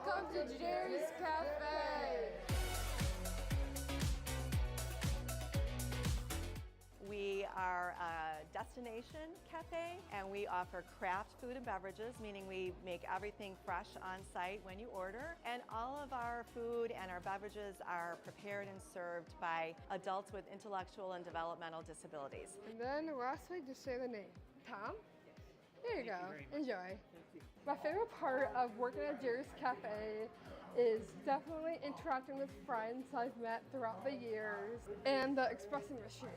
Welcome to Jerry's Cafe. We are a destination cafe, and we offer craft food and beverages, meaning we make everything fresh on site when you order. And all of our food and our beverages are prepared and served by adults with intellectual and developmental disabilities. And then lastly, just say the name. Tom? There you go. Enjoy. My favorite part of working at Jerry's Cafe is definitely interacting with friends I've met throughout the years and the espresso machine.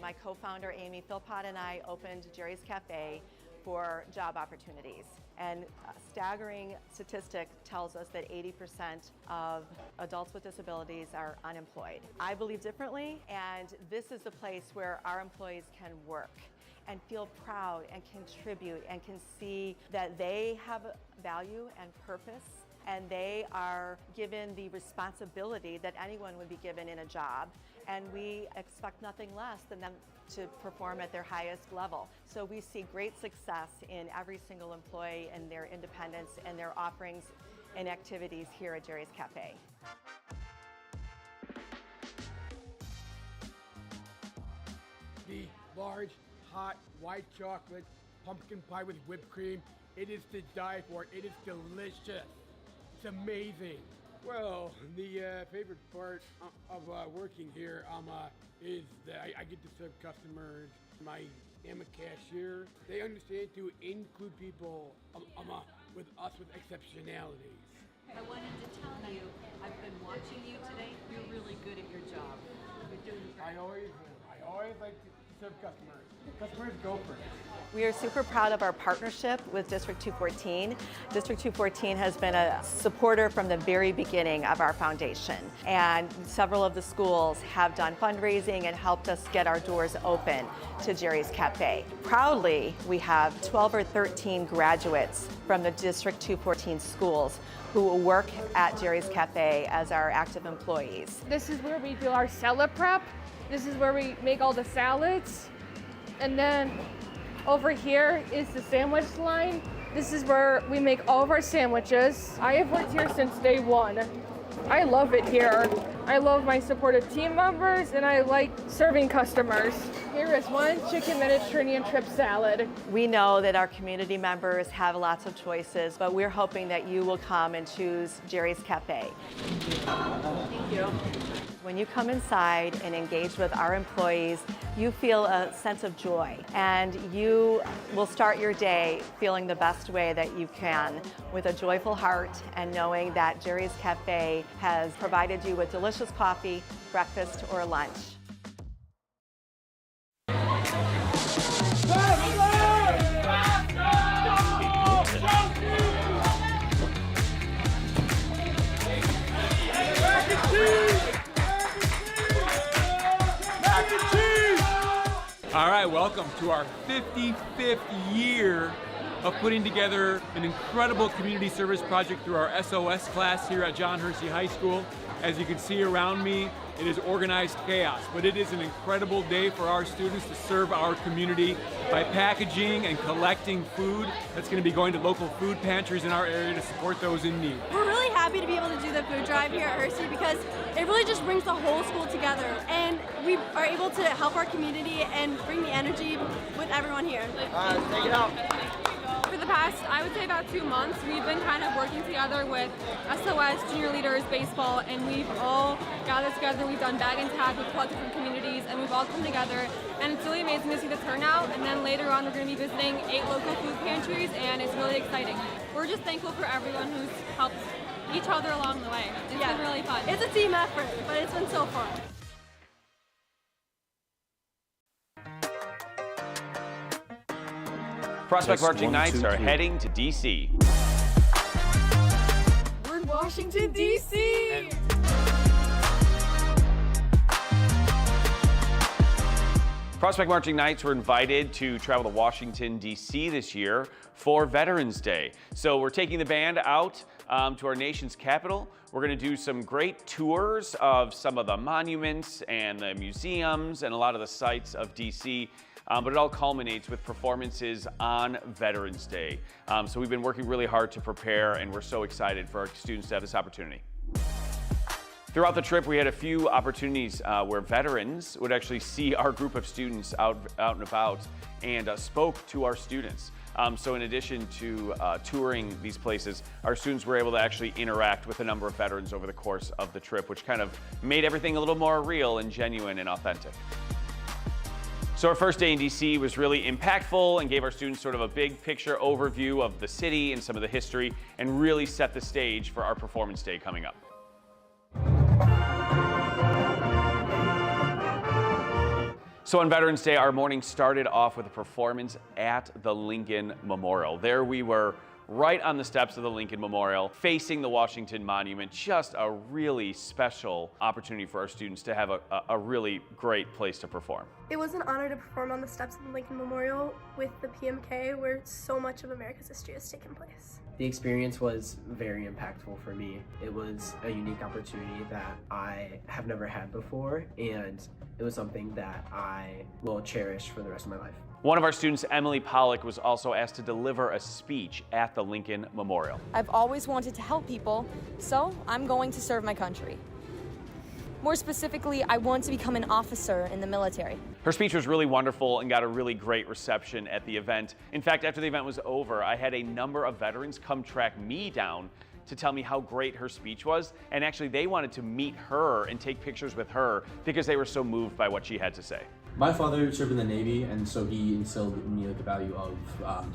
My co-founder Amy Philpott and I opened Jerry's Cafe for job opportunities. And a staggering statistic tells us that 80% of adults with disabilities are unemployed. I believe differently, and this is the place where our employees can work and feel proud and contribute and can see that they have value and purpose, and they are given the responsibility that anyone would be given in a job. And we expect nothing less than them to perform at their highest level. So we see great success in every single employee and their independence and their offerings and activities here at Jerry's Cafe. The large, hot, white chocolate pumpkin pie with whipped cream, it is to die for. It is delicious. It's amazing. Well, the favorite part of working here is that I get to serve customers. I am a cashier. They understand to include people with us with exceptionalities. I wanted to tell you, I've been watching you today. You're really good at your job. You're doing great. I always like to serve customers. Customers go first. We are super proud of our partnership with District 214. District 214 has been a supporter from the very beginning of our foundation, and several of the schools have done fundraising and helped us get our doors open to Jerry's Cafe. Proudly, we have 12 or 13 graduates from the District 214 schools who work at Jerry's Cafe as our active employees. This is where we do our salad prep. This is where we make all the salads. And then over here is the sandwich line. This is where we make all of our sandwiches. I have worked here since day one. I love it here. I love my supportive team members, and I like serving customers. Here is one chicken Mediterranean trip salad. We know that our community members have lots of choices, but we're hoping that you will come and choose Jerry's Cafe. Thank you. When you come inside and engage with our employees, you feel a sense of joy, and you will start your day feeling the best way that you can, with a joyful heart and knowing that Jerry's Cafe has provided you with delicious coffee, breakfast, or lunch. All right, welcome to our 55th year of putting together an incredible community service project through our SOS class here at John Hersey High School. As you can see around me, it is organized chaos, but it is an incredible day for our students to serve our community by packaging and collecting food that's going to be going to local food pantries in our area to support those in need. We're really happy to be able to do the food drive here at Hersey because it really just brings the whole school together, and we are able to help our community and bring the energy with everyone here. Take it out. For the past, I would say about 2 months, we've been kind of working together with SOS, Junior Leaders, Baseball, and we've all gathered together. We've done bag and tag with 12 different communities, and we've all come together, and it's really amazing to see the turnout. And then later on, we're going to be visiting 8 local food pantries, and it's really exciting. We're just thankful for everyone who's helped each other along the way. It's been really fun. It's a team effort, but it's been so fun. Prospect Marching Knights are heading to D.C. We're in Washington, D.C. Prospect Marching Knights were invited to travel to Washington, D.C. this year for Veterans Day. So we're taking the band out to our nation's capital. We're going to do some great tours of some of the monuments and the museums and a lot of the sites of D.C. But it all culminates with performances on Veterans Day. So we've been working really hard to prepare, and we're so excited for our students to have this opportunity. Throughout the trip, we had a few opportunities where veterans would actually see our group of students out and about and spoke to our students. So in addition to touring these places, our students were able to actually interact with a number of veterans over the course of the trip, which kind of made everything a little more real and genuine and authentic. So our first day in DC was really impactful and gave our students sort of a big picture overview of the city and some of the history, and really set the stage for our performance day coming up. So on Veterans Day, our morning started off with a performance at the Lincoln Memorial. There we were, right on the steps of the Lincoln Memorial, facing the Washington Monument. Just a really special opportunity for our students to have a really great place to perform. It was an honor to perform on the steps of the Lincoln Memorial with the PMK, where so much of America's history has taken place. The experience was very impactful for me. It was a unique opportunity that I have never had before, and it was something that I will cherish for the rest of my life. One of our students, Emily Pollock, was also asked to deliver a speech at the Lincoln Memorial. I've always wanted to help people, so I'm going to serve my country. More specifically, I want to become an officer in the military. Her speech was really wonderful and got a really great reception at the event. In fact, after the event was over, I had a number of veterans come track me down to tell me how great her speech was, and actually they wanted to meet her and take pictures with her because they were so moved by what she had to say. My father served in the Navy, and so he instilled in me the value of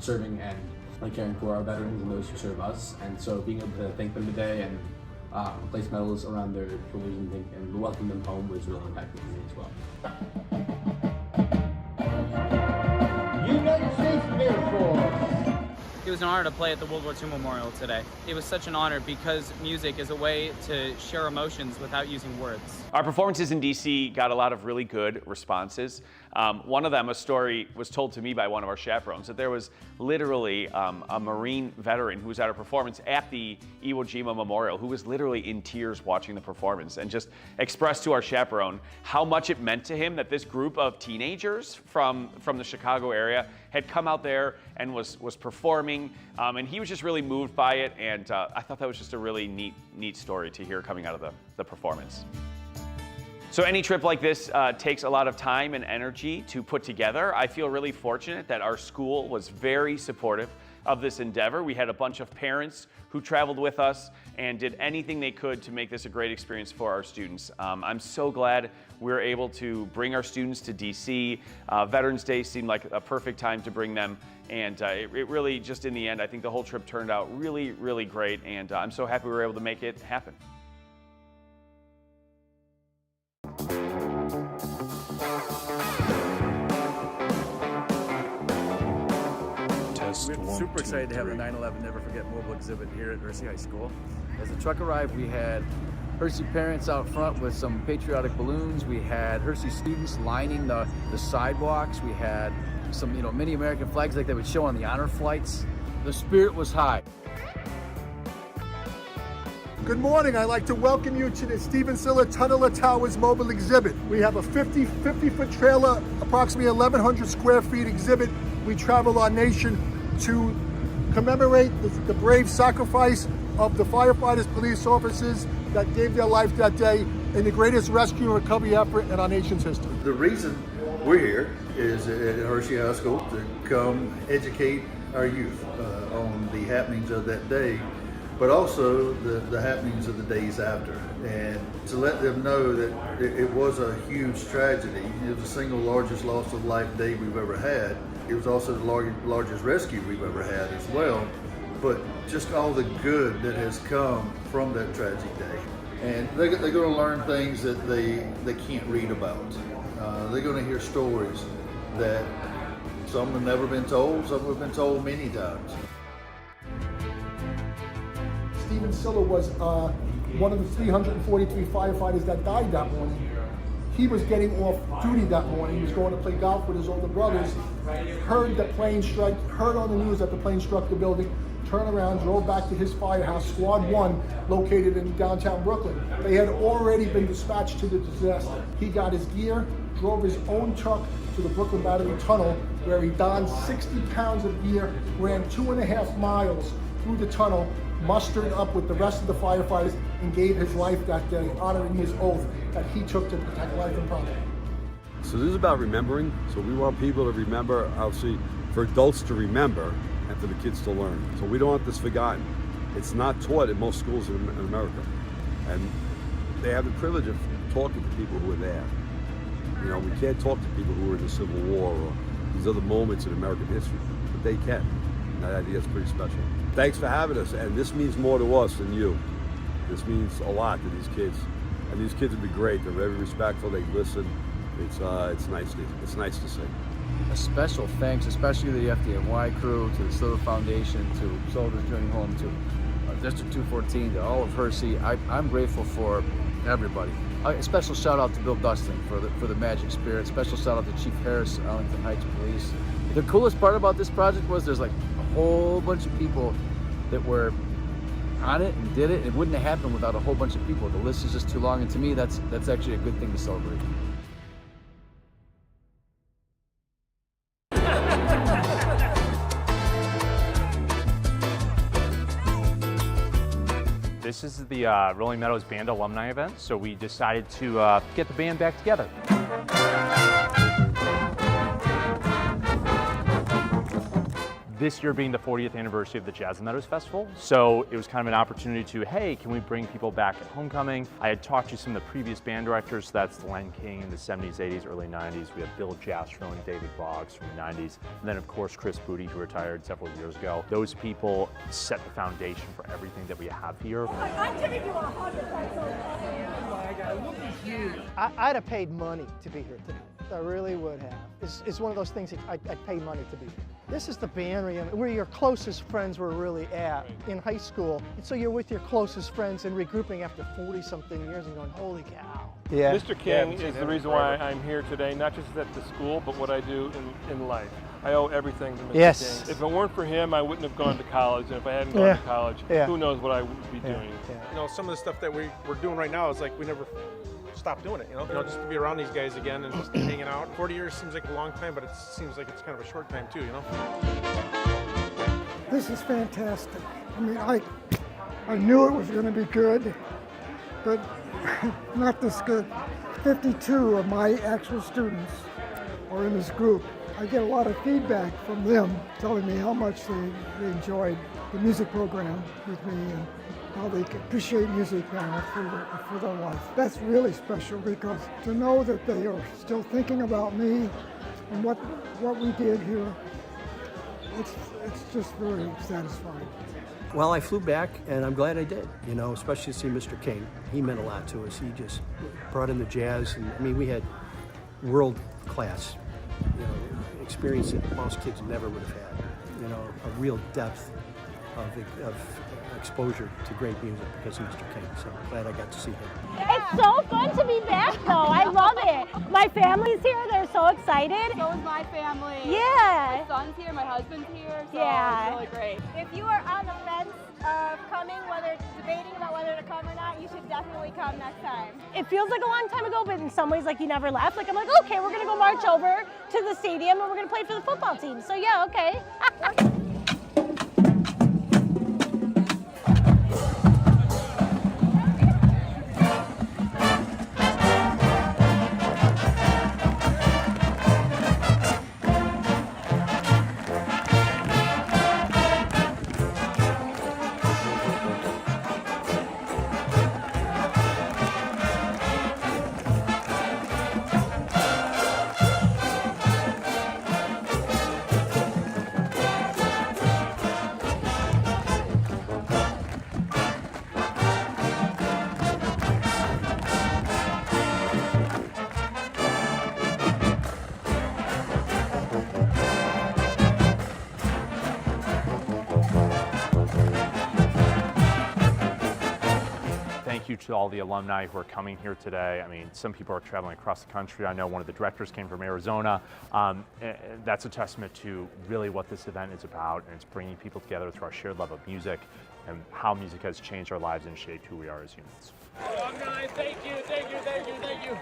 serving and caring for our veterans and those who serve us. And so being able to thank them today and place medals around their shoulders and welcome them home was really impactful for me as well. United States Air Force. It was an honor to play at the World War II Memorial today. It was such an honor because music is a way to share emotions without using words. Our performances in DC got a lot of really good responses. One of them, a story was told to me by one of our chaperones, that there was literally a Marine veteran who was at a performance at the Iwo Jima Memorial who was literally in tears watching the performance and just expressed to our chaperone how much it meant to him that this group of teenagers from the Chicago area had come out there and was performing, and he was just really moved by it, and I thought that was just a really neat story to hear coming out of the performance. So any trip like this takes a lot of time and energy to put together. I feel really fortunate that our school was very supportive of this endeavor. We had a bunch of parents who traveled with us and did anything they could to make this a great experience for our students. I'm so glad we were able to bring our students to DC. Veterans Day seemed like a perfect time to bring them, and it really, just in the end, I think the whole trip turned out really, really great, and I'm so happy we were able to make it happen. We're super excited to have the 9/11 Never Forget mobile exhibit here at Hershey High School. As the truck arrived, we had Hershey parents out front with some patriotic balloons. We had Hershey students lining the sidewalks. We had some, mini American flags like they would show on the honor flights. The spirit was high. Good morning. I'd like to welcome you to the Stephen Siller Tunnel of Towers mobile exhibit. We have a 50-foot trailer, approximately 1,100 square feet exhibit. We travel our nation to commemorate the brave sacrifice of the firefighters, police officers that gave their life that day in the greatest rescue and recovery effort in our nation's history. The reason we're here is at Hershey High School to come educate our youth on the happenings of that day, but also the happenings of the days after, and to let them know that it was a huge tragedy. It was the single largest loss of life day we've ever had. It was also the largest rescue we've ever had as well, but just all the good that has come from that tragic day. And they're going to learn things that they can't read about. They're going to hear stories that some have never been told, some have been told many times. Stephen Siller was one of the 343 firefighters that died that morning. He was getting off duty that morning. He was going to play golf with his older brothers, heard the plane strike, heard on the news that the plane struck the building, turned around, drove back to his firehouse, Squad 1, located in downtown Brooklyn. They had already been dispatched to the disaster. He got his gear, drove his own truck to the Brooklyn Battery Tunnel, where he donned 60 pounds of gear, ran 2.5 miles through the tunnel, mustered up with the rest of the firefighters, and gave his life that day, honoring his oath that he took to protect life and property. So this is about remembering. So we want people to remember, obviously, for adults to remember and for the kids to learn. So we don't want this forgotten. It's not taught in most schools in America. And they have the privilege of talking to people who are there. You know, we can't talk to people who were in the Civil War or these other moments in American history, but they can. And I think that's pretty special. Thanks for having us, and this means more to us than you. This means a lot to these kids, and these kids would be great. They're very respectful. They listen. It's nice to see. A special thanks, especially to the FDNY crew, to the Silver Foundation, to Soldiers Journey Home, to District 214, to all of Hershey. I'm grateful for everybody. A special shout out to Bill Dustin for the Magic Spirit. Special shout out to Chief Harris, Arlington Heights Police. The coolest part about this project was there's like a whole bunch of people that were on it and did it. It wouldn't have happened without a whole bunch of people. The list is just too long, and to me, that's actually a good thing to celebrate. This is the Rolling Meadows Band alumni event, so we decided to get the band back together. This year being the 40th anniversary of the Jazz and Meadows Festival, so it was kind of an opportunity to, hey, can we bring people back at homecoming? I had talked to some of the previous band directors, so that's Len King in the 70s, 80s, early 90s. We have Bill Jastrow and David Boggs from the 90s, and then of course Chris Booty, who retired several years ago. Those people set the foundation for everything that we have here. I'm giving you 100 Look at you. I'd have paid money to be here tonight. I really would have. It's one of those things that I'd pay money to be here. This is the band reunion where your closest friends were really at in high school. And so you're with your closest friends and regrouping after 40-something years and going, holy cow. Yeah. Mr. King is the reason why I'm here today, not just at the school, but what I do in life. I owe everything to Mr. Yes. King. If it weren't for him, I wouldn't have gone to college, and if I hadn't gone to college, who knows what I would be doing. You know, some of the stuff that we're doing right now is like we never stop doing it, you know, just to be around these guys again and just hanging out. 40 years seems like a long time, but it seems like it's kind of a short time too, you know? This is fantastic. I mean, I knew it was going to be good, but not this good. 52 of my actual students are in this group. I get a lot of feedback from them telling me how much they enjoyed the music program with me and how they appreciate music now for their life. That's really special because to know that they are still thinking about me and what we did here, it's just very satisfying. Well, I flew back, and I'm glad I did, you know, especially to see Mr. King. He meant a lot to us. He just brought in the jazz, and I mean, we had world-class, you know, experience that most kids never would have had, you know, a real depth of exposure to great music because of Mr. King. So I'm glad I got to see him. It's so fun to be back, though. I love it. My family's here. They're so excited. So is my family. Yeah. My son's here. My husband's here. So Yeah. it's really great. If you are on the fence of coming, debating about whether to come or not, you should definitely come next time. It feels like a long time ago, but in some ways, like you never left. Like I'm like, okay, we're gonna go march over to the stadium and we're gonna play for the football team. So yeah, okay. you to all the alumni who are coming here today. I mean, some people are traveling across the country. I know one of the directors came from Arizona. That's a testament to really what this event is about, and it's bringing people together through our shared love of music and how music has changed our lives and shaped who we are as humans. Alumni, thank you, thank you, thank you, thank you.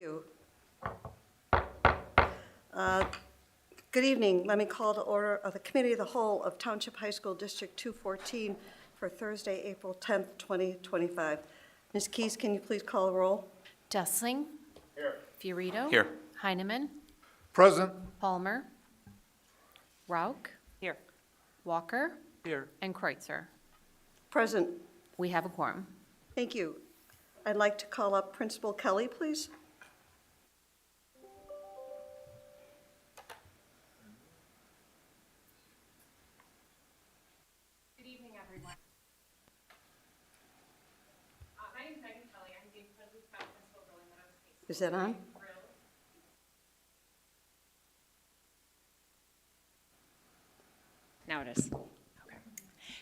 you. Good evening. Let me call to order of the Committee of the Whole of Township High School District 214 for Thursday, April 10th, 2025. Ms. Keys, can you please call the roll? Dessling. Here. Fiorito. Here. Heineman. Present. Palmer. Rauch. Here. Walker. Here. And Kreutzer. Present. We have a quorum. Thank you. I'd like to call up Principal Kelly, please. Good evening, everyone. My name is Megan Kelly. I'm the incredibly proud principal of Rolling Meadows High School. Is that on? Now it is. Okay.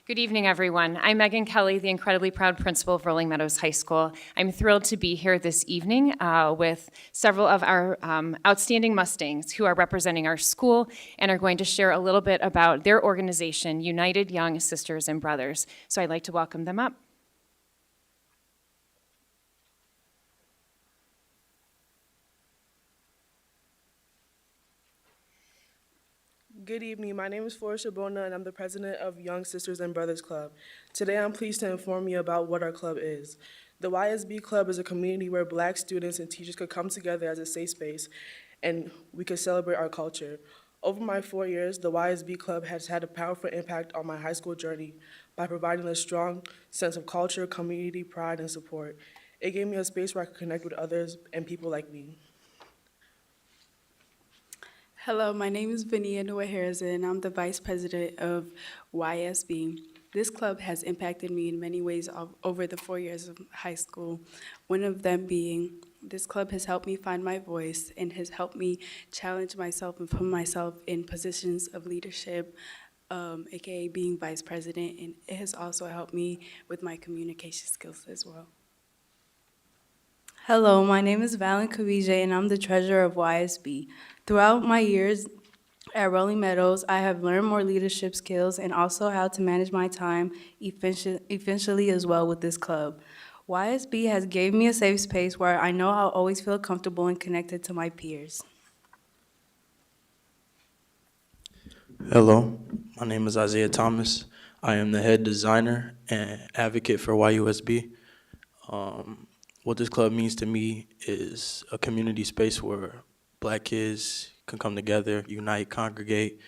Good evening, everyone. I'm Megan Kelly, the incredibly proud principal of Rolling Meadows High School. I'm thrilled to be here this evening with several of our outstanding Mustangs who are representing our school and are going to share a little bit about their organization, United Young Sisters and Brothers. So I'd like to welcome them up. Good evening. My name is Flora Shabona, and I'm the president of Young Sisters and Brothers Club. Today, I'm pleased to inform you about what our club is. The YSB Club is a community where Black students and teachers could come together as a safe space, and we could celebrate our culture. Over my 4 years, the YSB Club has had a powerful impact on my high school journey by providing a strong sense of culture, community, pride, and support. It gave me a space where I could connect with others and people like me. Hello, my name is Vania Noah-Harrison, and I'm the Vice President of YSB. This club has impacted me in many ways over the 4 years of high school, one of them being this club has helped me find my voice and has helped me challenge myself and put myself in positions of leadership, aka being Vice President, and it has also helped me with my communication skills as well. Hello, my name is Valen Kavije, and I'm the treasurer of YSB. Throughout my years at Rolling Meadows, I have learned more leadership skills and also how to manage my time efficiently as well with this club. YSB has gave me a safe space where I know I'll always feel comfortable and connected to my peers. Hello, my name is Isaiah Thomas. I am the head designer and advocate for YUSB. What this club means to me is a community space where Black kids can come together, unite, congregate.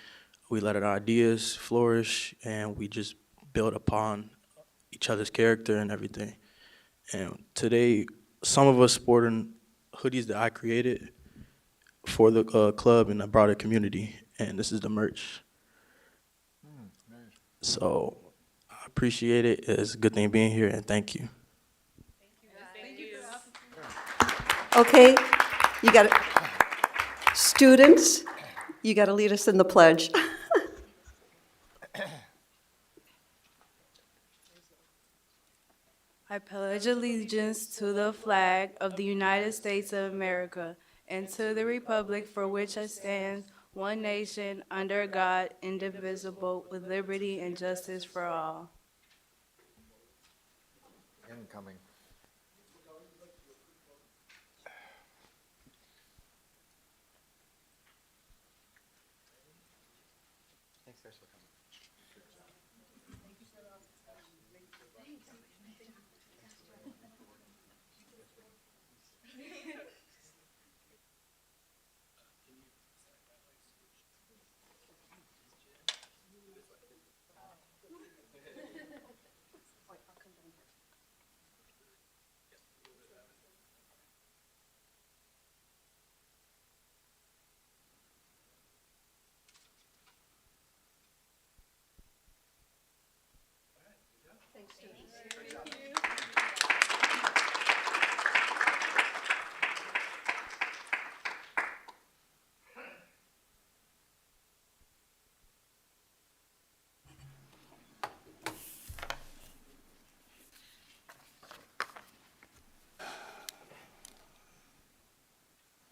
We let our ideas flourish, and we just build upon each other's character and everything. And today, some of us sporting hoodies that I created for the club and the broader community, and this is the merch. So I appreciate it. It's a good thing being here, and thank you. Okay, you got it. Students, you got to lead us in the pledge. I pledge allegiance to the flag of the United States of America and to the republic for which it stands, one nation, under God, indivisible, with liberty and justice for all. Incoming. Thanks, guys, for coming.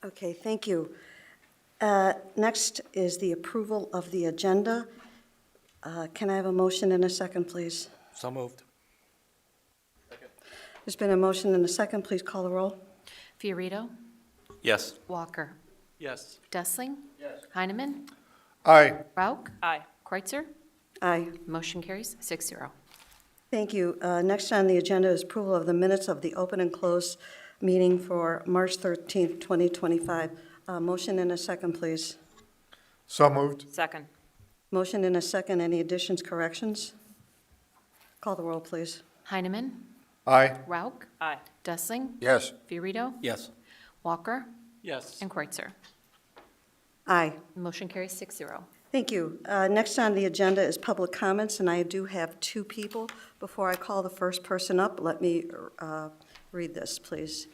Okay, thank you. Next is the approval of the agenda. Can I have a motion and a second, please? So moved. There's been a motion and a second. Please call the roll. Fiorito. Yes. Walker. Yes. Dessling. Yes. Heineman. Aye. Rauk. Aye. Kreutzer. Aye. Motion carries 6-0. Thank you. Next on the agenda is approval of the minutes of the open and closed meeting for March 13th, 2025. Motion and a second, please. So moved. Second. Motion and a second. Any additions, corrections? Call the roll, please. Heineman. Aye. Rauk. Aye. Dessling. Yes. Fiorito. Yes. Walker. Yes. And Kreutzer. Aye. Motion carries 6-0. Thank you. Next on the agenda is public comments, and I do have two people. Before I call the first person up, let me read this, please.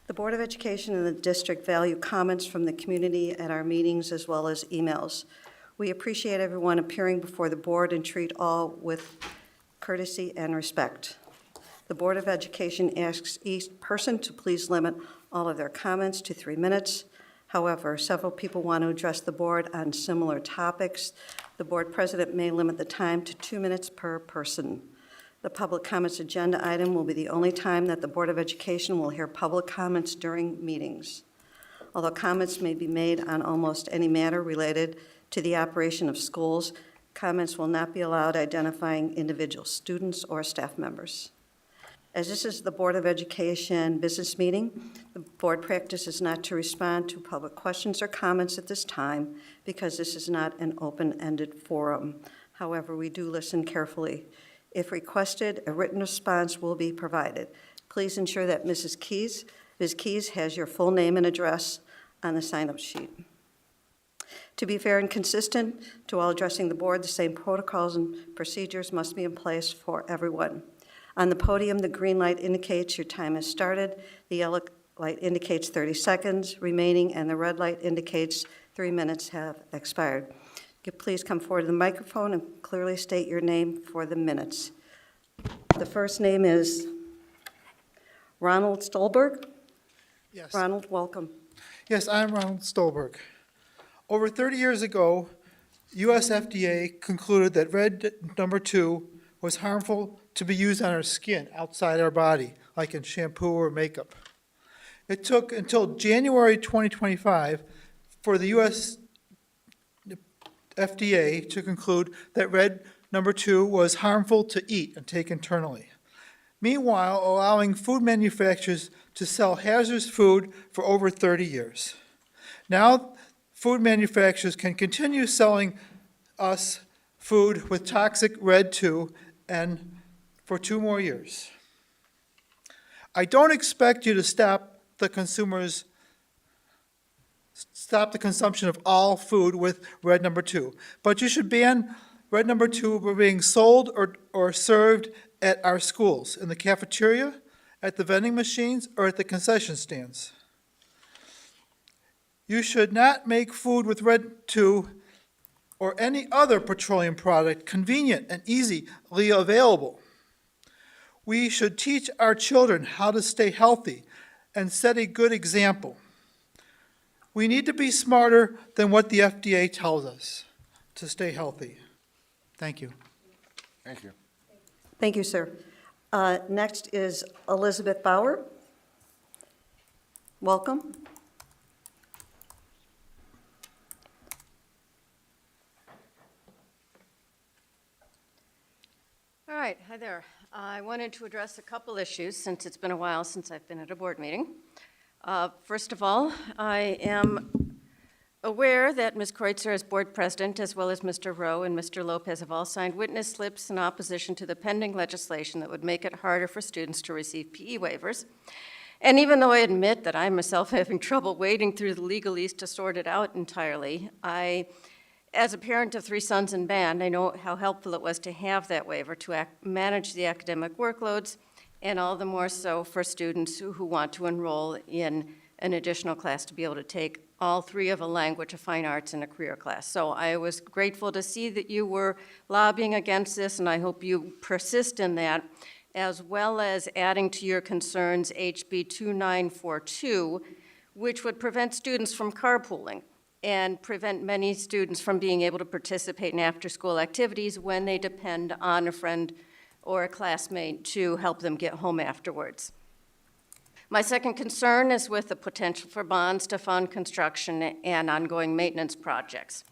The Board of Education and the district value comments from the community at our meetings as well as emails. We appreciate everyone appearing before the board and treat all with courtesy and respect. The Board of Education asks each person to please limit all of their comments to 3 minutes. However, several people want to address the board on similar topics. The board president may limit the time to 2 minutes per person. The public comments agenda item will be the only time that the Board of Education will hear public comments during meetings. Although comments may be made on almost any matter related to the operation of schools, comments will not be allowed identifying individual students or staff members. As this is the Board of Education business meeting, the board practice is not to respond to public questions or comments at this time because this is not an open-ended forum. However, we do listen carefully. If requested, a written response will be provided. Please ensure that Ms. Keys has your full name and address on the sign-up sheet. To be fair and consistent to all addressing the board, the same protocols and procedures must be in place for everyone. On the podium, the green light indicates your time has started, the yellow light indicates 30 seconds remaining, and the red light indicates 3 minutes have expired. Please come forward to the microphone and clearly state your name for the minutes. The first name is Ronald Stolberg. Yes. Ronald, welcome. Yes, I'm Ronald Stolberg. Over 30 years ago, US FDA concluded that red number 2 was harmful to be used on our skin outside our body, like in shampoo or makeup. It took until January 2025 for the US FDA to conclude that red number 2 was harmful to eat and take internally. Meanwhile, allowing food manufacturers to sell hazardous food for over 30 years. Now, food manufacturers can continue selling us food with toxic red 2 and for 2 more years. I don't expect you to stop the consumption of all food with red number 2, but you should ban red number 2 from being sold or served at our schools, in the cafeteria, at the vending machines, or at the concession stands. You should not make food with red 2 or any other petroleum product convenient and easily available. We should teach our children how to stay healthy and set a good example. We need to be smarter than what the FDA tells us to stay healthy. Thank you. Thank you. Thank you, sir. Next is Elizabeth Bauer. Welcome. All right, hi there. I wanted to address a couple issues since it's been a while since I've been at a board meeting. First of all, I am aware that Ms. Kreutzer, as board president, as well as Mr. Rowe and Mr. Lopez, have all signed witness slips in opposition to the pending legislation that would make it harder for students to receive PE waivers. And even though I admit that I myself having trouble wading through the legalese to sort it out entirely, as a parent of 3 sons in band, I know how helpful it was to have that waiver to manage the academic workloads, and all the more so for students who want to enroll in an additional class to be able to take all 3 of a language, a fine arts, and a career class. So I was grateful to see that you were lobbying against this, and I hope you persist in that, as well as adding to your concerns HB 2942, which would prevent students from carpooling and prevent many students from being able to participate in after-school activities when they depend on a friend or a classmate to help them get home afterwards. My second concern is with the potential for bonds to fund construction and ongoing maintenance projects.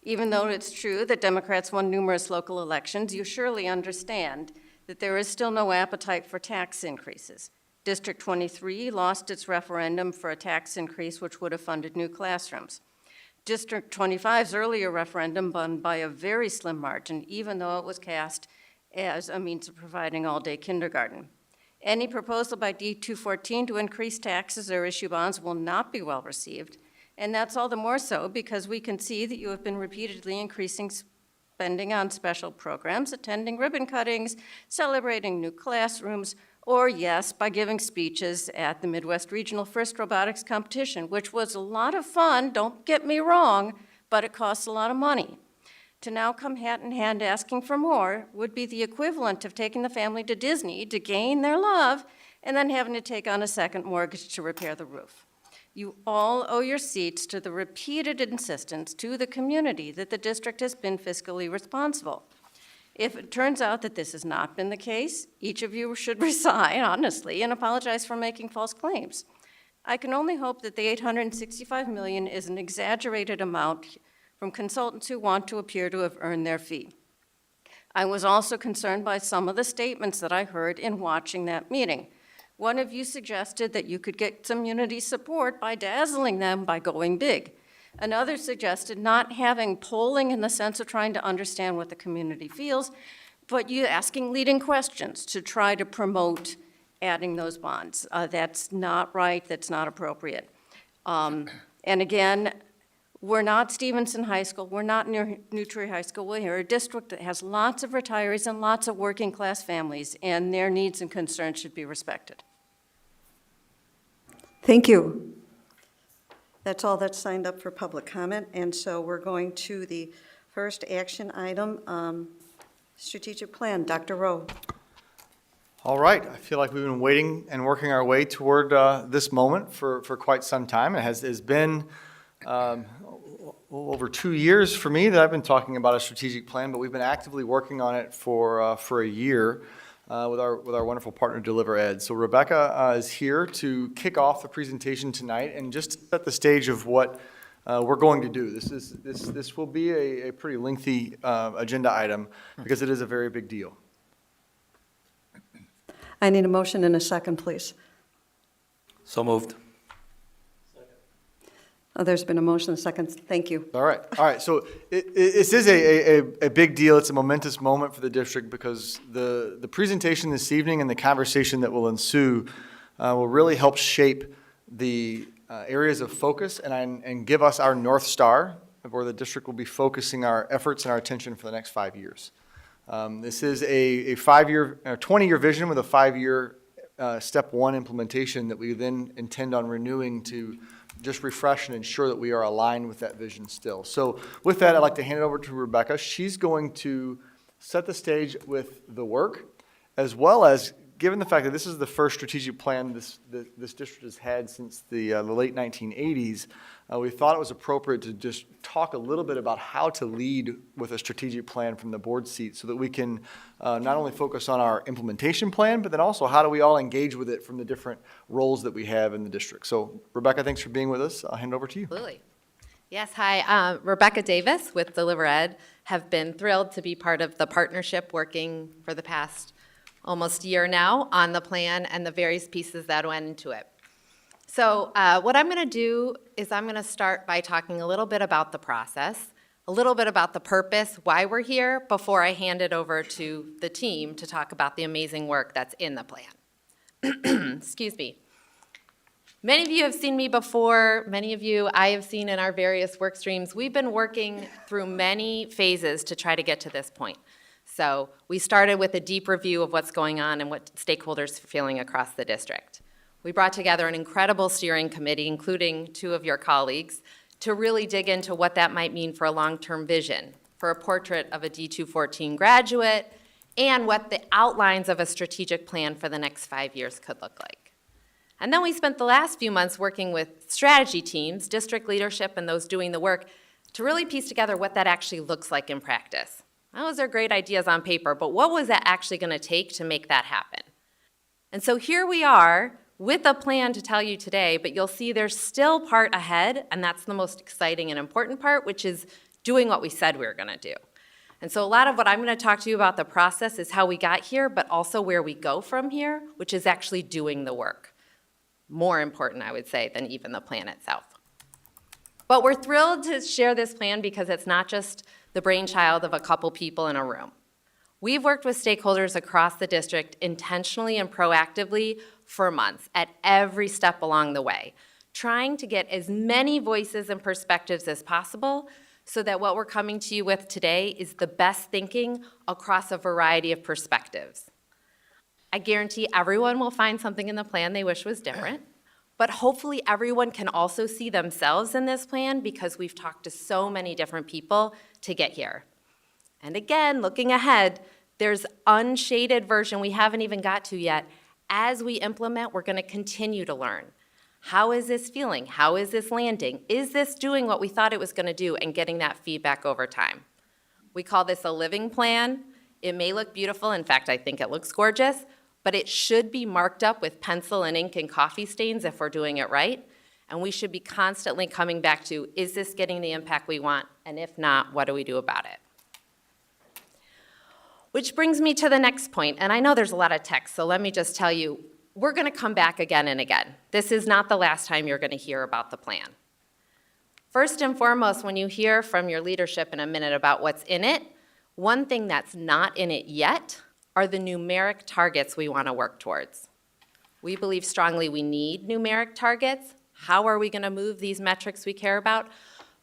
Even though it's true that Democrats won numerous local elections, you surely understand that there is still no appetite for tax increases. District 23 lost its referendum for a tax increase which would have funded new classrooms. District 25's earlier referendum won by a very slim margin, even though it was cast as a means of providing all-day kindergarten. Any proposal by D214 to increase taxes or issue bonds will not be well received, and that's all the more so because we can see that you have been repeatedly increasing spending on special programs, attending ribbon cuttings, celebrating new classrooms, or yes, by giving speeches at the Midwest Regional First Robotics Competition, which was a lot of fun, don't get me wrong, but it costs a lot of money. To now come hat in hand asking for more would be the equivalent of taking the family to Disney to gain their love and then having to take on a second mortgage to repair the roof. You all owe your seats to the repeated insistence to the community that the district has been fiscally responsible. If it turns out that this has not been the case, each of you should resign, honestly, and apologize for making false claims. I can only hope that the $865 million is an exaggerated amount from consultants who want to appear to have earned their fee. I was also concerned by some of the statements that I heard in watching that meeting. One of you suggested that you could get community support by dazzling them by going big. Another suggested not having polling in the sense of trying to understand what the community feels, but you asking leading questions to try to promote adding those bonds. That's not right, that's not appropriate. And again, we're not Stevenson High School, we're not New Trier High School, we're a district that has lots of retirees and lots of working class families, and their needs and concerns should be respected. Thank you. That's all that's signed up for public comment, and so we're going to the first action item, strategic plan. Dr. Rowe. All right, I feel like we've been waiting and working our way toward this moment for quite some time. It has been over 2 years for me that I've been talking about a strategic plan, but we've been actively working on it for a year with our wonderful partner Deliver Ed. So Rebecca is here to kick off the presentation tonight and just set the stage of what we're going to do. This will be a pretty lengthy agenda item because it is a very big deal. I need a motion and a second, please. So moved. Oh, there's been a motion, a second. Thank you. All right. So this is a big deal. It's a momentous moment for the district because the presentation this evening and the conversation that will ensue will really help shape the areas of focus and give us our North Star of where the district will be focusing our efforts and our attention for the next 5 years. This is a 20-year vision with a 5-year step one implementation that we then intend on renewing to just refresh and ensure that we are aligned with that vision still. So with that, I'd like to hand it over to Rebecca. She's going to set the stage with the work, as well as, given the fact that this is the first strategic plan this district has had since the late 1980s, we thought it was appropriate to just talk a little bit about how to lead with a strategic plan from the board seat so that we can not only focus on our implementation plan, but then also how do we all engage with it from the different roles that we have in the district. So Rebecca, thanks for being with us. I'll hand it over to you. Absolutely. Yes, hi. Rebecca Davis with Deliver Ed. Have been thrilled to be part of the partnership working for the past almost year now on the plan and the various pieces that went into it. So what I'm going to do is I'm going to start by talking a little bit about the process, a little bit about the purpose, why we're here, before I hand it over to the team to talk about the amazing work that's in the plan. Excuse me. Many of you have seen me before. Many of you I have seen in our various work streams. We've been working through many phases to try to get to this point. So we started with a deep review of what's going on and what stakeholders are feeling across the district. We brought together an incredible steering committee, including 2 of your colleagues, to really dig into what that might mean for a long-term vision, for a portrait of a D214 graduate, and what the outlines of a strategic plan for the next 5 years could look like. And then we spent the last few months working with strategy teams, district leadership, and those doing the work to really piece together what that actually looks like in practice. Those are great ideas on paper, but what was that actually going to take to make that happen? And so here we are with a plan to tell you today, but you'll see there's still part ahead, and that's the most exciting and important part, which is doing what we said we were going to do. And so a lot of what I'm going to talk to you about the process is how we got here, but also where we go from here, which is actually doing the work. More important, I would say, than even the plan itself. But we're thrilled to share this plan because it's not just the brainchild of a couple people in a room. We've worked with stakeholders across the district intentionally and proactively for months at every step along the way, trying to get as many voices and perspectives as possible so that what we're coming to you with today is the best thinking across a variety of perspectives. I guarantee everyone will find something in the plan they wish was different, but hopefully everyone can also see themselves in this plan because we've talked to so many different people to get here. And again, looking ahead, there's unshaded version we haven't even got to yet. As we implement, we're going to continue to learn. How is this feeling? How is this landing? Is this doing what we thought it was going to do, and getting that feedback over time? We call this a living plan. It may look beautiful. In fact, I think it looks gorgeous, but it should be marked up with pencil and ink and coffee stains if we're doing it right. And we should be constantly coming back to, is this getting the impact we want? And if not, what do we do about it? Which brings me to the next point, and I know there's a lot of text, so let me just tell you, we're going to come back again and again. This is not the last time you're going to hear about the plan. First and foremost, when you hear from your leadership in a minute about what's in it, one thing that's not in it yet are the numeric targets we want to work towards. We believe strongly we need numeric targets. How are we going to move these metrics we care about?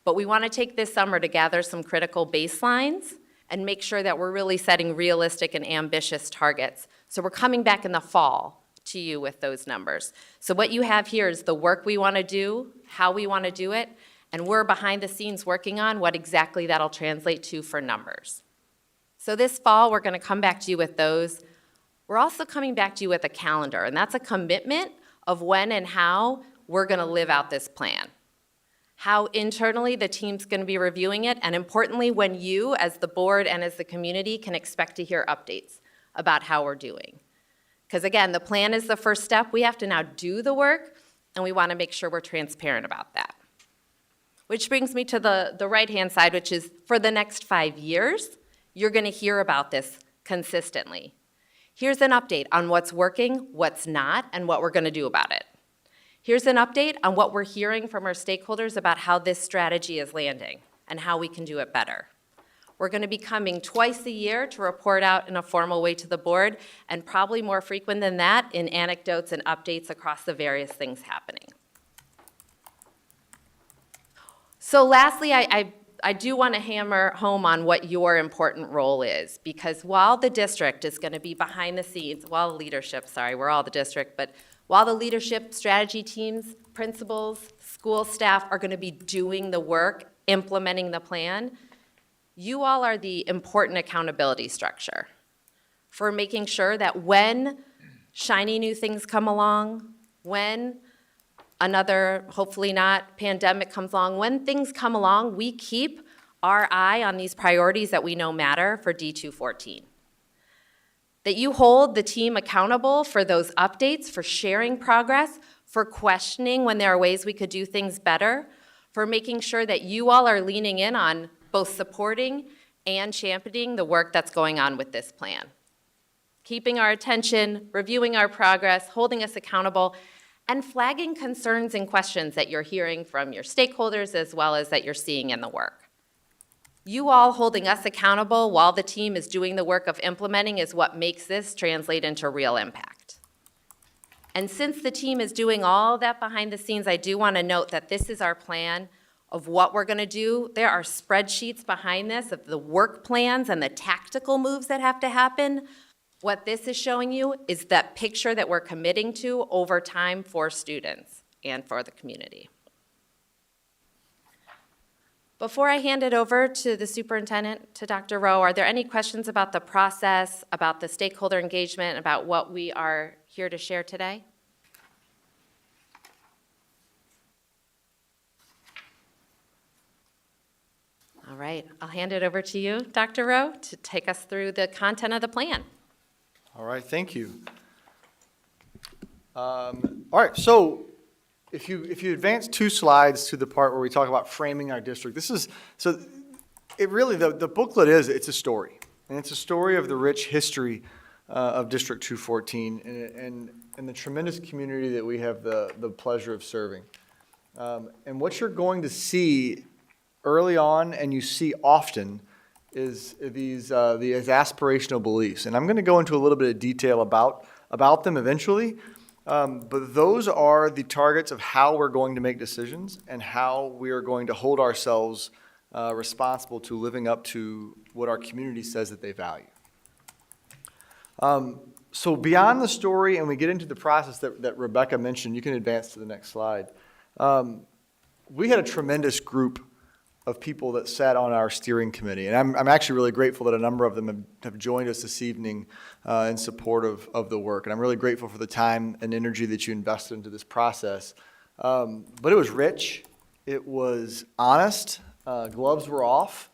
But we want to take this summer to gather some critical baselines and make sure that we're really setting realistic and ambitious targets. So we're coming back in the fall to you with those numbers. So what you have here is the work we want to do, how we want to do it, and we're behind the scenes working on what exactly that'll translate to for numbers. So this fall, we're going to come back to you with those. We're also coming back to you with a calendar, and that's a commitment of when and how we're going to live out this plan. How internally the team's going to be reviewing it, and importantly, when you, as the board and as the community, can expect to hear updates about how we're doing. Because again, the plan is the first step. We have to now do the work, and we want to make sure we're transparent about that. Which brings me to the right-hand side, which is for the next 5 years, you're going to hear about this consistently. Here's an update on what's working, what's not, and what we're going to do about it. Here's an update on what we're hearing from our stakeholders about how this strategy is landing and how we can do it better. We're going to be coming twice a year to report out in a formal way to the board, and probably more frequent than that in anecdotes and updates across the various things happening. So lastly, I do want to hammer home on what your important role is, because while the district is going to be behind the scenes, while leadership, sorry, we're all the district, but while the leadership, strategy teams, principals, school staff are going to be doing the work, implementing the plan, you all are the important accountability structure for making sure that when shiny new things come along, when another, hopefully not, pandemic comes along, when things come along, we keep our eye on these priorities that we know matter for D214. That you hold the team accountable for those updates, for sharing progress, for questioning when there are ways we could do things better, for making sure that you all are leaning in on both supporting and championing the work that's going on with this plan. Keeping our attention, reviewing our progress, holding us accountable, and flagging concerns and questions that you're hearing from your stakeholders as well as that you're seeing in the work. You all holding us accountable while the team is doing the work of implementing is what makes this translate into real impact. And since the team is doing all that behind the scenes, I do want to note that this is our plan of what we're going to do. There are spreadsheets behind this of the work plans and the tactical moves that have to happen. What this is showing you is that picture that we're committing to over time for students and for the community. Before I hand it over to the superintendent, to Dr. Rowe, are there any questions about the process, about the stakeholder engagement, about what we are here to share today? All right, I'll hand it over to you, Dr. Rowe, to take us through the content of the plan. All right, thank you. All right, so if you advance 2 slides to the part where we talk about framing our district, it really, the booklet it's a story. And it's a story of the rich history of District 214 and the tremendous community that we have the pleasure of serving. And what you're going to see early on, and you see often, is these aspirational beliefs. And I'm going to go into a little bit of detail about them eventually, but those are the targets of how we're going to make decisions and how we are going to hold ourselves responsible to living up to what our community says that they value. So beyond the story, and we get into the process that Rebecca mentioned, you can advance to the next slide. We had a tremendous group of people that sat on our steering committee, and I'm actually really grateful that a number of them have joined us this evening in support of the work, and I'm really grateful for the time and energy that you invested into this process. But it was rich, it was honest, gloves were off.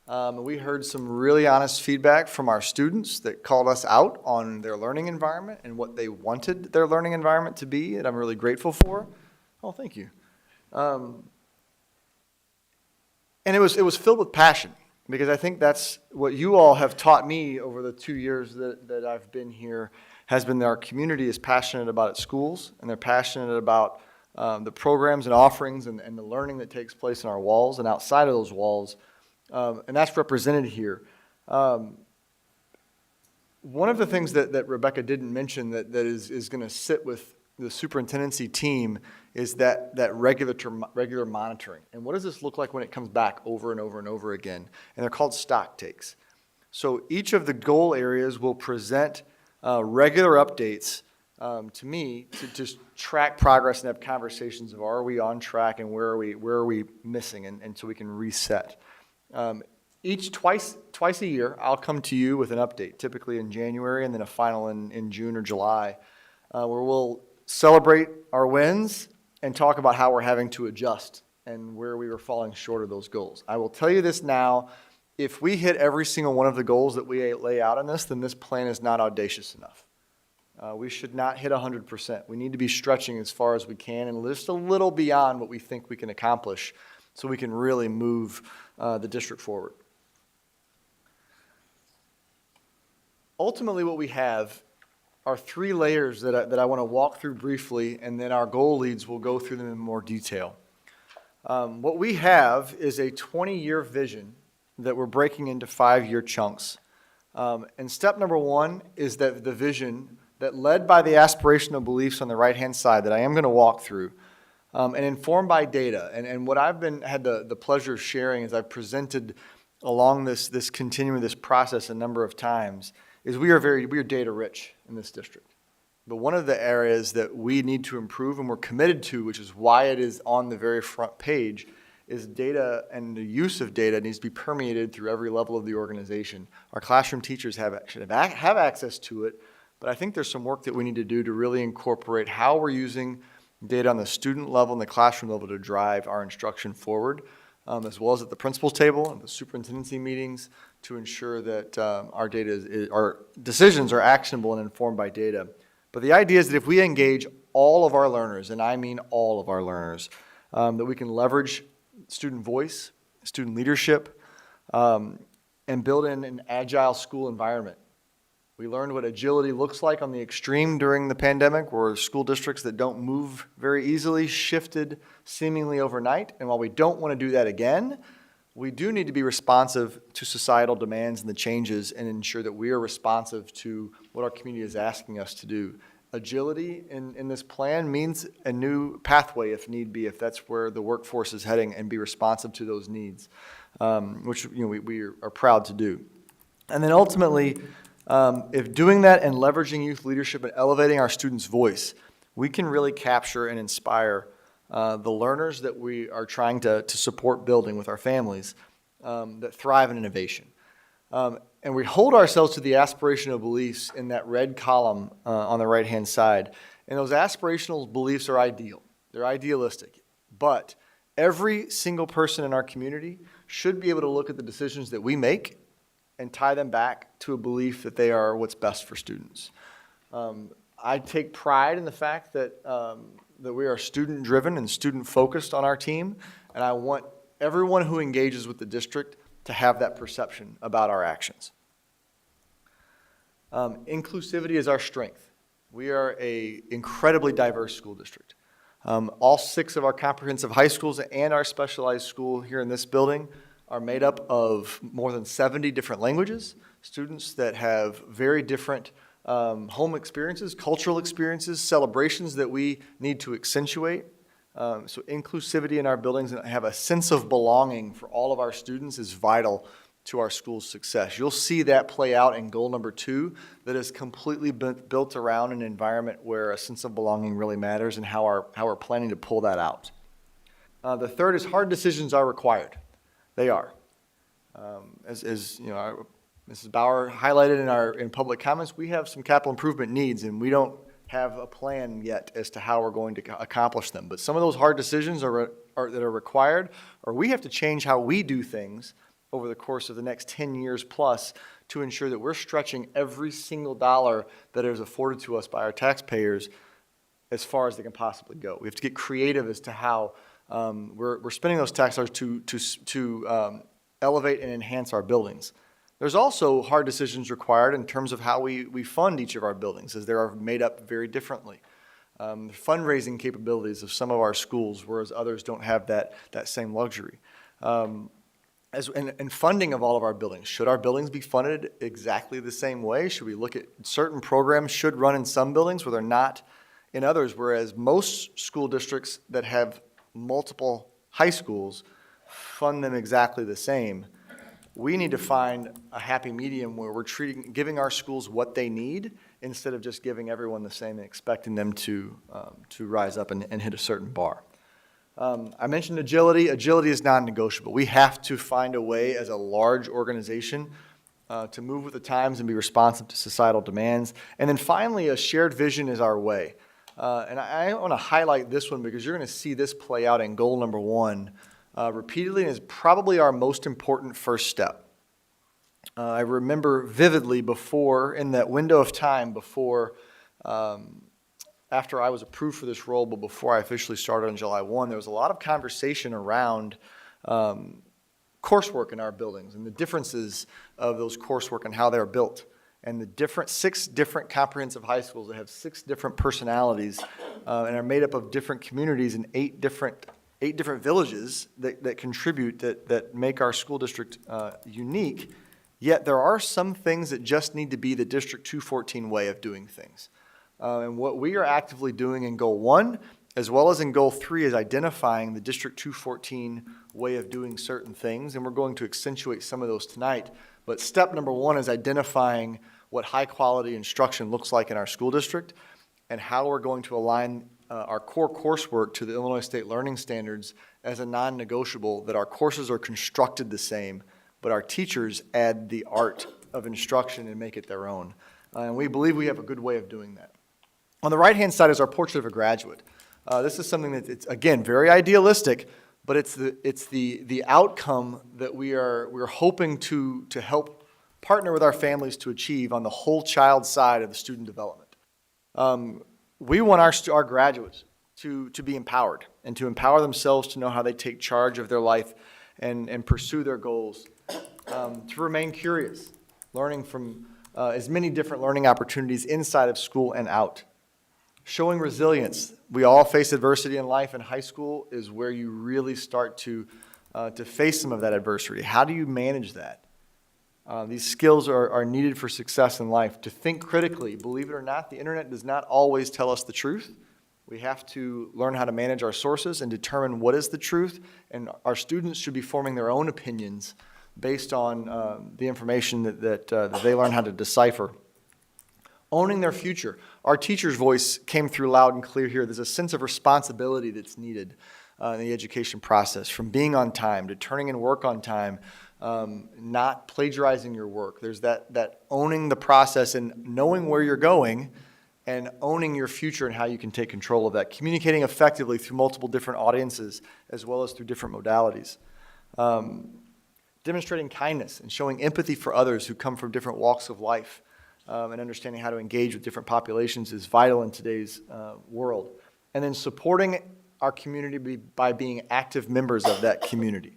We heard some really honest feedback from our students that called us out on their learning environment and what they wanted their learning environment to be, and I'm really grateful for. Oh, thank you. And it was filled with passion, because I think that's what you all have taught me over the 2 years that I've been here, has been that our community is passionate about its schools, and they're passionate about the programs and offerings and the learning that takes place in our walls and outside of those walls. And that's represented here. One of the things that Rebecca didn't mention that is going to sit with the superintendency team is that regular monitoring. And what does this look like when it comes back over and over and over again? And they're called stock takes. So each of the goal areas will present regular updates to me to just track progress and have conversations of, are we on track and where are we missing, and so we can reset. Twice a year, I'll come to you with an update, typically in January, and then a final in June or July, where we'll celebrate our wins and talk about how we're having to adjust and where we were falling short of those goals. I will tell you this now, if we hit every single one of the goals that we lay out in this, then this plan is not audacious enough. We should not hit 100%. We need to be stretching as far as we can and just a little beyond what we think we can accomplish so we can really move the district forward. Ultimately, what we have are 3 layers that I want to walk through briefly, and then our goal leads will go through them in more detail. What we have is a 20-year vision that we're breaking into 5-year chunks. And step number 1 is that the vision that, led by the aspirational beliefs on the right-hand side that I am going to walk through, and informed by data. And what I've had the pleasure of sharing as I've presented along this continuing this process a number of times is we are data rich in this district. But one of the areas that we need to improve and we're committed to, which is why it is on the very front page, is data, and the use of data needs to be permeated through every level of the organization. Our classroom teachers have access to it, but I think there's some work that we need to do to really incorporate how we're using data on the student level and the classroom level to drive our instruction forward, as well as at the principal's table and the superintendency meetings, to ensure that our decisions are actionable and informed by data. But the idea is that if we engage all of our learners, and I mean all of our learners, that we can leverage student voice, student leadership, and build in an agile school environment. We learned what agility looks like on the extreme during the pandemic, where school districts that don't move very easily shifted seemingly overnight. And while we don't want to do that again, we do need to be responsive to societal demands and the changes and ensure that we are responsive to what our community is asking us to do. Agility in this plan means a new pathway if need be, if that's where the workforce is heading, and be responsive to those needs, which we are proud to do. And then ultimately, if doing that and leveraging youth leadership and elevating our students' voice, we can really capture and inspire the learners that we are trying to support building with our families that thrive in innovation. And we hold ourselves to the aspirational beliefs in that red column on the right-hand side. And those aspirational beliefs are ideal. They're idealistic. But every single person in our community should be able to look at the decisions that we make and tie them back to a belief that they are what's best for students. I take pride in the fact that, that we are student-driven and student-focused on our team, and I want everyone who engages with the district to have that perception about our actions. Inclusivity is our strength. We are an incredibly diverse school district. All 6 of our comprehensive high schools and our specialized school here in this building are made up of more than 70 different languages, students that have very different home experiences, cultural experiences, celebrations that we need to accentuate. So inclusivity in our buildings and have a sense of belonging for all of our students is vital to our school's success. You'll see that play out in goal number 2, that is completely built around an environment where a sense of belonging really matters and how we're planning to pull that out. The third is hard decisions are required. They are. As you know, Mrs. Bauer highlighted in public comments, we have some capital improvement needs, and we don't have a plan yet as to how we're going to accomplish them. But some of those hard decisions that are required, or we have to change how we do things over the course of the next 10 years plus to ensure that we're stretching every single dollar that is afforded to us by our taxpayers as far as they can possibly go. We have to get creative as to how we're spending those tax dollars to elevate and enhance our buildings. There's also hard decisions required in terms of how we fund each of our buildings, as they are made up very differently. The fundraising capabilities of some of our schools, whereas others don't have that same luxury. And funding of all of our buildings. Should our buildings be funded exactly the same way? Should we look at certain programs should run in some buildings where they're not in others, whereas most school districts that have multiple high schools fund them exactly the same? We need to find a happy medium where we're giving our schools what they need instead of just giving everyone the same and expecting them to rise up and hit a certain bar. I mentioned agility. Agility is non-negotiable. We have to find a way as a large organization to move with the times and be responsive to societal demands. And then finally, a shared vision is our way. And I want to highlight this one because you're going to see this play out in goal number 1 repeatedly, and is probably our most important first step. I remember vividly before, in that window of time before, after I was approved for this role, but before I officially started on July 1, there was a lot of conversation around coursework in our buildings and the differences of those coursework and how they're built. And the 6 different comprehensive high schools that have 6 different personalities and are made up of different communities and 8 different villages that contribute, that make our school district unique. Yet there are some things that just need to be the District 214 way of doing things. And what we are actively doing in Goal 1, as well as in Goal 3, is identifying the District 214 way of doing certain things, and we're going to accentuate some of those tonight. But step number 1 is identifying what high-quality instruction looks like in our school district and how we're going to align our core coursework to the Illinois State Learning Standards as a non-negotiable, that our courses are constructed the same, but our teachers add the art of instruction and make it their own. And we believe we have a good way of doing that. On the right-hand side is our portrait of a graduate. This is something that it's, again, very idealistic, but it's the outcome that we're hoping to help partner with our families to achieve on the whole child side of the student development. We want our graduates to be empowered and to empower themselves to know how they take charge of their life and pursue their goals, to remain curious, learning from as many different learning opportunities inside of school and out. Showing resilience. We all face adversity in life, and high school is where you really start to face some of that adversity. How do you manage that? These skills are needed for success in life. To think critically. Believe it or not, the internet does not always tell us the truth. We have to learn how to manage our sources and determine what is the truth, and our students should be forming their own opinions based on the information that they learn how to decipher. Owning their future. Our teacher's voice came through loud and clear here. There's a sense of responsibility that's needed in the education process, from being on time to turning in work on time, not plagiarizing your work. There's that owning the process and knowing where you're going and owning your future and how you can take control of that. Communicating effectively through multiple different audiences as well as through different modalities. Demonstrating kindness and showing empathy for others who come from different walks of life. and understanding how to engage with different populations is vital in today's world. And then supporting our community by being active members of that community.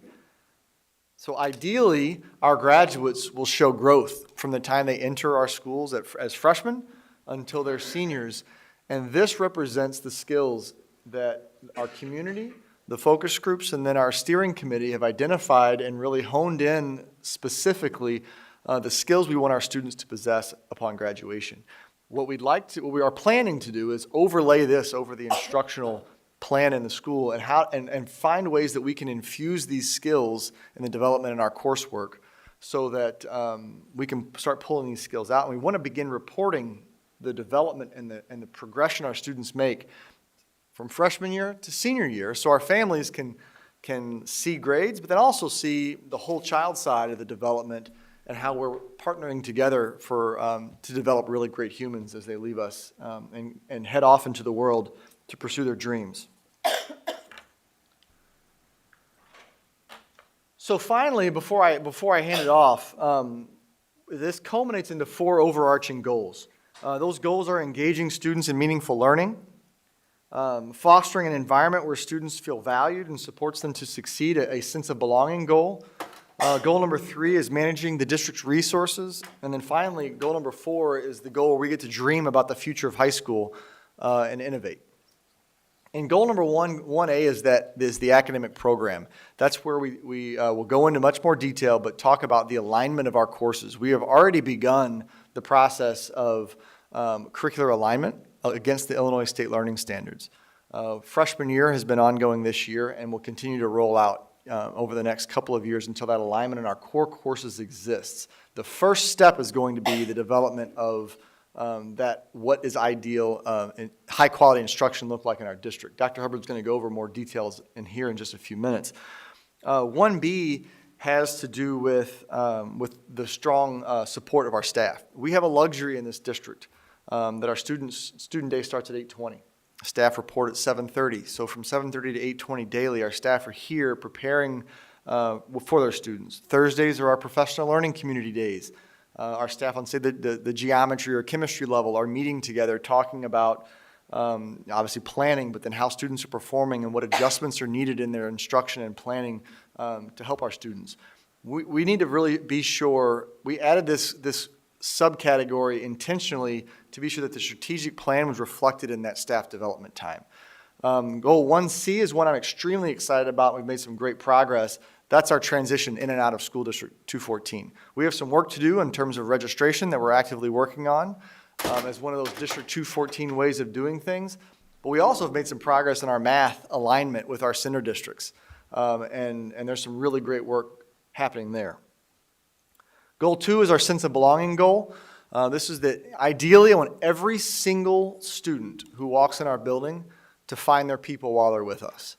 So ideally, our graduates will show growth from the time they enter our schools as freshmen until they're seniors. And this represents the skills that our community, the focus groups, and then our steering committee have identified and really honed in specifically the skills we want our students to possess upon graduation. What we are planning to do is overlay this over the instructional plan in the school and find ways that we can infuse these skills in the development in our coursework so that we can start pulling these skills out. And we want to begin reporting the development and the progression our students make from freshman year to senior year so our families can see grades, but then also see the whole child side of the development and how we're partnering together to develop really great humans as they leave us and head off into the world to pursue their dreams. So finally, before I hand it off, this culminates into 4 overarching goals. Those goals are engaging students in meaningful learning, fostering an environment where students feel valued and supports them to succeed, a sense of belonging goal. Goal number 3 is managing the district's resources. And then finally, goal number 4 is the goal where we get to dream about the future of high school and innovate. And goal number 1A is the academic program. That's where we will go into much more detail, but talk about the alignment of our courses. We have already begun the process of curricular alignment against the Illinois State Learning Standards. Freshman year has been ongoing this year and will continue to roll out over the next couple of years until that alignment in our core courses exists. The first step is going to be the development of what is ideal and high quality instruction look like in our district. Dr. Hubbard's going to go over more details in here in just a few minutes. 1B has to do with the strong support of our staff. We have a luxury in this district that our student day starts at 8:20. Staff report at 7:30. So from 7:30 to 8:20 daily, our staff are here preparing for their students. Thursdays are our professional learning community days. Our staff on, say, the geometry or chemistry level are meeting together, talking about obviously planning, but then how students are performing and what adjustments are needed in their instruction and planning to help our students. We need to really be sure, we added this subcategory intentionally to be sure that the strategic plan was reflected in that staff development time. Goal 1C is one I'm extremely excited about. We've made some great progress. That's our transition in and out of School District 214. We have some work to do in terms of registration that we're actively working on as one of those District 214 ways of doing things. But we also have made some progress in our math alignment with our center districts. And there's some really great work happening there. Goal 2 is our sense of belonging goal. This is that ideally I want every single student who walks in our building to find their people while they're with us.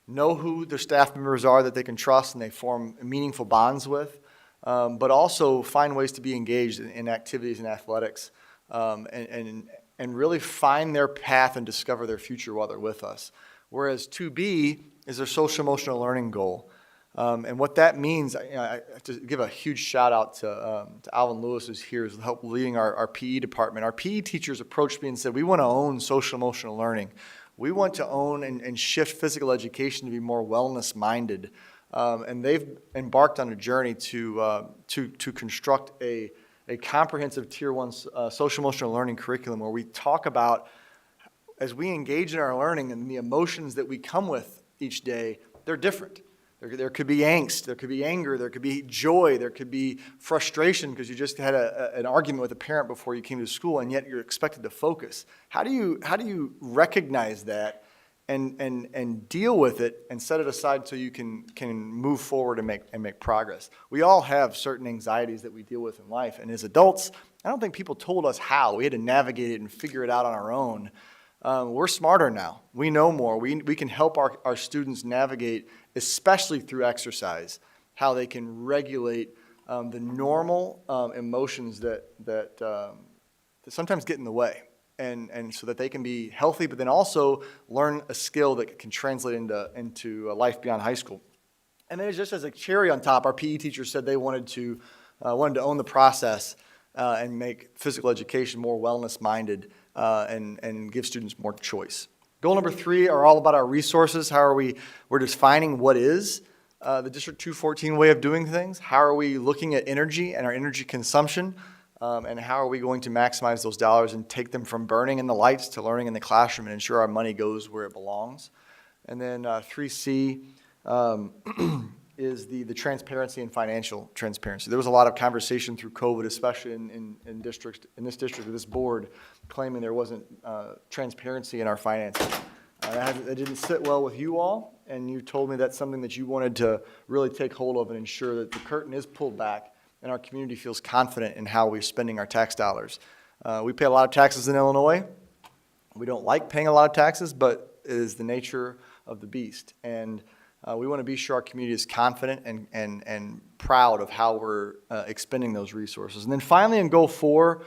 Know who their staff members are that they can trust and they form meaningful bonds with, but also find ways to be engaged in activities and athletics and really find their path and discover their future while they're with us. Whereas 2B is their social emotional learning goal. And what that means, I have to give a huge shout out to Alvin Lewis, who's here, who's helped leading our PE department. Our PE teachers approached me and said, we want to own social emotional learning. We want to own and shift physical education to be more wellness-minded. And they've embarked on a journey to construct a comprehensive Tier 1 social emotional learning curriculum where we talk about, as we engage in our learning and the emotions that we come with each day, they're different. There could be angst, there could be anger, there could be joy, there could be frustration because you just had an argument with a parent before you came to school, and yet you're expected to focus. How do you recognize that and deal with it and set it aside so you can move forward and make progress? We all have certain anxieties that we deal with in life, and as adults, I don't think people told us how. We had to navigate it and figure it out on our own. We're smarter now. We know more. We can help our students navigate, especially through exercise, how they can regulate the normal emotions that sometimes get in the way, and so that they can be healthy, but then also learn a skill that can translate into life beyond high school. And then just as a cherry on top, our PE teacher said they wanted to own the process and make physical education more wellness-minded and give students more choice. Goal number 3 are all about our resources. How are we're defining what is the District 214 way of doing things. How are we looking at energy and our energy consumption? And how are we going to maximize those dollars and take them from burning in the lights to learning in the classroom and ensure our money goes where it belongs? And then 3C is the transparency and financial transparency. There was a lot of conversation through COVID, especially in this district, with this board, claiming there wasn't transparency in our finances. That didn't sit well with you all, and you told me that's something that you wanted to really take hold of and ensure that the curtain is pulled back and our community feels confident in how we're spending our tax dollars. We pay a lot of taxes in Illinois. We don't like paying a lot of taxes, but it is the nature of the beast. And we want to be sure our community is confident and proud of how we're expending those resources. And then finally, in Goal 4,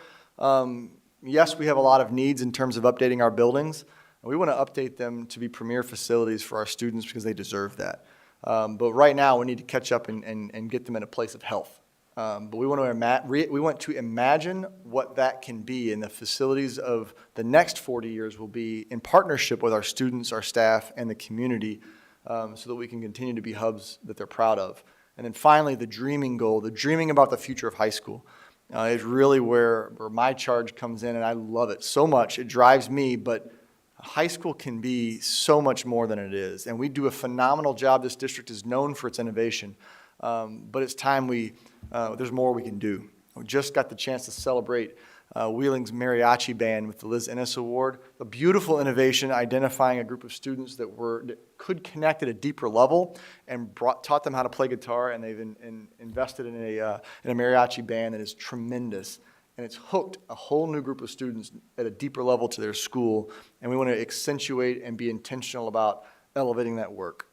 yes, we have a lot of needs in terms of updating our buildings. We want to update them to be premier facilities for our students because they deserve that. But right now, we need to catch up and get them in a place of health. But we want to imagine what that can be, and the facilities of the next 40 years will be in partnership with our students, our staff, and the community, so that we can continue to be hubs that they're proud of. And then finally, the dreaming goal, the dreaming about the future of high school, is really where my charge comes in, and I love it so much. It drives me, but high school can be so much more than it is, and we do a phenomenal job. This district is known for its innovation, but it's time there's more we can do. We just got the chance to celebrate Wheeling's Mariachi Band with the Liz Ennis Award, a beautiful innovation identifying a group of students that could connect at a deeper level and taught them how to play guitar, and they've invested in a mariachi band that is tremendous. And it's hooked a whole new group of students at a deeper level to their school, and we want to accentuate and be intentional about elevating that work.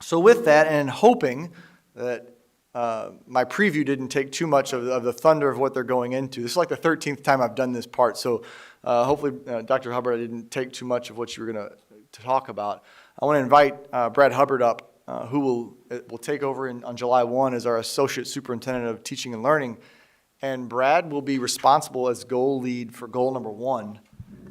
So with that, and hoping that my preview didn't take too much of the thunder of what they're going into. This is like the 13th time I've done this part, so hopefully, Dr. Hubbard, I didn't take too much of what you were going to talk about. I want to invite Brad Hubbard up, who will take over on July 1 as our Associate Superintendent of Teaching and Learning. And Brad will be responsible as goal lead for goal number 1.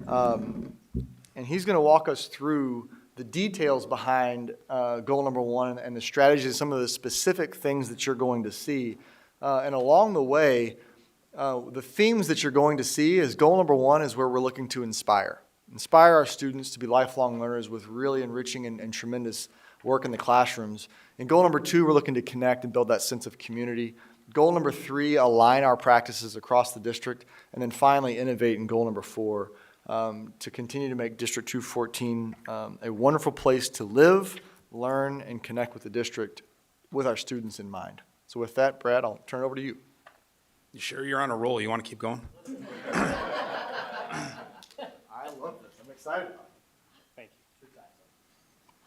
And he's going to walk us through the details behind goal number 1 and the strategies, some of the specific things that you're going to see. And along the way, the themes that you're going to see is goal number 1 is where we're looking to inspire our students to be lifelong learners with really enriching and tremendous work in the classrooms. In goal number 2, we're looking to connect and build that sense of community. Goal number 3, align our practices across the district. And then finally, innovate in goal number 4, to continue to make District 214 a wonderful place to live, learn, and connect with the district with our students in mind. So with that, Brad, I'll turn it over to you. You sure you're on a roll? You want to keep going? I love this. I'm excited about it. Thank you.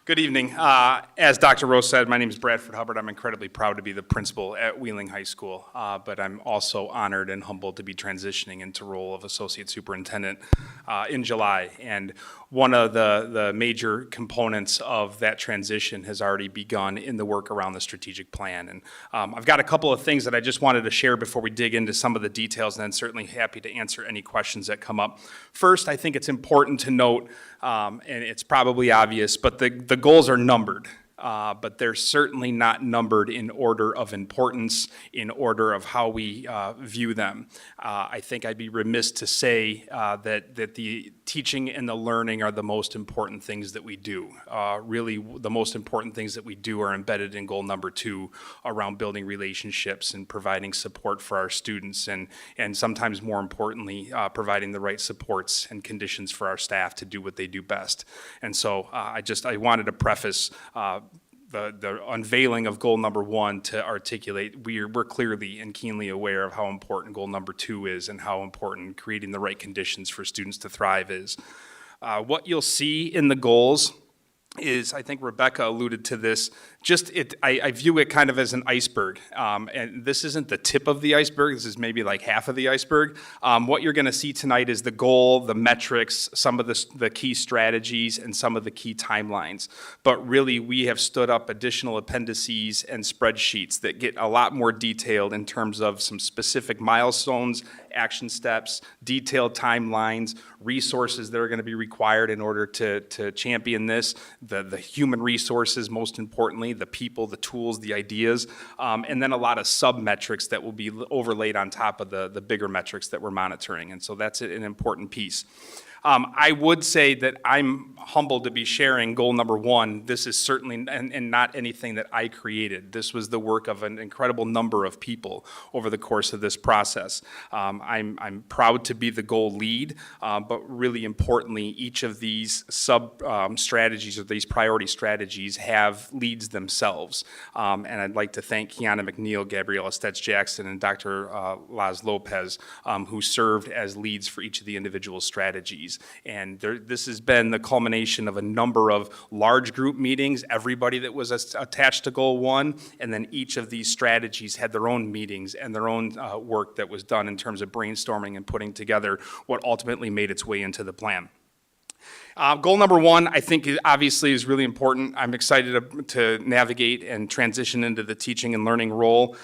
Good evening. As Dr. Rose said, my name is Bradford Hubbard. I'm incredibly proud to be the principal at Wheeling High School, but I'm also honored and humbled to be transitioning into role of Associate Superintendent in July. And one of the major components of that transition has already begun in the work around the strategic plan. And I've got a couple of things that I just wanted to share before we dig into some of the details, and then certainly happy to answer any questions that come up. First, I think it's important to note, and it's probably obvious, but the goals are numbered. But they're certainly not numbered in order of importance, in order of how we view them. I think I'd be remiss to say that the teaching and the learning are the most important things that we do. Really, the most important things that we do are embedded in goal number 2 around building relationships and providing support for our students, and sometimes more importantly, providing the right supports and conditions for our staff to do what they do best. And so I wanted to preface the unveiling of goal number 1 to articulate we're clearly and keenly aware of how important goal number 2 is and how important creating the right conditions for students to thrive is. What you'll see in the goals is, I think Rebecca alluded to this, I view it kind of as an iceberg. And this isn't the tip of the iceberg, this is maybe like half of the iceberg. What you're gonna see tonight is the goal, the metrics, some of the key strategies, and some of the key timelines. But really, we have stood up additional appendices and spreadsheets that get a lot more detailed in terms of some specific milestones, action steps, detailed timelines, resources that are going to be required in order to champion this, the human resources, most importantly, the people, the tools, the ideas, and then a lot of sub-metrics that will be overlaid on top of the bigger metrics that we're monitoring. And so that's an important piece. I would say that I'm humbled to be sharing goal number 1. This is certainly, and not anything that I created. This was the work of an incredible number of people over the course of this process. I'm proud to be the goal lead, but really importantly, each of these strategies or these priority strategies have leads themselves. And I'd like to thank Kiana McNeil, Gabriella Stetz-Jackson, and Dr. Laz Lopez, who served as leads for each of the individual strategies. And this has been the culmination of a number of large group meetings, everybody that was attached to Goal 1, and then each of these strategies had their own meetings and their own work that was done in terms of brainstorming and putting together what ultimately made its way into the plan. Goal number 1, I think, obviously is really important. I'm excited to navigate and transition into the teaching and learning role.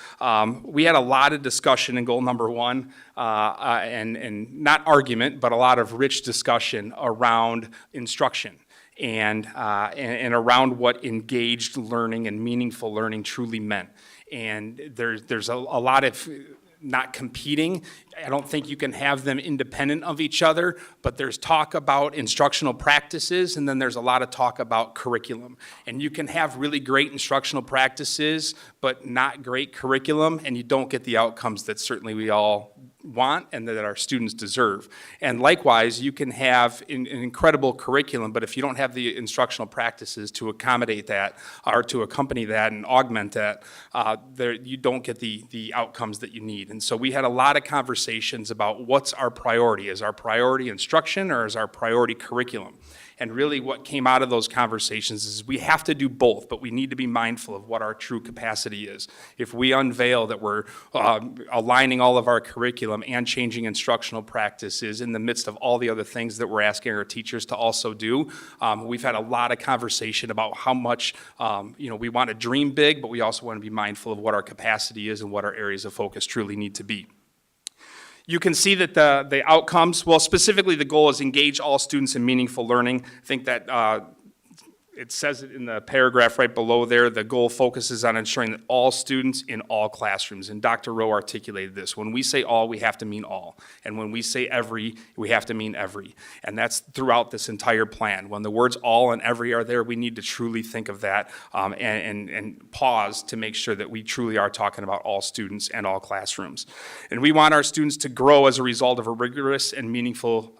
We had a lot of discussion in goal number 1, and not argument, but a lot of rich discussion around instruction and around what engaged learning and meaningful learning truly meant. And there's a lot of not competing. I don't think you can have them independent of each other, but there's talk about instructional practices, and then there's a lot of talk about curriculum. And you can have really great instructional practices, but not great curriculum, and you don't get the outcomes that certainly we all want and that our students deserve. And likewise, you can have an incredible curriculum, but if you don't have the instructional practices to accommodate that or to accompany that and augment that, you don't get the outcomes that you need. And so we had a lot of conversations about what's our priority. Is our priority instruction or is our priority curriculum? And really what came out of those conversations is we have to do both, but we need to be mindful of what our true capacity is. If we unveil that we're aligning all of our curriculum and changing instructional practices in the midst of all the other things that we're asking our teachers to also do, we've had a lot of conversation about how much we want to dream big, but we also want to be mindful of what our capacity is and what our areas of focus truly need to be. You can see that the outcomes, well, specifically the goal is engage all students in meaningful learning. I think that it says it in the paragraph right below there. The goal focuses on ensuring that all students in all classrooms, and Dr. Rowe articulated this. When we say all, we have to mean all. And when we say every, we have to mean every. And that's throughout this entire plan. When the words all and every are there, we need to truly think of that and pause to make sure that we truly are talking about all students and all classrooms. And we want our students to grow as a result of a rigorous and meaningful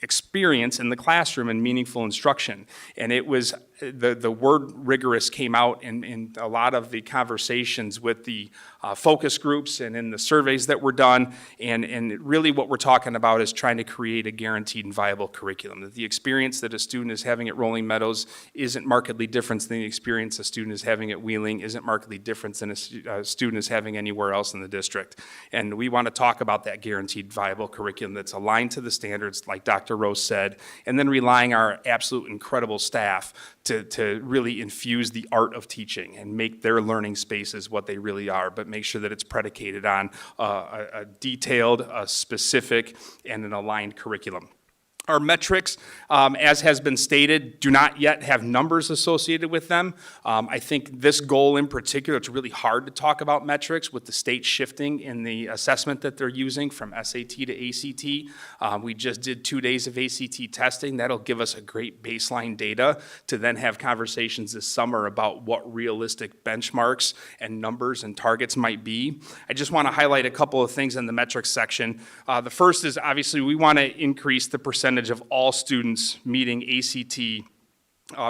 experience in the classroom and meaningful instruction. And it was, the word rigorous came out in a lot of the conversations with the focus groups and in the surveys that were done. And really what we're talking about is trying to create a guaranteed and viable curriculum. That the experience that a student is having at Rolling Meadows isn't markedly different than the experience a student is having at Wheeling, isn't markedly different than a student is having anywhere else in the district. And we want to talk about that guaranteed viable curriculum that's aligned to the standards, like Dr. Rose said, and then relying our absolute incredible staff to really infuse the art of teaching and make their learning spaces what they really are, but make sure that it's predicated on a detailed, a specific, and an aligned curriculum. Our metrics, as has been stated, do not yet have numbers associated with them. I think this goal in particular, it's really hard to talk about metrics with the state shifting in the assessment that they're using from SAT to ACT. We just did 2 days of ACT testing. That'll give us a great baseline data to then have conversations this summer about what realistic benchmarks and numbers and targets might be. I just want to highlight a couple of things in the metrics section. The first is obviously we want to increase the percentage of all students meeting ACT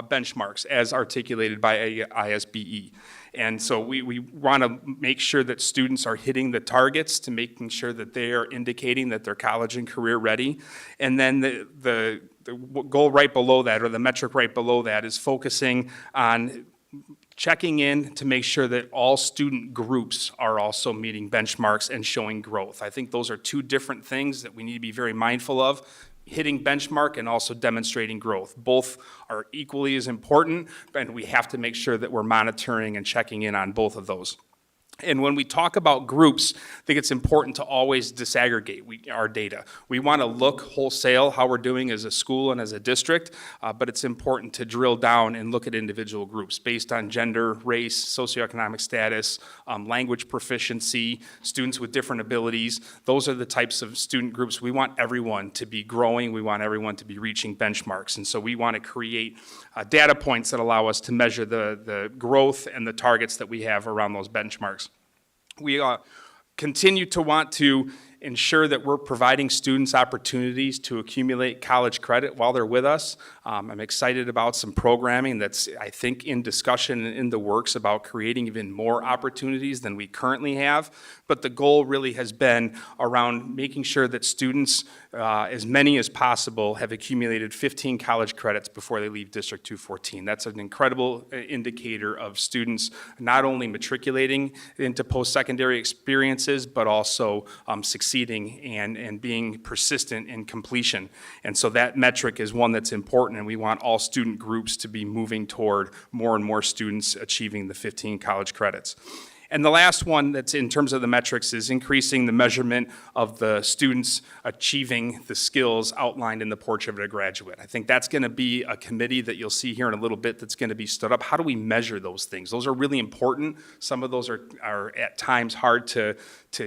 benchmarks as articulated by ISBE. And so we want to make sure that students are hitting the targets to making sure that they are indicating that they're college and career ready. And then the goal right below that, or the metric right below that, is focusing on checking in to make sure that all student groups are also meeting benchmarks and showing growth. I think those are two different things that we need to be very mindful of. Hitting benchmark and also demonstrating growth. Both are equally as important, and we have to make sure that we're monitoring and checking in on both of those. And when we talk about groups, I think it's important to always disaggregate our data. We want to look wholesale how we're doing as a school and as a district, but it's important to drill down and look at individual groups based on gender, race, socioeconomic status, language proficiency, students with different abilities. Those are the types of student groups. We want everyone to be growing. We want everyone to be reaching benchmarks. And so we want to create data points that allow us to measure the growth and the targets that we have around those benchmarks. We continue to want to ensure that we're providing students opportunities to accumulate college credit while they're with us. I'm excited about some programming that's, I think, in discussion and in the works about creating even more opportunities than we currently have. But the goal really has been around making sure that students, as many as possible, have accumulated 15 college credits before they leave District 214. That's an incredible indicator of students not only matriculating into post-secondary experiences, but also succeeding and being persistent in completion. And so that metric is one that's important, and we want all student groups to be moving toward more and more students achieving the 15 college credits. And the last one that's in terms of the metrics is increasing the measurement of the students achieving the skills outlined in the Portrait of a Graduate. I think that's going to be a committee that you'll see here in a little bit that's going to be stood up. How do we measure those things? Those are really important. Some of those are at times hard to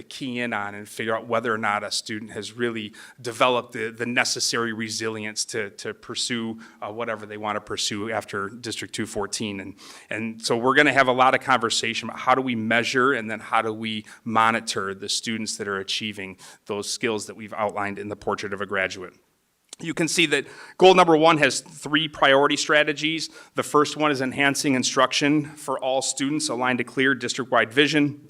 key in on and figure out whether or not a student has really developed the necessary resilience to pursue whatever they want to pursue after District 214. And so we're going to have a lot of conversation about how do we measure and then how do we monitor the students that are achieving those skills that we've outlined in the Portrait of a Graduate. You can see that goal number 1 has 3 priority strategies. The first one is enhancing instruction for all students aligned to clear district-wide vision,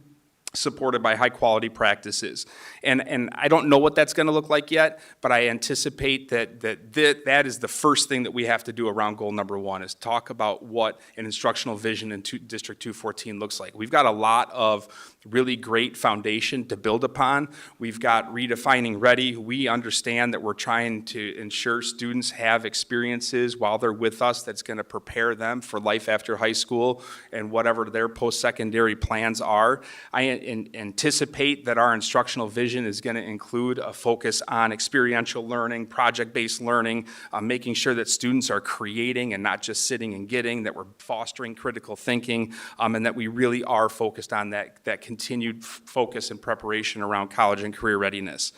supported by high-quality practices. And I don't know what that's going to look like yet, but I anticipate that is the first thing that we have to do around goal number 1, is talk about what an instructional vision in District 214 looks like. We've got a lot of really great foundation to build upon. We've got Redefining Ready. We understand that we're trying to ensure students have experiences while they're with us that's going to prepare them for life after high school and whatever their post-secondary plans are. I anticipate that our instructional vision is going to include a focus on experiential learning, project-based learning, making sure that students are creating and not just sitting and getting, that we're fostering critical thinking, and that we really are focused on that continued focus and preparation around college and career readiness.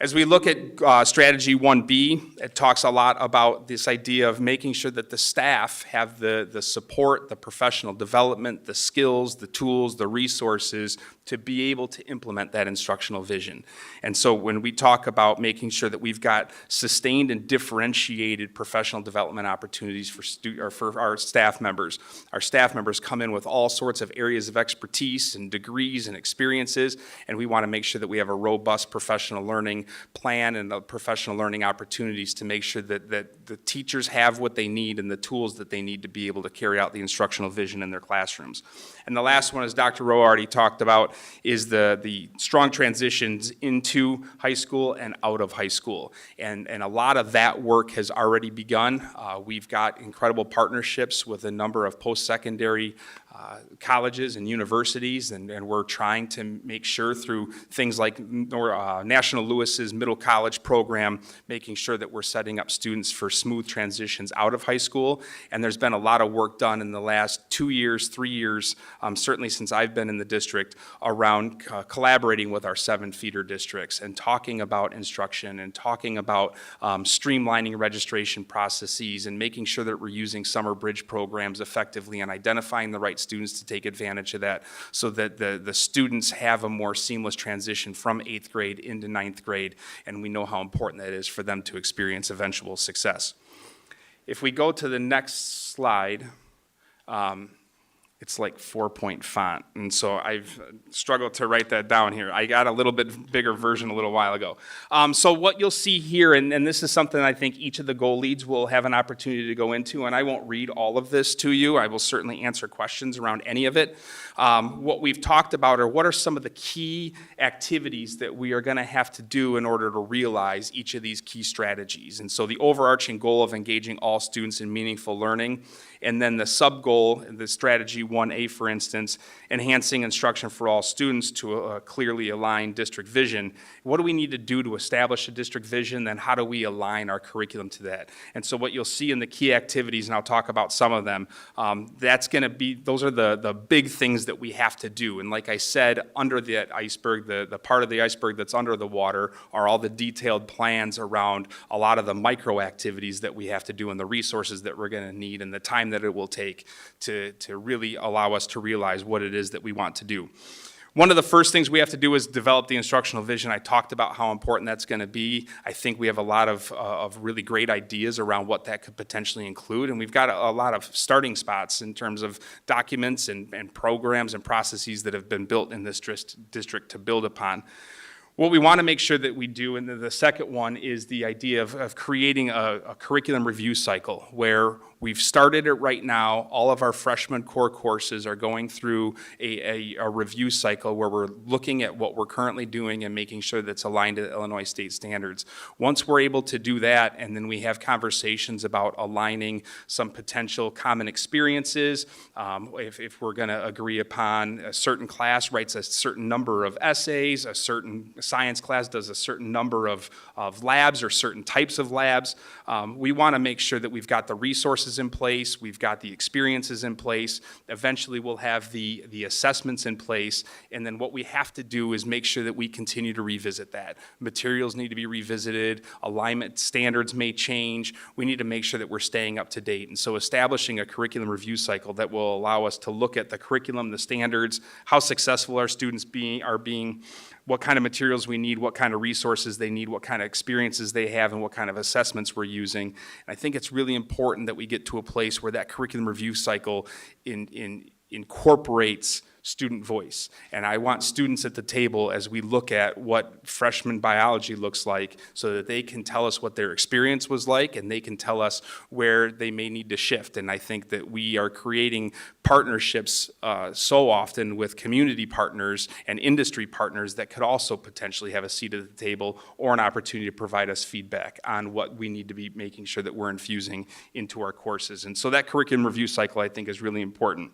As we look at strategy 1B, it talks a lot about this idea of making sure that the staff have the support, the professional development, the skills, the tools, the resources to be able to implement that instructional vision. And so when we talk about making sure that we've got sustained and differentiated professional development opportunities for our staff members come in with all sorts of areas of expertise and degrees and experiences, and we want to make sure that we have a robust professional learning plan and the professional learning opportunities to make sure that the teachers have what they need and the tools that they need to be able to carry out the instructional vision in their classrooms. And the last one, as Dr. Rowe already talked about, is the strong transitions into high school and out of high school. And a lot of that work has already begun. We've got incredible partnerships with a number of post-secondary colleges and universities, and we're trying to make sure through things like National Lewis's Middle College program, making sure that we're setting up students for smooth transitions out of high school. And there's been a lot of work done in the last 2 years, 3 years, certainly since I've been in the district, around collaborating with our 7 feeder districts and talking about instruction and talking about streamlining registration processes and making sure that we're using summer bridge programs effectively and identifying the right students to take advantage of that so that the students have a more seamless transition from 8th grade into 9th grade, and we know how important that is for them to experience eventual success. If we go to the next slide, It's like 4-point font, and so I've struggled to write that down here. I got a little bit bigger version a little while ago. So what you'll see here, and this is something I think each of the goal leads will have an opportunity to go into, and I won't read all of this to you. I will certainly answer questions around any of it. What we've talked about are what are some of the key activities that we are going to have to do in order to realize each of these key strategies. And so the overarching goal of engaging all students in meaningful learning, and then the sub-goal, the strategy 1A, for instance, enhancing instruction for all students to a clearly aligned district vision. What do we need to do to establish a district vision? Then how do we align our curriculum to that? And so what you'll see in the key activities, and I'll talk about some of them, that's going to be, those are the big things that we have to do. And like I said, under that iceberg, the part of the iceberg that's under the water are all the detailed plans around a lot of the micro activities that we have to do and the resources that we're going to need and the time that it will take to really allow us to realize what it is that we want to do. One of the first things we have to do is develop the instructional vision. I talked about how important that's going to be. I think we have a lot of really great ideas around what that could potentially include, and we've got a lot of starting spots in terms of documents and programs and processes that have been built in this district to build upon. What we want to make sure that we do, and the second one, is the idea of creating a curriculum review cycle where we've started it right now. All of our freshman core courses are going through a review cycle where we're looking at what we're currently doing and making sure that's aligned to Illinois state standards. Once we're able to do that, and then we have conversations about aligning some potential common experiences, if we're going to agree upon a certain class writes a certain number of essays, a certain science class does a certain number of labs or certain types of labs, we want to make sure that we've got the resources in place, we've got the experiences in place, eventually we'll have the assessments in place, and then what we have to do is make sure that we continue to revisit that. Materials need to be revisited, alignment standards may change, we need to make sure that we're staying up to date. And so establishing a curriculum review cycle that will allow us to look at the curriculum, the standards, how successful our students are being, what kind of materials we need, what kind of resources they need, what kind of experiences they have, and what kind of assessments we're using. And I think it's really important that we get to a place where that curriculum review cycle incorporates student voice. And I want students at the table as we look at what freshman biology looks like so that they can tell us what their experience was like and they can tell us where they may need to shift. And I think that we are creating partnerships so often with community partners and industry partners that could also potentially have a seat at the table or an opportunity to provide us feedback on what we need to be making sure that we're infusing into our courses. And so that curriculum review cycle, I think, is really important.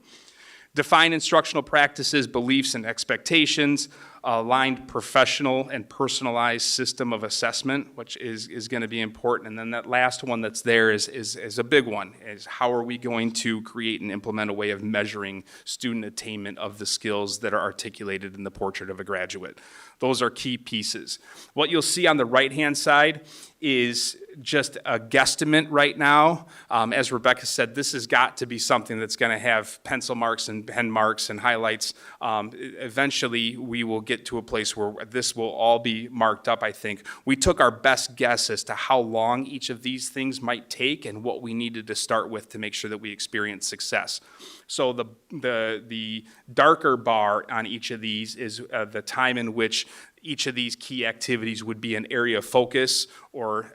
Define instructional practices, beliefs, and expectations, aligned professional and personalized system of assessment, which is going to be important. And then that last one that's there is a big one, is how are we going to create and implement a way of measuring student attainment of the skills that are articulated in the portrait of a graduate. Those are key pieces. What you'll see on the right-hand side is just a guesstimate right now. As Rebecca said, this has got to be something that's going to have pencil marks and pen marks and highlights. Eventually, we will get to a place where this will all be marked up, I think. We took our best guess as to how long each of these things might take and what we needed to start with to make sure that we experience success. So the darker bar on each of these is the time in which each of these key activities would be an area of focus or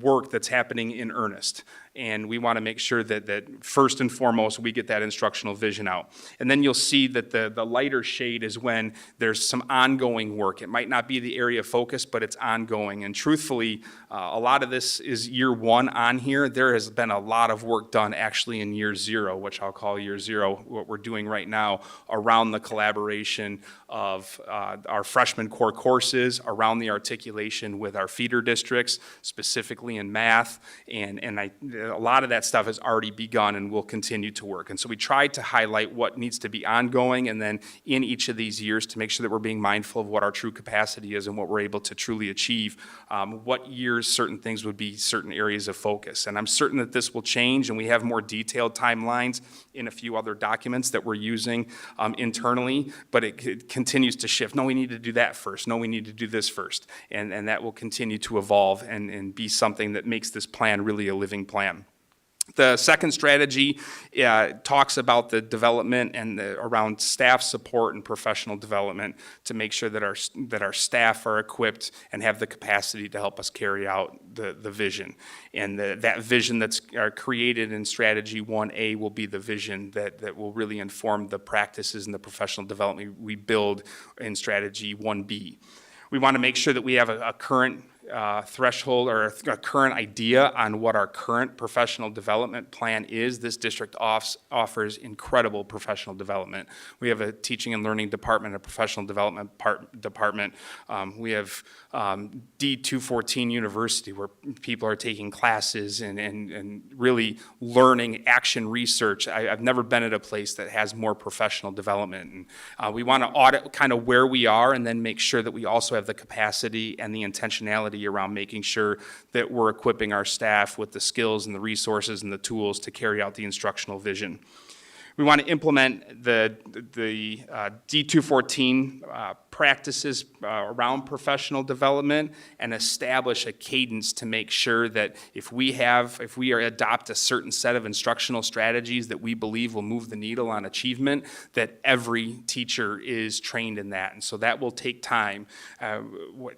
work that's happening in earnest. And we want to make sure that first and foremost, we get that instructional vision out. And then you'll see that the lighter shade is when there's some ongoing work. It might not be the area of focus, but it's ongoing. And truthfully, a lot of this is year one on here. There has been a lot of work done actually in year zero, which I'll call year zero, what we're doing right now around the collaboration of our freshman core courses, around the articulation with our feeder districts, specifically in math, and a lot of that stuff has already begun and will continue to work. And so we tried to highlight what needs to be ongoing and then in each of these years to make sure that we're being mindful of what our true capacity is and what we're able to truly achieve, what years certain things would be certain areas of focus. And I'm certain that this will change, and we have more detailed timelines in a few other documents that we're using internally, but it continues to shift. No, we need to do that first. No, we need to do this first. And that will continue to evolve and be something that makes this plan really a living plan. The second strategy talks about the development and around staff support and professional development to make sure that our staff are equipped and have the capacity to help us carry out the vision. And that vision that's created in strategy 1A will be the vision that will really inform the practices and the professional development we build in strategy 1B. We want to make sure that we have a current threshold or a current idea on what our current professional development plan is. This district offers incredible professional development. We have a teaching and learning department, a professional development department. We have D214 University, where people are taking classes and really learning action research. I've never been at a place that has more professional development. And we want to audit kind of where we are and then make sure that we also have the capacity and the intentionality around making sure that we're equipping our staff with the skills and the resources and the tools to carry out the instructional vision. We want to implement the D214 practices around professional development and establish a cadence to make sure that if we adopt a certain set of instructional strategies that we believe will move the needle on achievement, that every teacher is trained in that. And so that will take time.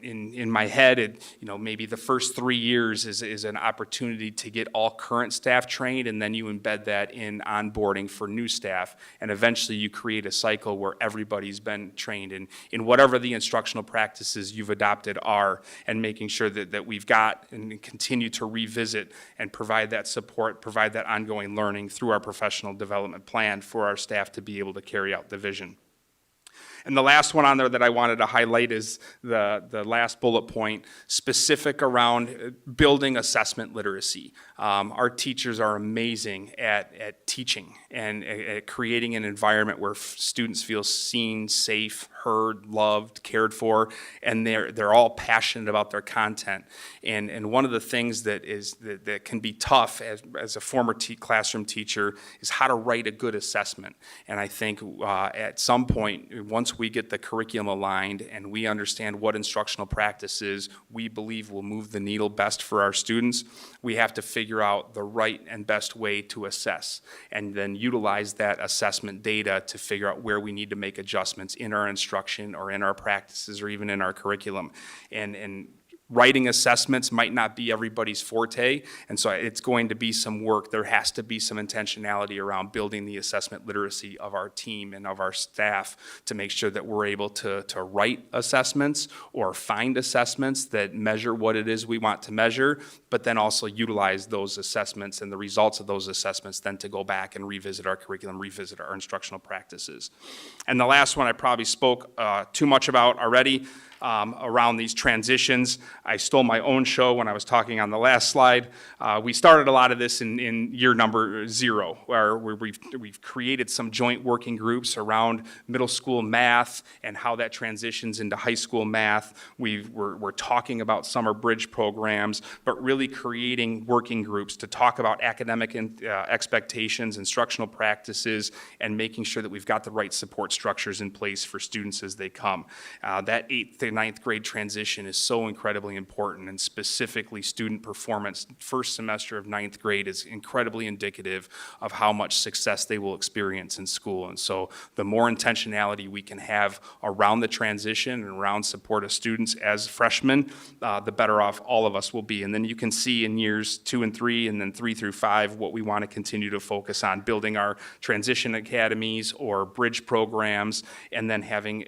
In my head, maybe the first 3 years is an opportunity to get all current staff trained, and then you embed that in onboarding for new staff, and eventually you create a cycle where everybody's been trained in whatever the instructional practices you've adopted are, and making sure that we've got and continue to revisit and provide that support, provide that ongoing learning through our professional development plan for our staff to be able to carry out the vision. And the last one on there that I wanted to highlight is the last bullet point, specific around building assessment literacy. Our teachers are amazing at teaching and at creating an environment where students feel seen, safe, heard, loved, cared for, and they're all passionate about their content. And one of the things that can be tough as a former classroom teacher is how to write a good assessment. And I think at some point, once we get the curriculum aligned and we understand what instructional practices we believe will move the needle best for our students, we have to figure out the right and best way to assess, and then utilize that assessment data to figure out where we need to make adjustments in our instruction or in our practices or even in our curriculum. And writing assessments might not be everybody's forte, and so it's going to be some work. There has to be some intentionality around building the assessment literacy of our team and of our staff to make sure that we're able to write assessments or find assessments that measure what it is we want to measure, but then also utilize those assessments and the results of those assessments then to go back and revisit our curriculum, revisit our instructional practices. And the last one I probably spoke too much about already, around these transitions. I stole my own show when I was talking on the last slide. We started a lot of this in year number 0, where we've created some joint working groups around middle school math and how that transitions into high school math. We're talking about summer bridge programs, but really creating working groups to talk about academic expectations, instructional practices, and making sure that we've got the right support structures in place for students as they come. That 8th to 9th grade transition is so incredibly important, and specifically student performance. First semester of 9th grade is incredibly indicative of how much success they will experience in school. And so the more intentionality we can have around the transition and around support of students as freshmen, the better off all of us will be. And then you can see in years 2 and 3 and then 3 through 5 what we want to continue to focus on, building our transition academies or bridge programs, and then having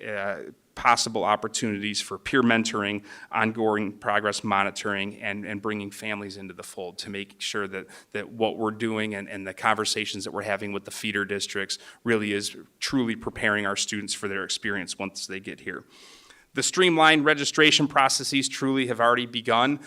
possible opportunities for peer mentoring, ongoing progress monitoring, and bringing families into the fold to make sure that what we're doing and the conversations that we're having with the feeder districts really is truly preparing our students for their experience once they get here. The streamlined registration processes truly have already begun.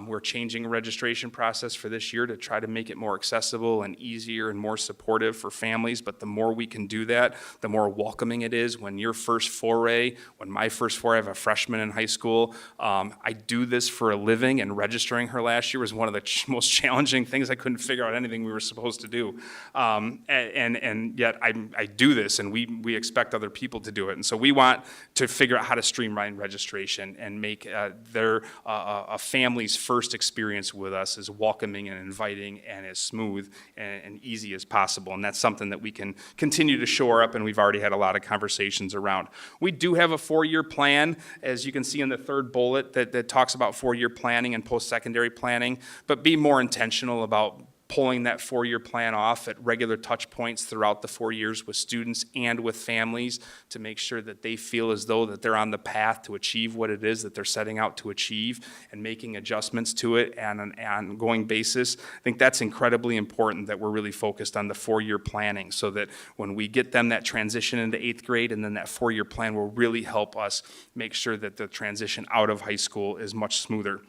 We're changing a registration process for this year to try to make it more accessible and easier and more supportive for families, but the more we can do that, the more welcoming it is. When my first foray, I have a freshman in high school, I do this for a living, and registering her last year was one of the most challenging things. I couldn't figure out anything we were supposed to do. And yet I do this, and we expect other people to do it. And so we want to figure out how to streamline streamline registration and make their a family's first experience with us as welcoming and inviting and as smooth and easy as possible. And that's something that we can continue to shore up, and we've already had a lot of conversations around. We do have a 4-year plan, as you can see in the third bullet, that talks about 4-year planning and post-secondary planning, but be more intentional about pulling that 4-year plan off at regular touch points throughout the 4 years with students and with families to make sure that they feel as though that they're on the path to achieve what it is that they're setting out to achieve and making adjustments to it on an ongoing basis. I think that's incredibly important, that we're really focused on the 4-year planning so that when we get them that transition into 8th grade, and then that 4-year plan will really help us make sure that the transition out of high school is much smoother.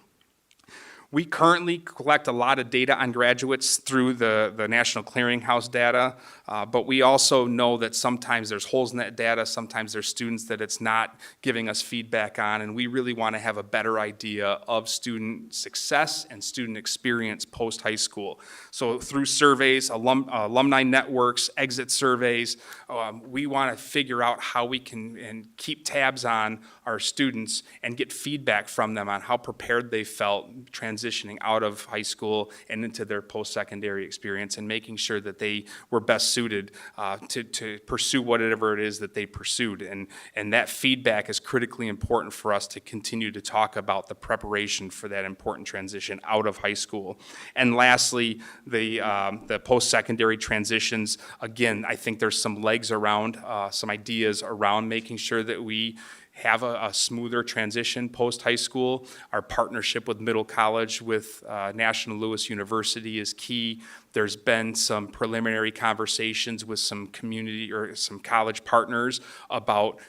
We currently collect a lot of data on graduates through the National Clearinghouse data, but we also know that sometimes there's holes in that data, sometimes there's students that it's not giving us feedback on, and we really want to have a better idea of student success and student experience post-high school. So through surveys, alumni networks, exit surveys, we want to figure out how we can keep tabs on our students and get feedback from them on how prepared they felt transitioning out of high school and into their post-secondary experience, and making sure that they were best suited to pursue whatever it is that they pursued. And that feedback is critically important for us to continue to talk about the preparation for that important transition out of high school. And lastly, the post-secondary transitions, again, I think there's some legs around, some ideas around making sure that we have a smoother transition post-high school. Our partnership with Middle College with National Louis University is key. There's been some preliminary conversations with some community or some college partners about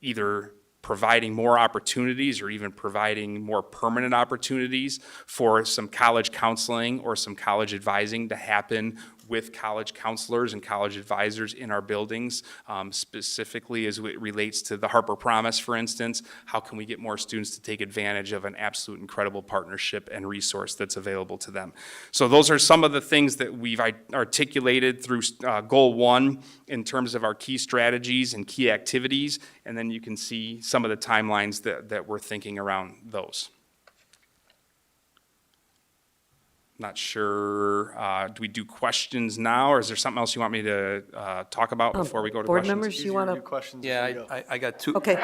either providing more opportunities or even providing more permanent opportunities for some college counseling or some college advising to happen with college counselors and college advisors in our buildings, specifically as it relates to the Harper Promise, for instance. How can we get more students to take advantage of an absolute incredible partnership and resource that's available to them? So those are some of the things that we've articulated through Goal 1 in terms of our key strategies and key activities, and then you can see some of the timelines that we're thinking around those. Not sure, do we do questions now, or is there something else you want me to talk about before we go to board Board questions? members, you want to? Questions? Yeah, I got two. Okay.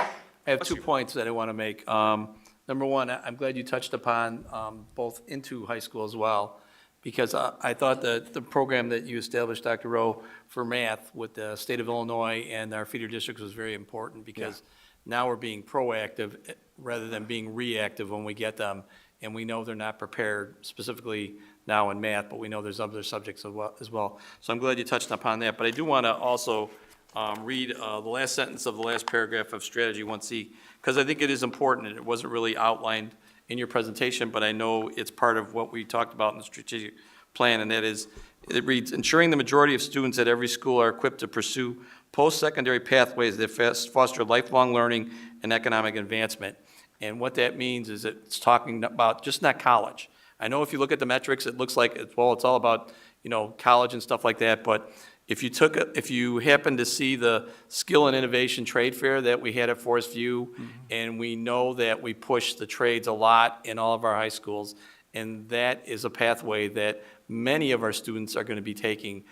I have 2 points that I want to make. Number one, I'm glad you touched upon both into high school as well, because I thought that the program that you established, Dr. Rowe, for math with the state of Illinois and our feeder districts was very important, because now we're being proactive rather than being reactive when we get them. And we know they're not prepared specifically now in math, but we know there's other subjects as well. So I'm glad you touched upon that. But I do want to also read the last sentence of the last paragraph of Strategy 1C, because I think it is important. It wasn't really outlined in your presentation, but I know it's part of what we talked about in the strategic plan, and that is, it reads, ensuring the majority of students at every school are equipped to pursue post-secondary pathways that foster lifelong learning and economic advancement. And what that means is it's talking about just not college. I know if you look at the metrics, it looks like, it's all about, college and stuff like that, but if you happen to see the Skill and Innovation Trade Fair that we had at Forest View, and we know that we push the trades a lot in all of our high schools, and that is a pathway that many of our students are going to be taking.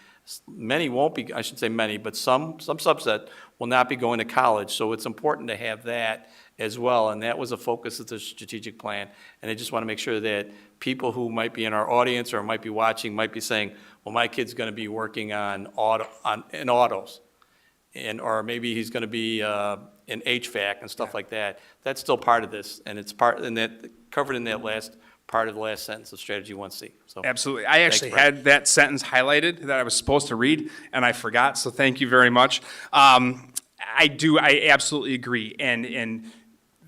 Many won't be, I should say many, but some subset will not be going to college, so it's important to have that as well, and that was a focus of the strategic plan. And I just want to make sure that people who might be in our audience or might be watching might be saying, well, my kid's going to be working in autos, or maybe he's going to be in HVAC and stuff like that. That's still part of this, and it's covered in that last part of the last sentence of Strategy 1C. So, absolutely. I actually had that sentence highlighted that I was supposed to read, and I forgot, so thank you very much. I absolutely agree, and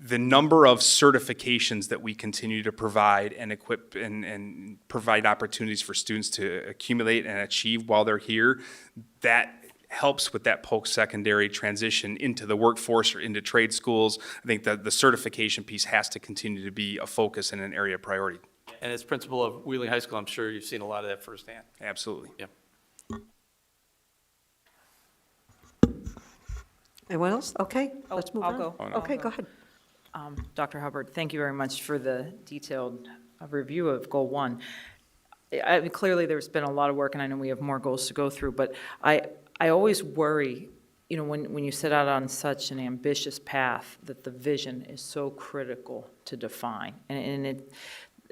the number of certifications that we continue to provide and equip and provide opportunities for students to accumulate and achieve while they're here, that helps with that post-secondary transition into the workforce or into trade schools. I think that the certification piece has to continue to be a focus and an area of priority. and as principal of Wheeling High School, I'm sure you've seen a lot of that firsthand. Absolutely. Yeah. Anyone else? Okay, let's move on. I'll go. Okay, go ahead. Dr. Hubbard, thank you very much for the detailed review of Goal 1. Clearly, there's been a lot of work, and I know we have more goals to go through, but I always worry, you know, when you set out on such an ambitious path, that the vision is so critical to define. And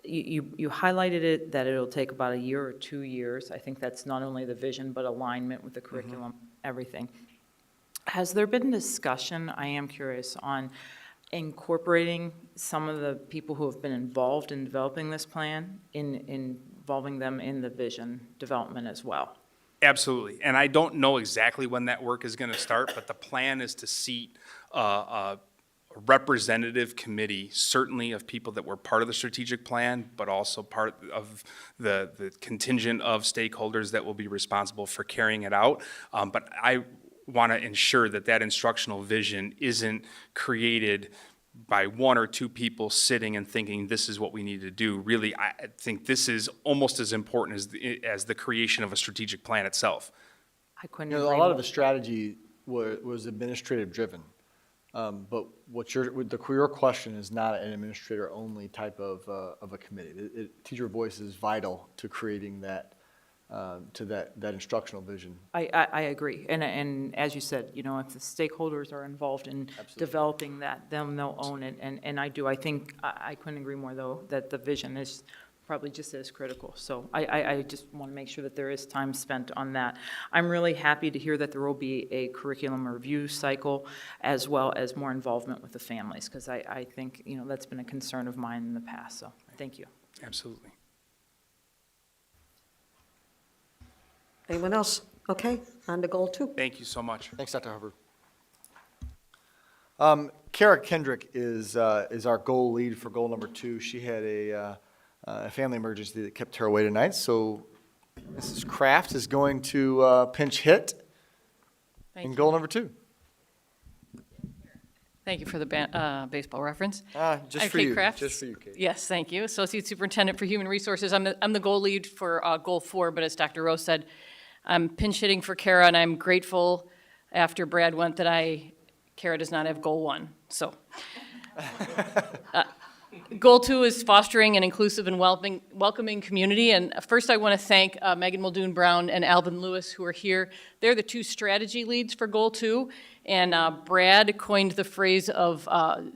you highlighted it, that it'll take about a year or 2 years. I think that's not only the vision, but alignment with the curriculum, everything. Has there been discussion, I am curious, on incorporating some of the people who have been involved in developing this plan, involving them in the vision development as well? Absolutely. And I don't know exactly when that work is going to start, but the plan is to seat a representative committee, certainly of people that were part of the strategic plan, but also part of the contingent of stakeholders that will be responsible for carrying it out. But I want to ensure that that instructional vision isn't created by one or two people sitting and thinking this is what we need to do. Really, I think this is almost as important as the creation of a strategic plan itself. I couldn't You know, a lot of the strategy was administrative driven. But your question is not an administrator-only type of a committee. Teacher voice is vital to creating that, to that instructional vision. I agree, and as you said, you know, if the stakeholders are involved in developing that, then they'll own it, and I think I couldn't agree more, though, that the vision is probably just as critical. So I just want to make sure that there is time spent on that. I'm really happy to hear that there will be a curriculum review cycle, as well as more involvement with the families, because I think, you know, that's been a concern of mine in the past, so thank you. Absolutely. Anyone else? Okay, on to Goal 2. Thank you so much. Thanks, Dr. Hubbard. Kara Kendrick is our goal lead for goal number 2. She had a family emergency that kept her away tonight, so Mrs. Kraft is going to pinch hit in goal number 2. Thank you for the baseball reference. Just I'm for Kate you. Kraft. Just for you, Kate. Yes, thank you. Associate Superintendent for Human Resources. I'm the goal lead for Goal 4, but as Dr. Rose said, I'm pinch hitting for Kara, and I'm grateful after Brad went that Kara does not have Goal 1. So, Goal 2 is fostering an inclusive and welcoming community. And first, I want to thank Megan Muldoon Brown and Alvin Lewis, who are here. They're the 2 strategy leads for Goal 2. And Brad coined the phrase of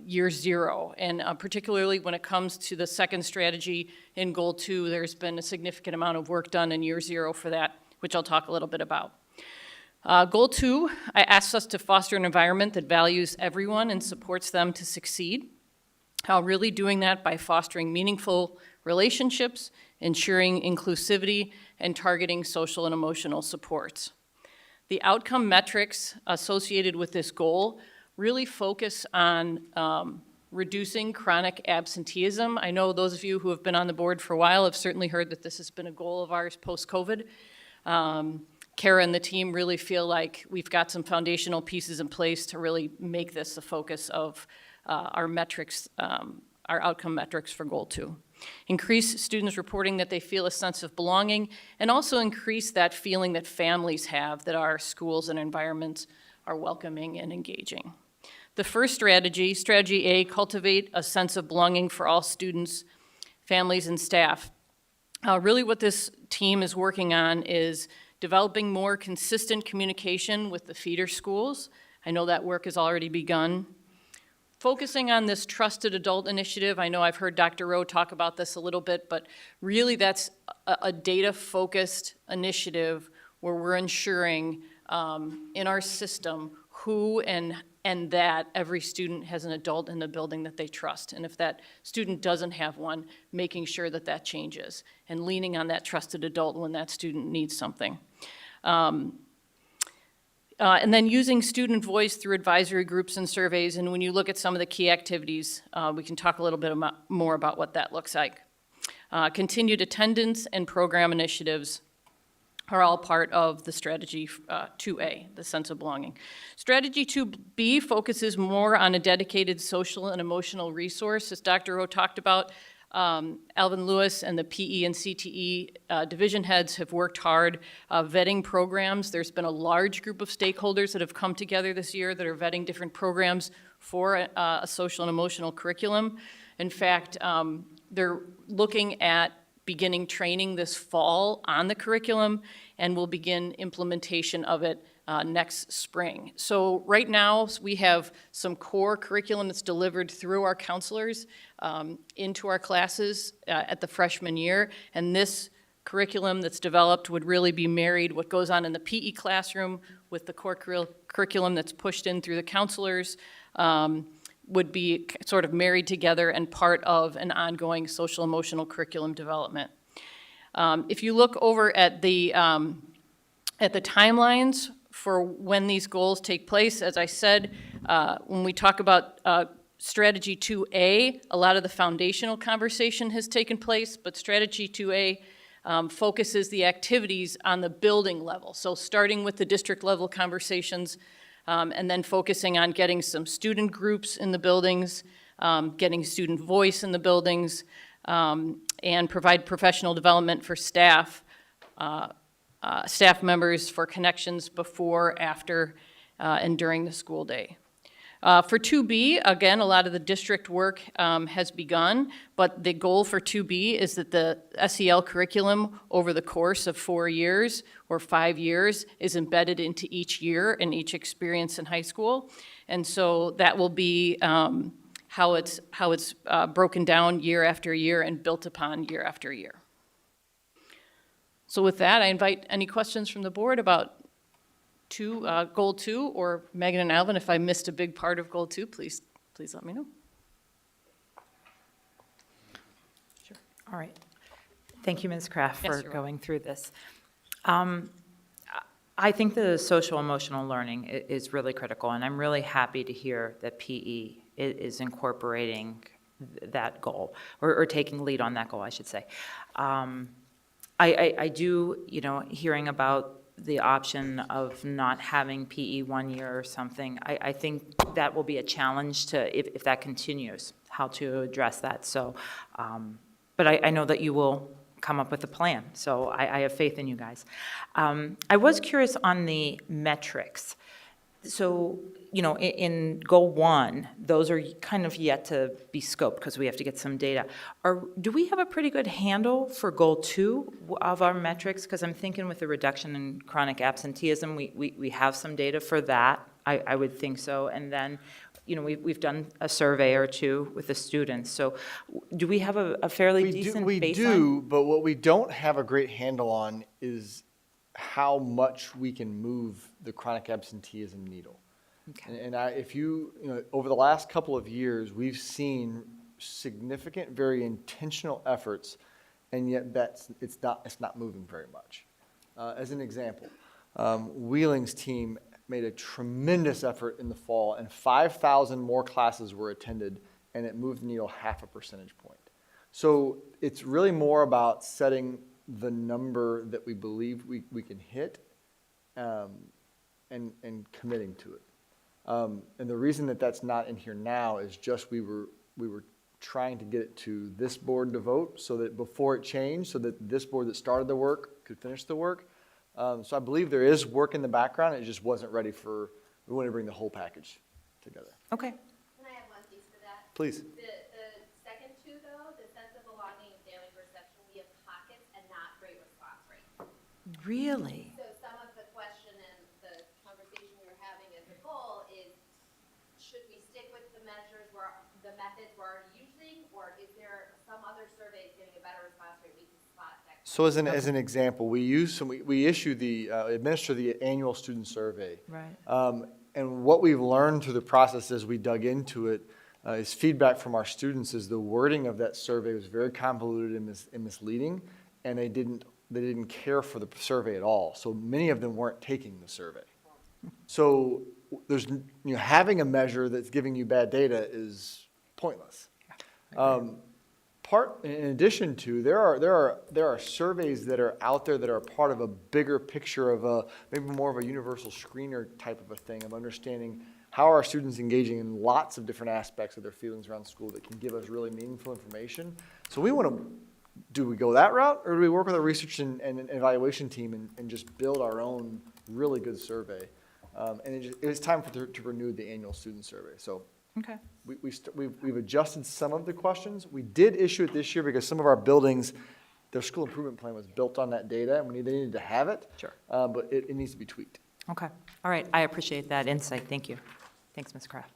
year 0. And particularly when it comes to the second strategy in Goal 2, there's been a significant amount of work done in year 0 for that, which I'll talk a little bit about. Goal 2 asks us to foster an environment that values everyone and supports them to succeed. Really doing that by fostering meaningful relationships, ensuring inclusivity, and targeting social and emotional supports. The outcome metrics associated with this goal really focus on reducing chronic absenteeism. I know those of you who have been on the board for a while have certainly heard that this has been a goal of ours post-COVID. Kara and the team really feel like we've got some foundational pieces in place to really make this a focus of our metrics, our outcome metrics for Goal 2. Increase students reporting that they feel a sense of belonging, and also increase that feeling that families have that our schools and environments are welcoming and engaging. The first strategy, Strategy A, cultivate a sense of belonging for all students, families, and staff. Really what this team is working on is developing more consistent communication with the feeder schools. I know that work has already begun. Focusing on this Trusted Adult Initiative, I know I've heard Dr. Rowe talk about this a little bit, but really that's a data-focused initiative where we're ensuring in our system who and that every student has an adult in the building that they trust. And if that student doesn't have one, making sure that that changes and leaning on that trusted adult when that student needs something. And then using student voice through advisory groups and surveys. And when you look at some of the key activities, we can talk a little bit more about what that looks like. Continued attendance and program initiatives are all part of the Strategy 2A, the sense of belonging. Strategy 2B focuses more on a dedicated social and emotional resource. As Dr. Rowe talked about, Alvin Lewis and the PE and CTE division heads have worked hard vetting programs. There's been a large group of stakeholders that have come together this year that are vetting different programs for a social and emotional curriculum. In fact, they're looking at beginning training this fall on the curriculum, and will begin implementation of it next spring. So right now, we have some core curriculum that's delivered through our counselors into our classes at the freshman year, and this curriculum that's developed would really be married, what goes on in the PE classroom with the core curriculum that's pushed in through the counselors, would be sort of married together and part of an ongoing social emotional curriculum development. If you look over at the timelines for when these goals take place, as I said, when we talk about Strategy 2A, a lot of the foundational conversation has taken place, but Strategy 2A focuses the activities on the building level. So starting with the district level conversations, and then focusing on getting some student groups in the buildings, getting student voice in the buildings, and provide professional development for staff members for connections before, after, and during the school day. For 2B, again, a lot of the district work has begun, but the goal for 2B is that the SEL curriculum over the course of 4 years or 5 years is embedded into each year and each experience in high school. And so that will be how it's broken down year after year and built upon year after year. So with that, I invite any questions from the board about Goal 2, or Megan and Alvin, if I missed a big part of Goal 2, please let me know. Sure. All right. Thank you, Ms. Kraft, Yes, for you're going through this. I think the social emotional learning is really critical, and I'm really happy to hear that PE is incorporating that goal, or taking lead on that goal, I should say. I do, hearing about the option of not having PE 1 year or something, I think that will be a challenge to, if that continues, how to address that. So, but I know that you will come up with a plan, so I have faith in you guys. I was curious on the metrics. So, in Goal 1, those are kind of yet to be scoped because we have to get some data. Do we have a pretty good handle for Goal 2 of our metrics? Because I'm thinking with the reduction in chronic absenteeism, we have some data for that. I would think so. And then, we've done a survey or two with the students. So do we have a fairly decent baseline? We do, but what we don't have a great handle on is how much we can move the chronic absenteeism needle. Okay. And over the last couple of years, we've seen significant, very intentional efforts, and yet it's not moving very much. As an example, Wheeling's team made a tremendous effort in the fall, and 5,000 more classes were attended, and it moved the needle 0.5 percentage point. So it's really more about setting the number that we believe we can hit, and committing to it. And the reason that that's not in here now is just we were trying to get it to this board to vote, so that before it changed, so that this board that started the work could finish the work. So I believe there is work in the background. It just wasn't ready we want to bring the whole package together. Okay. Can I add one piece to that? Please. The second two, though, the sense of belonging and family perception, we have pockets and not great response rates. Really? So some of the question and the conversation we were having as a goal is, should we stick with the methods we're already using, or is there some other surveys getting a better response rate we can spot that? So as an example, we administer the annual student survey. Right. And what we've learned through the process as we dug into it is feedback from our students is the wording of that survey was very convoluted and misleading, and they didn't care for the survey at all. So many of them weren't taking the survey. So there's having a measure that's giving you bad data is pointless. In addition to, there are surveys that are out there that are part of a bigger picture of maybe more of a universal screener type of a thing, of understanding how are our students engaging in lots of different aspects of their feelings around school that can give us really meaningful information. So do we go that route, or do we work with a research and evaluation team and just build our own really good survey? And it's time to renew the annual student survey. So Okay. We've adjusted some of the questions. We did issue it this year because some of our buildings, their school improvement plan was built on that data, and they needed to have it. Sure. But it needs to be tweaked. Okay. All right. I appreciate that insight. Thank you. Thanks, Ms. Kraft.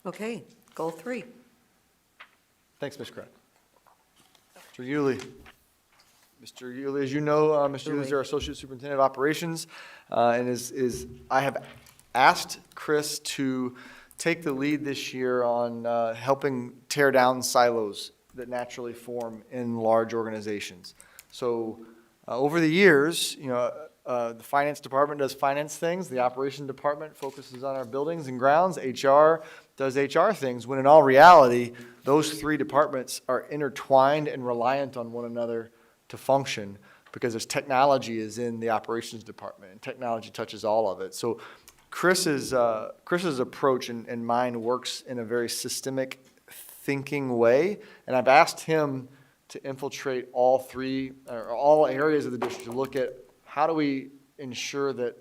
Okay, goal 3. Thanks, Ms. Craig. Mr. Yulee. Mr. Yulee, as you know, Mr. Yulee is our Associate Superintendent of Operations, and I have asked Chris to take the lead this year on helping tear down silos that naturally form in large organizations. So over the years, the finance department does finance things, the operations department focuses on our buildings and grounds, HR does HR things, when in all reality, those 3 departments are intertwined and reliant on one another to function, because there's technology is in the operations department, and technology touches all of it. So Chris's approach and mine works in a very systemic thinking way, and I've asked him to infiltrate all areas of the district to look at how do we ensure that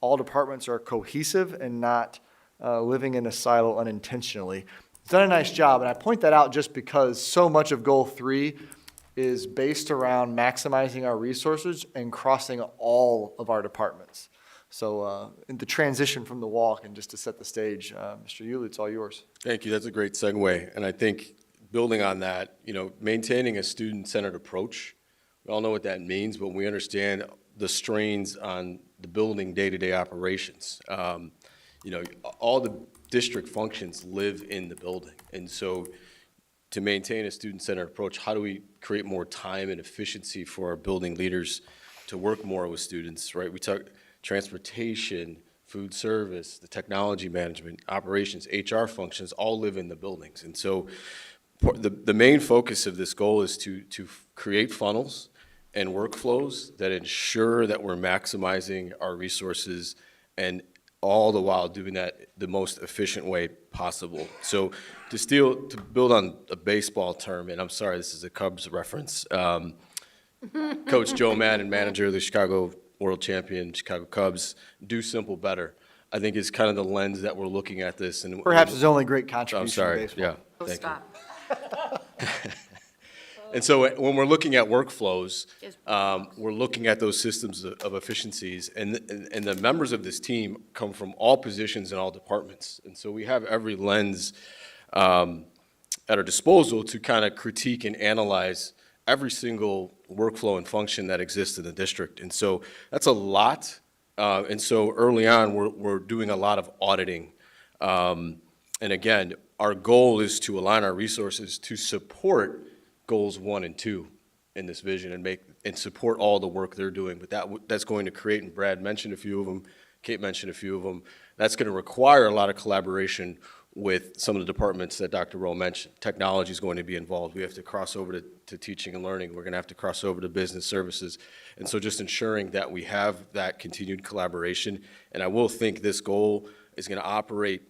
all departments are cohesive and not living in a silo unintentionally. He's done a nice job, and I point that out just because so much of Goal 3 is based around maximizing our resources and crossing all of our departments. So in the transition from the walk, and just to set the stage, Mr. Yulee, it's all yours. Thank you. That's a great segue. And I think building on that, maintaining a student-centered approach, we all know what that means, but we understand the strains on the building day-to-day operations. All the district functions live in the building. And so to maintain a student-centered approach, how do we create more time and efficiency for our building leaders to work more with students, right? We talk transportation, food service, the technology management, operations, HR functions all live in the buildings. And so the main focus of this goal is to create funnels and workflows that ensure that we're maximizing our resources, and all the while doing that the most efficient way possible. So to build on a baseball term, and I'm sorry, this is a Cubs reference, Coach Joe Madden, manager of the Chicago World Champion Chicago Cubs, do simple better, I think is kind of the lens that we're looking at this. And Perhaps his only great contribution I'm sorry, to baseball. yeah, thank you. And so when we're looking at workflows, we're looking at those systems of efficiencies, and the members of this team come from all positions and all departments. And so we have every lens at our disposal to kind of critique and analyze every single workflow and function that exists in the district. And so that's a lot. And so early on, we're doing a lot of auditing. And again, our goal is to align our resources to support goals 1 and 2 in this vision and support all the work they're doing. But that's going to create, and Brad mentioned a few of them, Kate mentioned a few of them, that's going to require a lot of collaboration with some of the departments that Dr. Rowe mentioned. Technology is going to be involved. We have to cross over to teaching and learning. We're going to have to cross over to business services. And so just ensuring that we have that continued collaboration. And I will think this goal is going to operate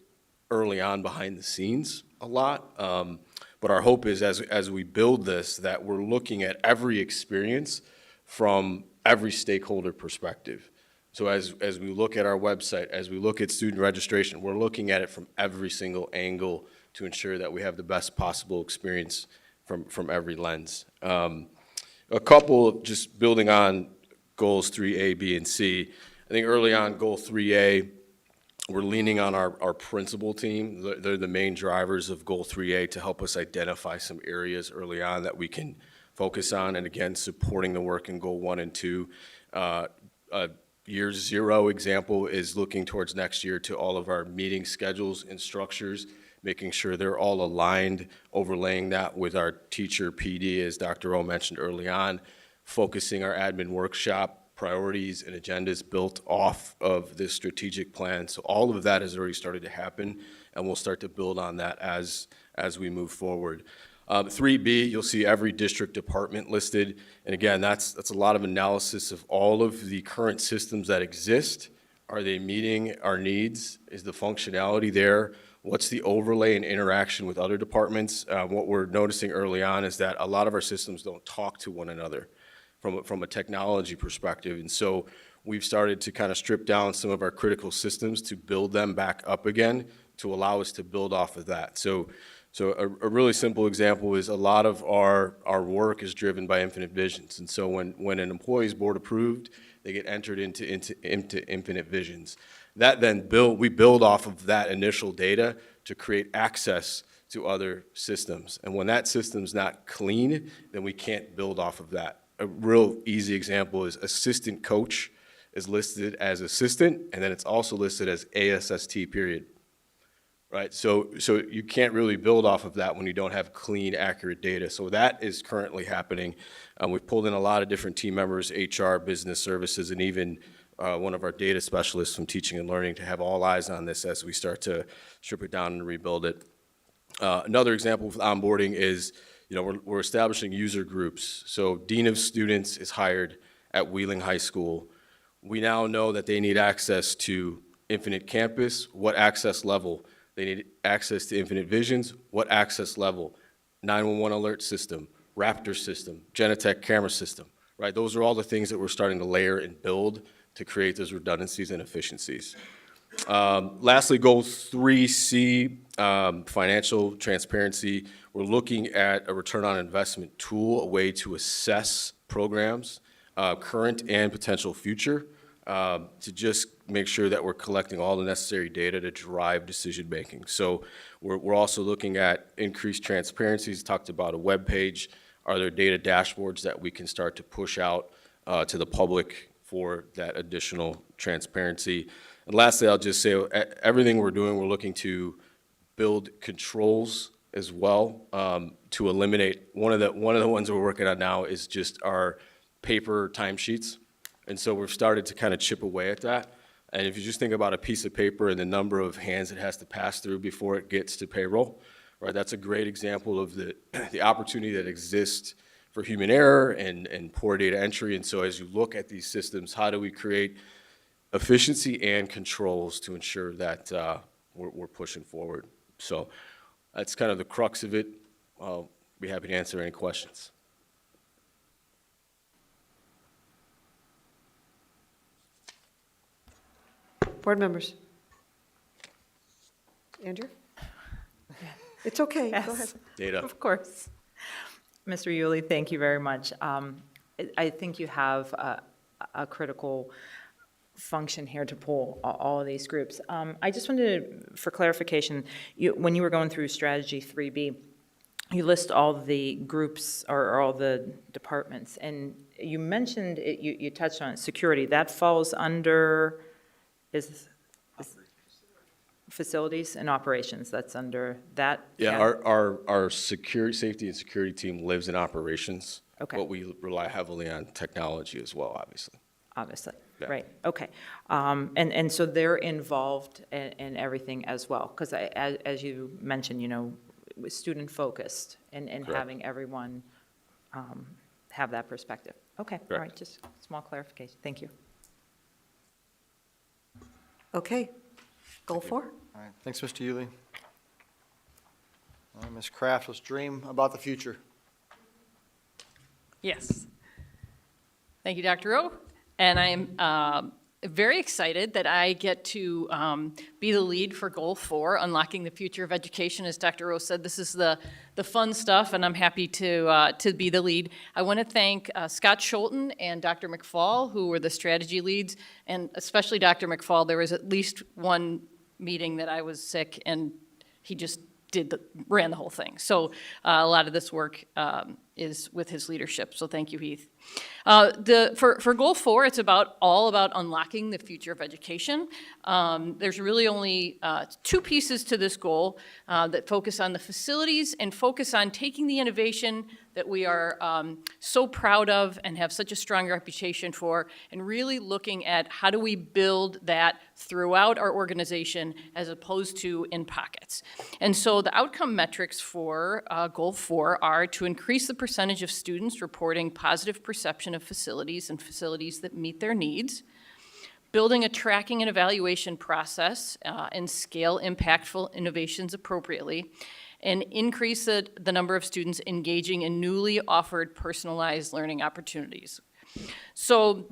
early on behind the scenes a lot. But our hope is as we build this, that we're looking at every experience from every stakeholder perspective. So as we look at our website, as we look at student registration, we're looking at it from every single angle to ensure that we have the best possible experience from every lens. A couple, just building on goals 3A, B, and C. I think early on, goal 3A, we're leaning on our principal team. They're the main drivers of Goal 3A to help us identify some areas early on that we can focus on, and again, supporting the work in Goal 1 and 2. Year 0 example is looking towards next year to all of our meeting schedules and structures, making sure they're all aligned, overlaying that with our teacher PD, as Dr. O mentioned early on, focusing our admin workshop priorities and agendas built off of this strategic plan. So all of that has already started to happen, and we'll start to build on that as we move forward. 3B, you'll see every district department listed. And again, that's a lot of analysis of all of the current systems that exist. Are they meeting our needs? Is the functionality there? What's the overlay and interaction with other departments? What we're noticing early on is that a lot of our systems don't talk to one another from a technology perspective. And so we've started to kind of strip down some of our critical systems to build them back up again to allow us to build off of that. So a really simple example is a lot of our work is driven by Infinite Visions. And so when an employee is board approved, they get entered into Infinite Visions. That then we build off of that initial data to create access to other systems. And when that system's not clean, then we can't build off of that. A real easy example is assistant coach is listed as assistant, and then it's also listed as ASST period. Right, so you can't really build off of that when you don't have clean, accurate data. So that is currently happening. We've pulled in a lot of different team members, HR, business services, and even one of our data specialists from teaching and learning to have all eyes on this as we start to strip it down and rebuild it. Another example of onboarding is, we're establishing user groups. So Dean of Students is hired at Wheeling High School. We now know that they need access to Infinite Campus, what access level. They need access to Infinite Visions, what access level, 911 alert system, Raptor system, Genetec camera system, right? Those are all the things that we're starting to layer and build to create those redundancies and efficiencies. Lastly, goal 3C, financial transparency. We're looking at a return on investment tool, a way to assess programs, current and potential future, to just make sure that we're collecting all the necessary data to drive decision-making. So we're also looking at increased transparencies, talked about a web page. Are there data dashboards that we can start to push out to the public for that additional transparency? And lastly, I'll just say everything we're doing, we're looking to build controls as well to eliminate. One of the ones we're working on now is just our paper timesheets. And so we've started to kind of chip away at that. And if you just think about a piece of paper and the number of hands it has to pass through before it gets to payroll, right? That's a great example of the opportunity that exists for human error and poor data entry. And so as you look at these systems, how do we create efficiency and controls to ensure that we're pushing forward? So that's kind of the crux of it. I'll be happy to answer any questions. Board members? Andrew? It's okay, go ahead. Yes. Data. Of course. Mr. Yulee, thank you very much. I think you have a critical function here to pull all of these groups. I just wanted, for clarification, when you were going through strategy 3B, you list all the groups or all the departments, and you mentioned, you touched on it, security. That falls under, is facilities and operations, that's under that? Yeah, our security, safety and security team lives in operations. Okay. But we rely heavily on technology as well, obviously. Obviously, Yeah. right, okay. And so they're involved in everything as well? Because as you mentioned, student-focused and Correct. having everyone have that perspective. Okay, all right, just small clarification, thank you. Okay, goal 4? All right, thanks, Mr. Yulee. All right, Ms. Kraft, let's dream about the future. Yes. Thank you, Dr. Rowe. And I am very excited that I get to be the lead for Goal 4, Unlocking the Future of Education. As Dr. Rowe said, this is the fun stuff, and I'm happy to be the lead. I want to thank Scott Scholten and Dr. McFall, who were the strategy leads, and especially Dr. McFall. There was at least one meeting that I was sick, and he just ran the whole thing. So a lot of this work is with his leadership, so thank you, Heath. For Goal 4, it's all about unlocking the future of education. There's really only 2 pieces to this goal that focus on the facilities and focus on taking the innovation that we are so proud of and have such a strong reputation for, and really looking at how do we build that throughout our organization as opposed to in pockets. And so the outcome metrics for Goal 4 are to increase the percentage of students reporting positive perception of facilities and facilities that meet their needs, building a tracking and evaluation process and scale impactful innovations appropriately, and increase the number of students engaging in newly offered personalized learning opportunities. So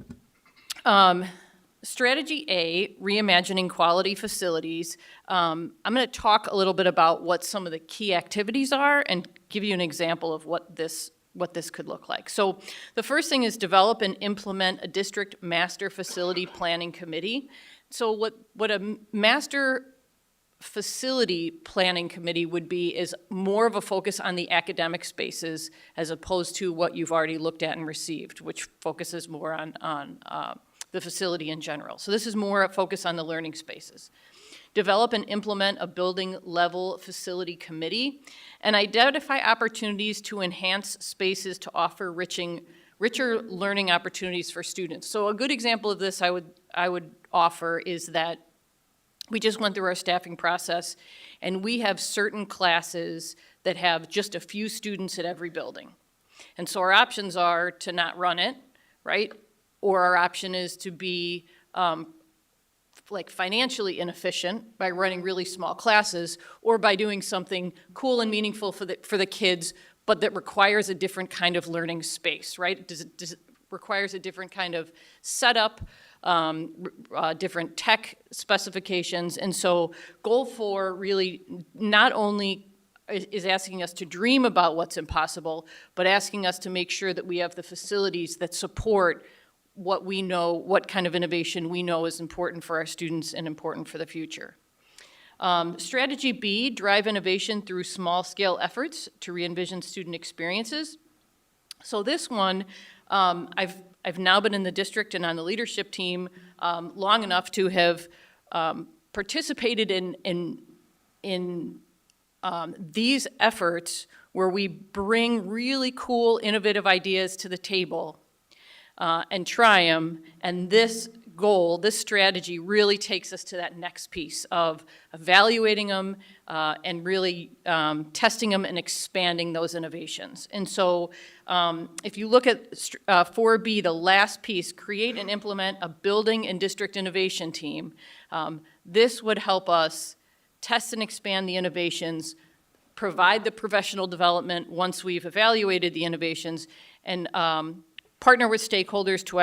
Strategy A, reimagining quality facilities. I'm going to talk a little bit about what some of the key activities are and give you an example of what this could look like. So the first thing is develop and implement a district master facility planning committee. So what a master facility planning committee would be is more of a focus on the academic spaces as opposed to what you've already looked at and received, which focuses more on the facility in general. So this is more a focus on the learning spaces. Develop and implement a building level facility committee and identify opportunities to enhance spaces to offer richer learning opportunities for students. So a good example of this I would offer is that we just went through our staffing process, and we have certain classes that have just a few students at every building. And so our options are to not run it, right? Or our option is to be like financially inefficient by running really small classes, or by doing something cool and meaningful for the kids, but that requires a different kind of learning space, right? Does it requires a different kind of setup, different tech specifications. And so Goal 4 really not only is asking us to dream about what's impossible, but asking us to make sure that we have the facilities that support what we know, what kind of innovation we know is important for our students and important for the future. Strategy B, drive innovation through small-scale efforts to re-envision student experiences. So this one, I've now been in the district and on the leadership team long enough to have participated in these efforts where we bring really cool, innovative ideas to the table and try them, and this goal, this strategy really takes us to that next piece of evaluating them and really testing them and expanding those innovations. And so if you look at 4B, the last piece, create and implement a building and district innovation team, this would help us test and expand the innovations, provide the professional development once we've evaluated the innovations, and partner with stakeholders to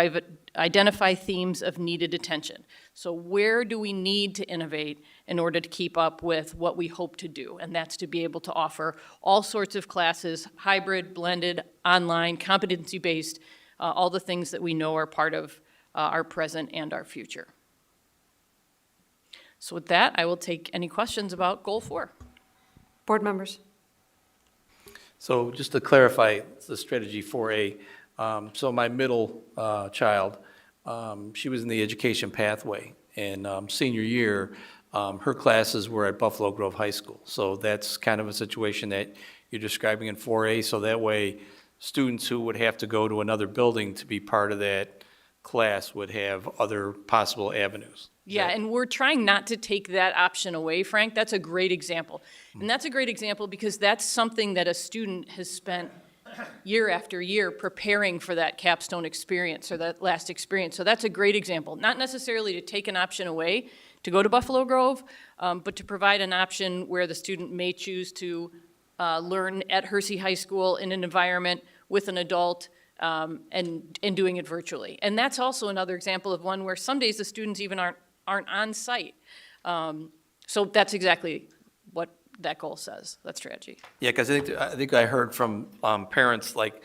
identify themes of needed attention. So where do we need to innovate in order to keep up with what we hope to do? And that's to be able to offer all sorts of classes, hybrid, blended, online, competency-based, all the things that we know are part of our present and our future. So with that, I will take any questions about Goal 4. Board members. So just to clarify the strategy 4A, so my middle child, she was in the education pathway, and senior year, her classes were at Buffalo Grove High School. So that's kind of a situation that you're describing in 4A, so that way students who would have to go to another building to be part of that class would have other possible avenues. Yeah, and we're trying not to take that option away, Frank. That's a great example. And that's a great example because that's something that a student has spent year after year preparing for that capstone experience or that last experience. So that's a great example. Not necessarily to take an option away to go to Buffalo Grove, but to provide an option where the student may choose to learn at Hersey High School in an environment with an adult and doing it virtually. And that's also another example of one where some days the students even aren't on site. So that's exactly what that goal says, that strategy. Yeah, because I think I heard from parents, like,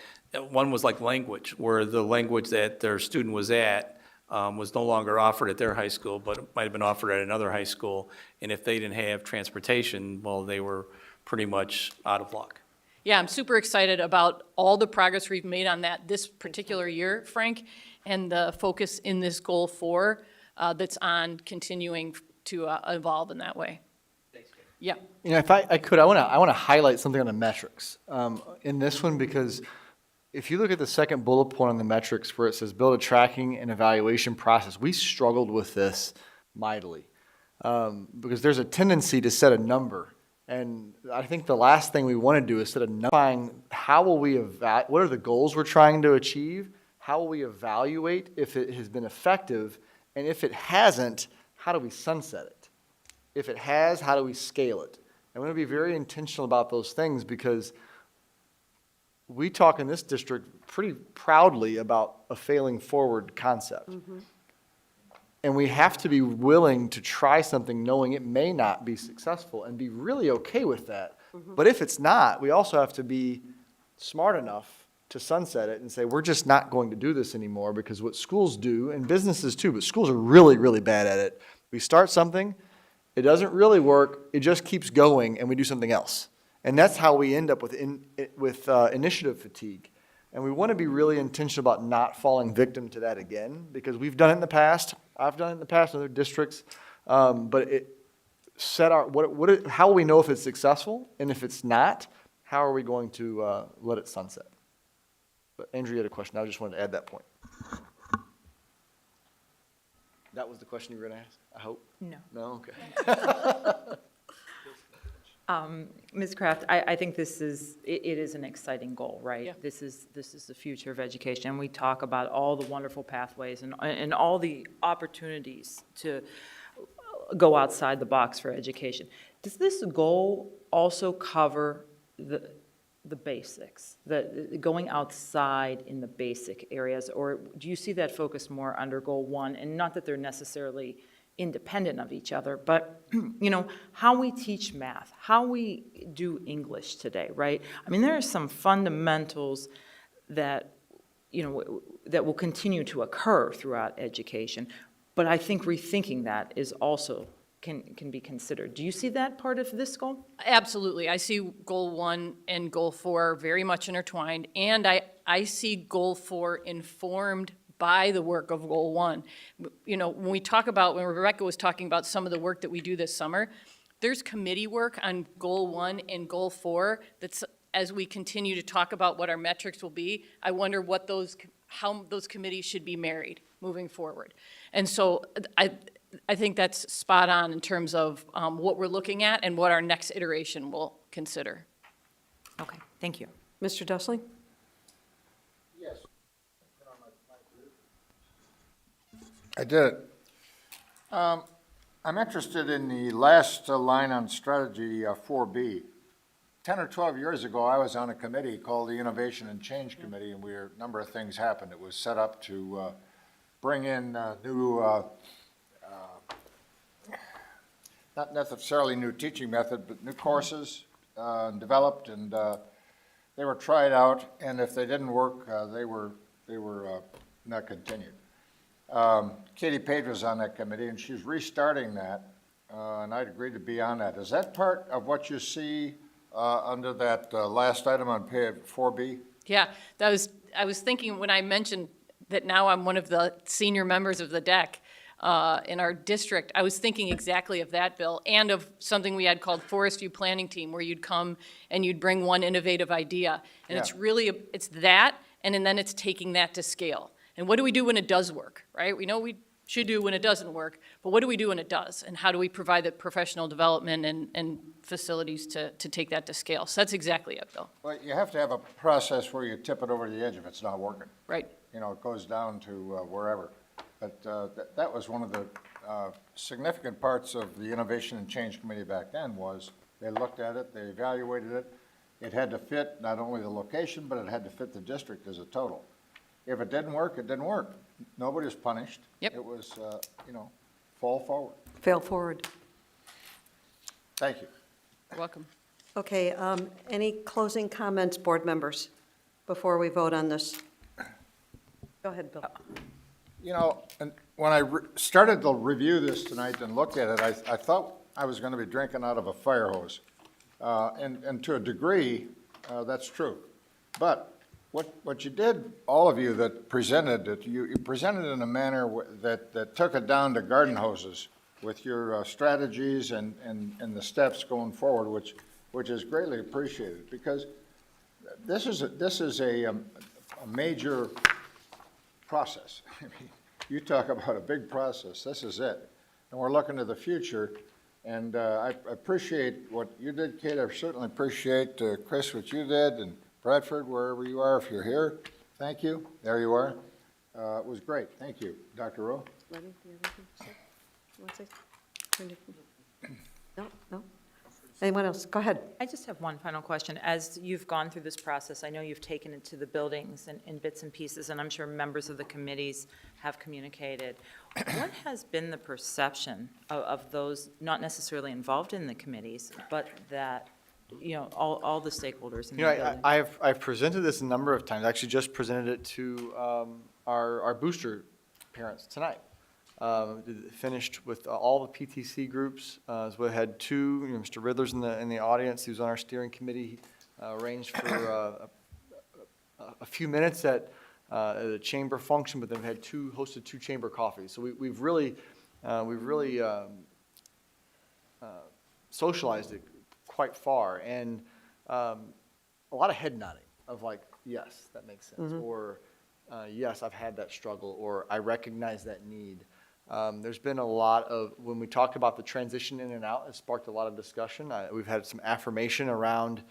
one was like language, where the language that their student was at was no longer offered at their high school, but it might have been offered at another high school. And if they didn't have transportation, well, they were pretty much out of luck. Yeah, I'm super excited about all the progress we've made on that this particular year, Frank, and the focus in this Goal 4 that's on continuing to evolve in that way. Yeah. You know, if I could, I want to highlight something on the metrics in this one, because if you look at the second bullet point on the metrics where it says build a tracking and evaluation process, we struggled with this mightily because there's a tendency to set a number. And I think the last thing we want to do is set a number. How will we what are the goals we're trying to achieve? How will we evaluate if it has been effective? And if it hasn't, how do we sunset it? If it has, how do we scale it? And we're going to be very intentional about those things because we talk in this district pretty proudly about a failing forward concept. And we have to be willing to try something knowing it may not be successful and be really okay with that. But if it's not, we also have to be smart enough to sunset it and say, we're just not going to do this anymore, because what schools do, and businesses too, but schools are really, really bad at it. We start something, it doesn't really work, it just keeps going, and we do something else. And that's how we end up with initiative fatigue. And we want to be really intentional about not falling victim to that again, because we've done it in the past. I've done it in the past in other districts. But how will we know if it's successful? And if it's not, how are we going to let it sunset? But Andrew, you had a question. I just wanted to add that point. That was the question you were going to ask, I hope? No. No? Okay. Ms. Kraft, I think it is an exciting goal, right? Yeah. This is the future of education. And we talk about all the wonderful pathways and all the opportunities to go outside the box for education. Does this goal also cover the basics, going outside in the basic areas? Or do you see that focus more under Goal 1? And not that they're necessarily independent of each other, but how we teach math, how we do English today, right? I mean, there are some fundamentals that that will continue to occur throughout education, but I think rethinking that is also can be considered. Do you see that part of this goal? Absolutely. I see Goal 1 and Goal 4 very much intertwined, and I see Goal 4 informed by the work of Goal 1. When Rebecca was talking about some of the work that we do this summer, there's committee work on Goal 1 and Goal 4 that's, as we continue to talk about what our metrics will be, I wonder how those committees should be married moving forward. And so I think that's spot on in terms of what we're looking at and what our next iteration will consider. Okay, thank you. Mr. Dusling? Yes. I did it. I'm interested in the last line on strategy 4B. 10 or 12 years ago, I was on a committee called the Innovation and Change Committee, and a number of things happened. It was set up to bring in new, not necessarily new teaching method, but new courses developed, and they were tried out, and if they didn't work, they were not continued. Katie Page was on that committee, and she's restarting that, and I'd agree to be on that. Is that part of what you see under that last item on page 4B? Yeah, I was thinking when I mentioned that now I'm one of the senior members of the DEC in our district, I was thinking exactly of that, Bill, and of something we had called Forest View Planning Team, where you'd come and you'd bring one innovative idea. And Yeah. it's really, it's that, and then it's taking that to scale. And what do we do when it does work, right? We know we should do when it doesn't work, but what do we do when it does? And how do we provide the professional development and facilities to take that to scale? So that's exactly it, Bill. Well, you have to have a process where you tip it over the edge if it's not working. Right. It goes down to wherever. But that was one of the significant parts of the Innovation and Change Committee back then was they looked at it, they evaluated it. It had to fit not only the location, but it had to fit the district as a total. If it didn't work, it didn't work. Nobody was punished. Yep. It was, fall forward. Fail forward. Thank you. You're welcome. Okay, any closing comments, board members, before we vote on this? Go ahead, Bill. And when I started to review this tonight and look at it, I thought I was going to be drinking out of a fire hose. And to a degree, that's true. But what you did, all of you that presented it, you presented in a manner that took it down to garden hoses with your strategies and the steps going forward, which is greatly appreciated, because this is a major process. I mean, you talk about a big process. This is it, and we're looking to the future. And I appreciate what you did, Kate. I certainly appreciate Chris what you did, and Bradford, wherever you are, if you're here, thank you. There you are. It was great. Thank you, Dr. Rowe. Lenny, do you have anything to say? You want to say? No? Anyone else? Go ahead. I just have one final question. As you've gone through this process, I know you've taken it to the buildings in bits and pieces, and I'm sure members of the committees have communicated. What has been the perception of those not necessarily involved in the committees, but that, all the stakeholders in the building? I've presented this a number of times. I actually just presented it to our booster parents tonight. Finished with all the PTC groups. So we had two, Mr. Riddler's in the audience, who's on our steering committee, arranged for a few minutes at a chamber function, but then we had hosted two chamber coffees. So we've really socialized it quite far, and a lot of head nodding of like, yes, that makes sense, or yes, I've had that struggle, or I recognize that need. There's been a lot of, when we talked about the transition in and out, it sparked a lot of discussion. We've had some affirmation around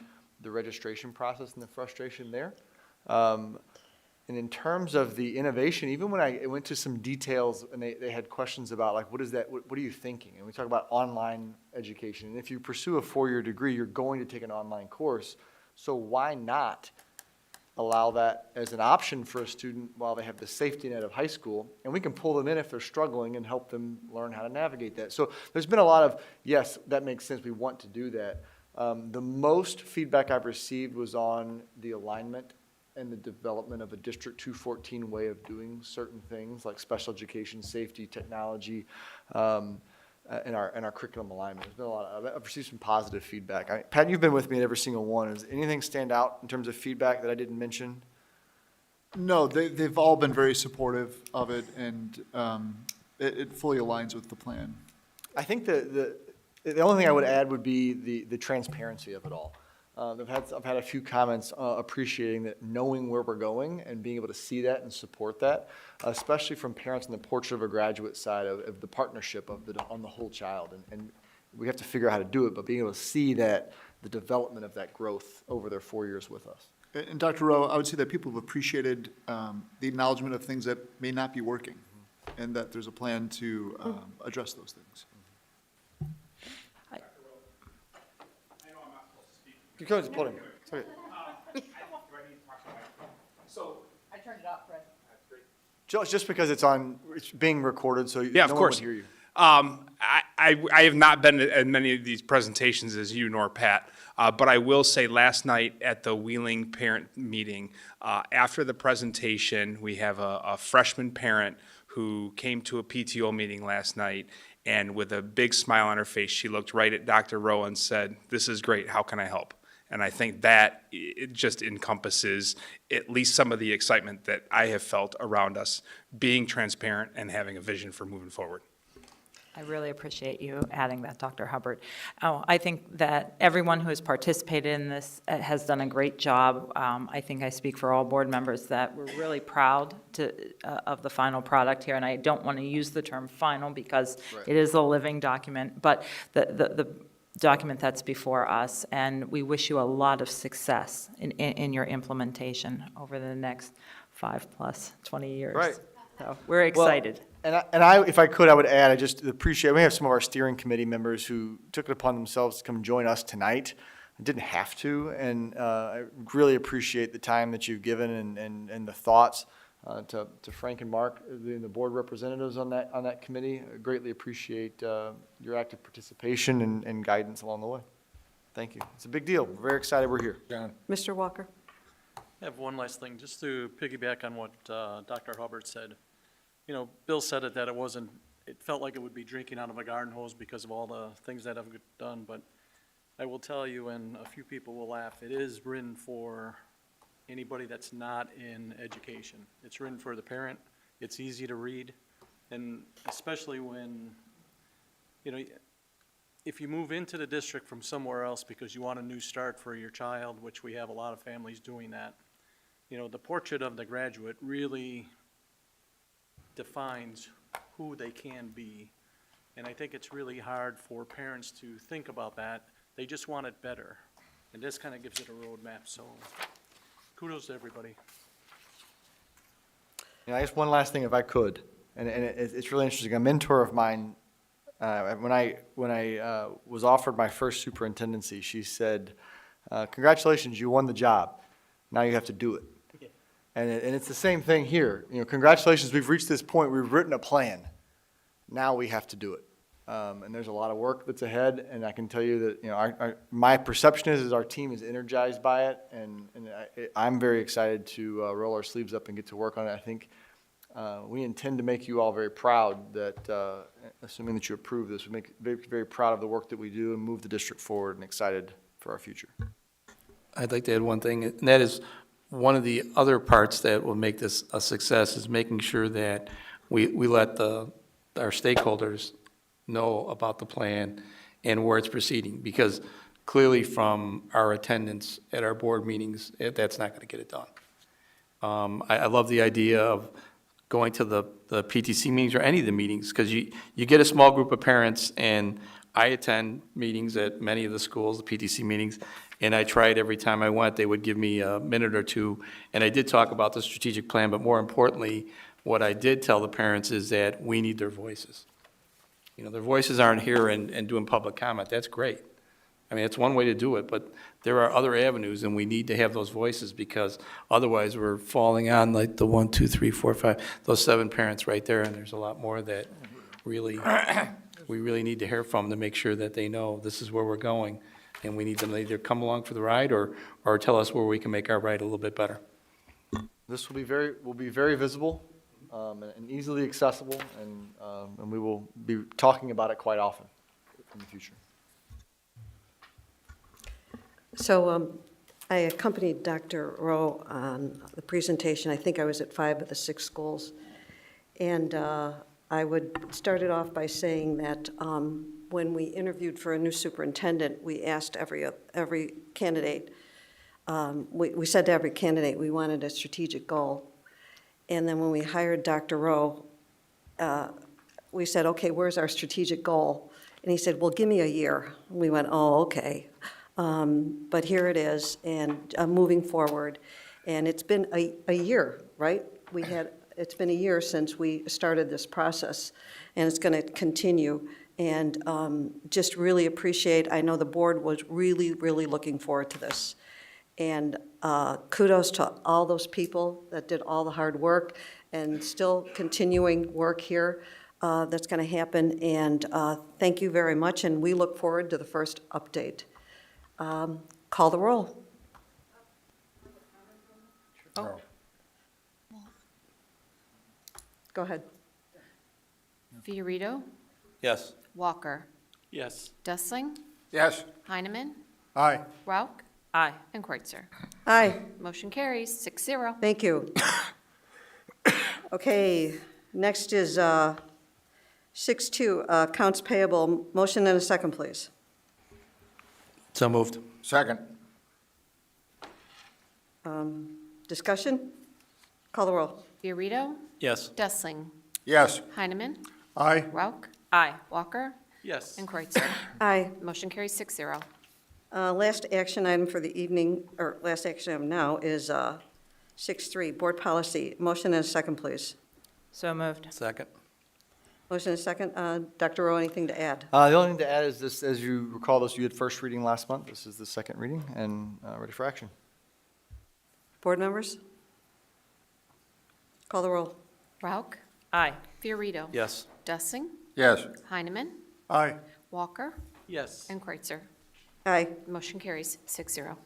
the registration process and the frustration there. And in terms of the innovation, even when I went to some details and they had questions about like, what is that, what are you thinking? And we talk about online education. And if you pursue a 4-year degree, you're going to take an online course. So why not allow that as an option for a student while they have the safety net of high school, and we can pull them in if they're struggling and help them learn how to navigate that. So there's been a lot of, yes, that makes sense, we want to do that. The most feedback I've received was on the alignment and the development of a District 214 way of doing certain things like special education, safety, technology, and our curriculum alignment. There's been a lot of, I've received some positive feedback. Pat, you've been with me at every single one. Does anything stand out in terms of feedback that I didn't mention? No, they've all been very supportive of it, and it fully aligns with the plan. I think the only thing I would add would be the transparency of it all. I've had a few comments appreciating that, knowing where we're going and being able to see that and support that, especially from parents on the Portrait of a Graduate side of the partnership on the whole child. And we have to figure out how to do it, but being able to see that, the development of that growth over their 4 years with us. And Dr. Rowe, I would say that people have appreciated the acknowledgement of things that may not be working, and that there's a plan to address those things. You go to the podium. Okay. So I turned it off, Fred. Just because it's being recorded, so Yeah, of no one course. would hear you. I have not been at many of these presentations as you nor Pat, but I will say last night at the Wheeling parent meeting, after the presentation, we have a freshman parent who came to a PTO meeting last night, and with a big smile on her face, she looked right at Dr. Rowe and said, "This is great, how can I help?" And I think that it just encompasses at least some of the excitement that I have felt around us being transparent and having a vision for moving forward. I really appreciate you adding that, Dr. Hubbard. I think that everyone who has participated in this has done a great job. I think I speak for all board members that we're really proud of the final product here, and I don't want to use the term final because it is a living document, but the document that's before us, and we wish you a lot of success in your implementation over the next 5+ 20 years. Right. So we're excited. Well, and I, if I could, I would add, I just appreciate, we have some of our steering committee members who took it upon themselves to come join us tonight. I didn't have to, and I really appreciate the time that you've given and the thoughts. To Frank and Mark, the board representatives on that committee, I greatly appreciate your active participation and guidance along the way. Thank you. It's a big deal. We're very excited we're here. John. Mr. Walker? I have one last thing, just to piggyback on what Dr. Hubbard said. You know, Bill said it, that it felt like it would be drinking out of a garden hose because of all the things that have done, but I will tell you, and a few people will laugh, it is written for anybody that's not in education. It's written for the parent, it's easy to read, and especially when, you know, if you move into the district from somewhere else because you want a new start for your child, which we have a lot of families doing that, you know, the Portrait of the Graduate really defines who they can be. And I think it's really hard for parents to think about that. They just want it better. And this kind of gives it a roadmap, so kudos to everybody. I guess one last thing, if I could, and it's really interesting. A mentor of mine When I was offered my first superintendency, she said, congratulations, you won the job. Now you have to do it. And it's the same thing here. You know, congratulations, we've reached this point, we've written a plan. Now we have to do it. And there's a lot of work that's ahead, and I can tell you that, you know, my perception is our team is energized by it, and I'm very excited to roll our sleeves up and get to work on it. I think we intend to make you all very proud that, assuming that you approve this, we make very, very proud of the work that we do and move the district forward and excited for our future. I'd like to add one thing, and that is one of the other parts that will make this a success is making sure that we let our stakeholders know about the plan and where it's proceeding, because clearly from our attendance at our board meetings, that's not going to get it done. I love the idea of going to the PTC meetings or any of the meetings, because you get a small group of parents, and I attend meetings at many of the schools, the PTC meetings, and I tried every time I went, they would give me a minute or two, and I did talk about the strategic plan, but more importantly, what I did tell the parents is that we need their voices. You know, their voices aren't here and doing public comment. That's great. I mean, it's one way to do it, but there are other avenues, and we need to have those voices, because otherwise we're falling on like the 1, 2, 3, 4, 5, those 7 parents right there, and there's a lot more that really, we really need to hear from to make sure that they know this is where we're going, and we need them to either come along for the ride or tell us where we can make our ride a little bit better. This will be very visible and easily accessible, and we will be talking about it quite often in the future. So I accompanied Dr. Rowe on the presentation. I think I was at 5 of the 6 schools. And I would start it off by saying that when we interviewed for a new superintendent, we asked every candidate, we said to every candidate we wanted a strategic goal. And then when we hired Dr. Rowe, we said, okay, where's our strategic goal? And he said, well, give me a year. And we went, oh, okay. But here it is, and moving forward. And it's been a year, right? It's been a year since we started this process, and it's going to continue. And just really appreciate, I know the board was really, really looking forward to this. And kudos to all those people that did all the hard work and still continuing work here that's going to happen. And thank you very much, and we look forward to the first update. Call the roll. Oh. Go ahead. Fiorito, Yes. Walker, Yes. Dessling, Yes. Heineman, Aye. Rauch, Aye. and Kreutzer. Aye. Motion carries 6-0. Thank you. Okay, next is 6-2, accounts payable. Motion and a second, please. So moved. Second. Discussion? Call the roll. Fiorito, Yes. Dessling, Yes. Heineman, Aye. Rauch, Aye. Walker, Yes. and Kreutzer. Aye. Motion carries 6-0. Last action item for the evening, or last action item now, is 6-3, board policy. Motion and a second, please. So moved. Second. Motion and a second. Dr. Rowe, anything to add? The only thing to add is this, as you recall this, you had first reading last month. This is the second reading and ready for action. Board members? Call the roll. Rauch, Aye. Fiorito. Yes. Dessling, Yes. Heineman, Aye. Walker, Yes. and Kreutzer. Aye. Motion carries 6-0.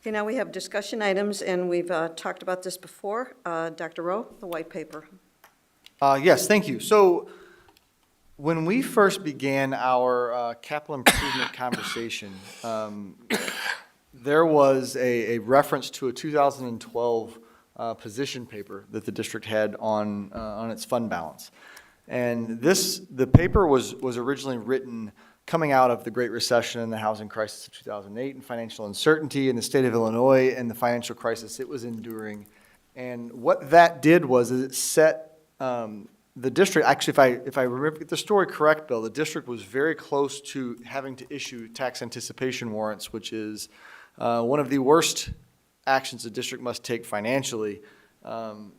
Okay, now we have discussion items, and we've talked about this before. Dr. Rowe, the white paper. Yes, thank you. So when we first began our capital improvement conversation, there was a reference to a 2012 position paper that the district had on its fund balance. And the paper was originally written coming out of the Great Recession and the housing crisis of 2008 and financial uncertainty in the state of Illinois and the financial crisis it was enduring. And what that did was it set the district, actually, if I remember the story correct, Bill, the district was very close to having to issue tax anticipation warrants, which is one of the worst actions the district must take financially, and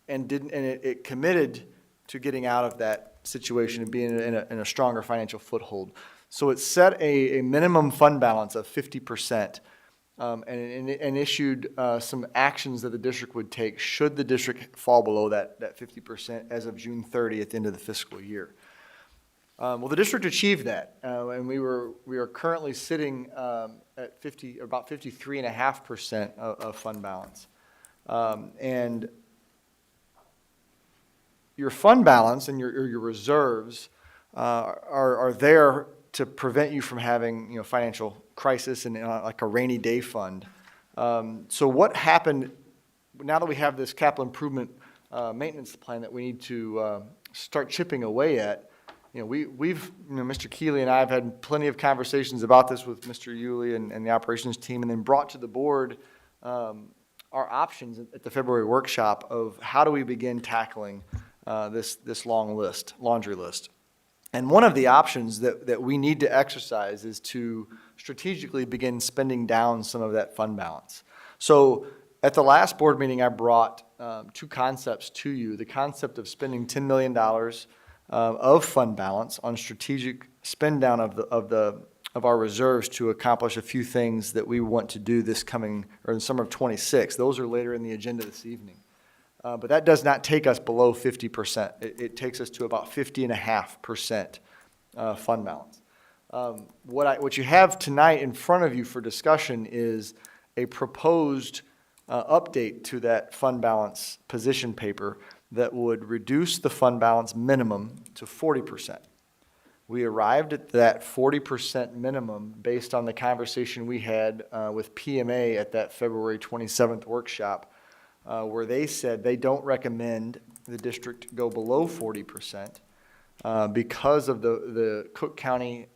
it committed to getting out of that situation and being in a stronger financial foothold. So it set a minimum fund balance of 50%, and issued some actions that the district would take should the district fall below that 50% as of June 30th at the end of the fiscal year. Well, the district achieved that, and we are currently sitting at about 53.5% of fund balance. And your fund balance and your reserves are there to prevent you from having, financial crisis and like a rainy day fund. So what happened, now that we have this capital improvement maintenance plan that we need to start chipping away at, Mr. Keeley and I have had plenty of conversations about this with Mr. Yulee and the operations team, and then brought to the board our options at the February workshop of how do we begin tackling this laundry list. And one of the options that we need to exercise is to strategically begin spending down some of that fund balance. So at the last board meeting, I brought two concepts to you. The concept of spending $10 million of fund balance on strategic spend down of our reserves to accomplish a few things that we want to do this coming, or in summer of '26. Those are later in the agenda this evening. But that does not take us below 50%. It takes us to about 50.5% fund balance. What you have tonight in front of you for discussion is a proposed update to that fund balance position paper that would reduce the fund balance minimum to 40%. We arrived at that 40% minimum based on the conversation we had with PMA at that February 27th workshop, where they said they don't recommend the district go below 40% because of the Cook County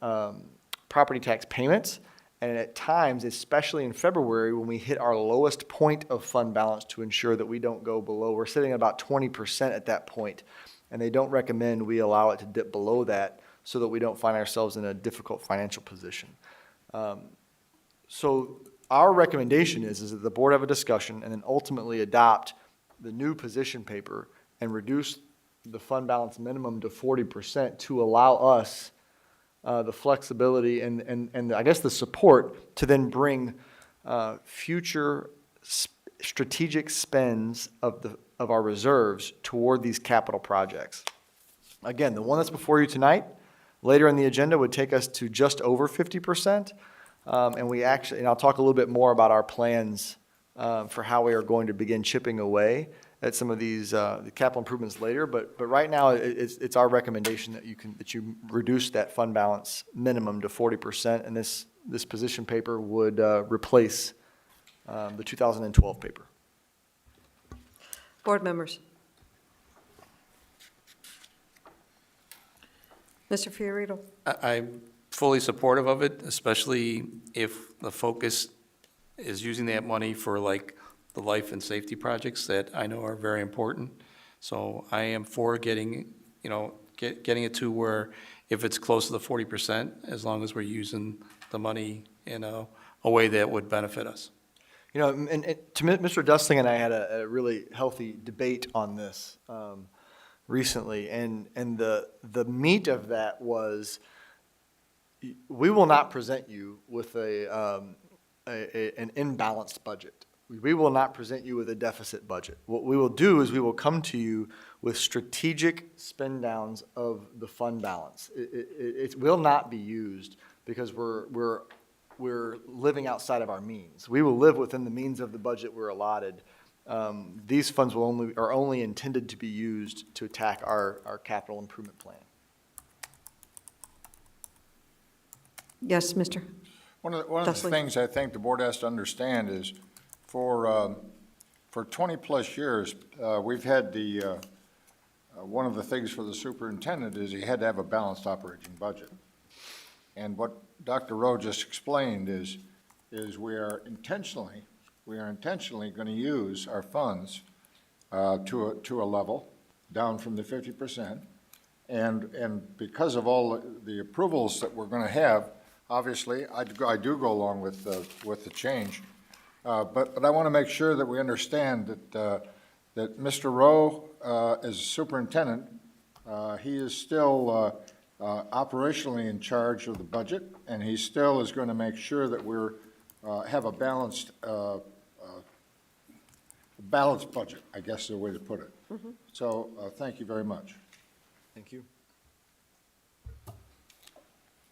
property tax payments, and at times, especially in February, when we hit our lowest point of fund balance to ensure that we don't go below. We're sitting at about 20% at that point, and they don't recommend we allow it to dip below that so that we don't find ourselves in a difficult financial position. So our recommendation is that the board have a discussion and then ultimately adopt the new position paper and reduce the fund balance minimum to 40% to allow us the flexibility and I guess the support to then bring future strategic spends of our reserves toward these capital projects. Again, the one that's before you tonight, later in the agenda, would take us to just over 50%. And I'll talk a little bit more about our plans for how we are going to begin chipping away at some of these the capital improvements later. But right now, it's our recommendation that you reduce that fund balance minimum to 40%, and this position paper would replace the 2012 paper. Board members. Mr. Fiorito. I'm fully supportive of it, especially if the focus is using that money for like the life and safety projects that I know are very important. So I am for getting it to where if it's close to the 40%, as long as we're using the money in a way that would benefit us. And Mr. Dusting and I had a really healthy debate on this recently, and the meat of that was we will not present you with an imbalanced budget. We will not present you with a deficit budget. What we will do is we will come to you with strategic spend downs of the fund balance. It will not be used because we're living outside of our means. We will live within the means of the budget we're allotted. These funds are only intended to be used to attack our capital improvement plan. Yes, Mr. One of the things I think the board has to understand is for 20-plus years, we've had one of the things for the superintendent is he had to have a balanced operating budget. And what Dr. Rowe just explained is we are intentionally going to use our funds to a level down from the 50%. And because of all the approvals that we're going to have, obviously, I do go along with the change. But I want to make sure that we understand that Mr. Rowe, as superintendent, He is still operationally in charge of the budget, and he still is going to make sure that we're, have a balanced budget, I guess is the way to put it. So, thank you very much. Thank you.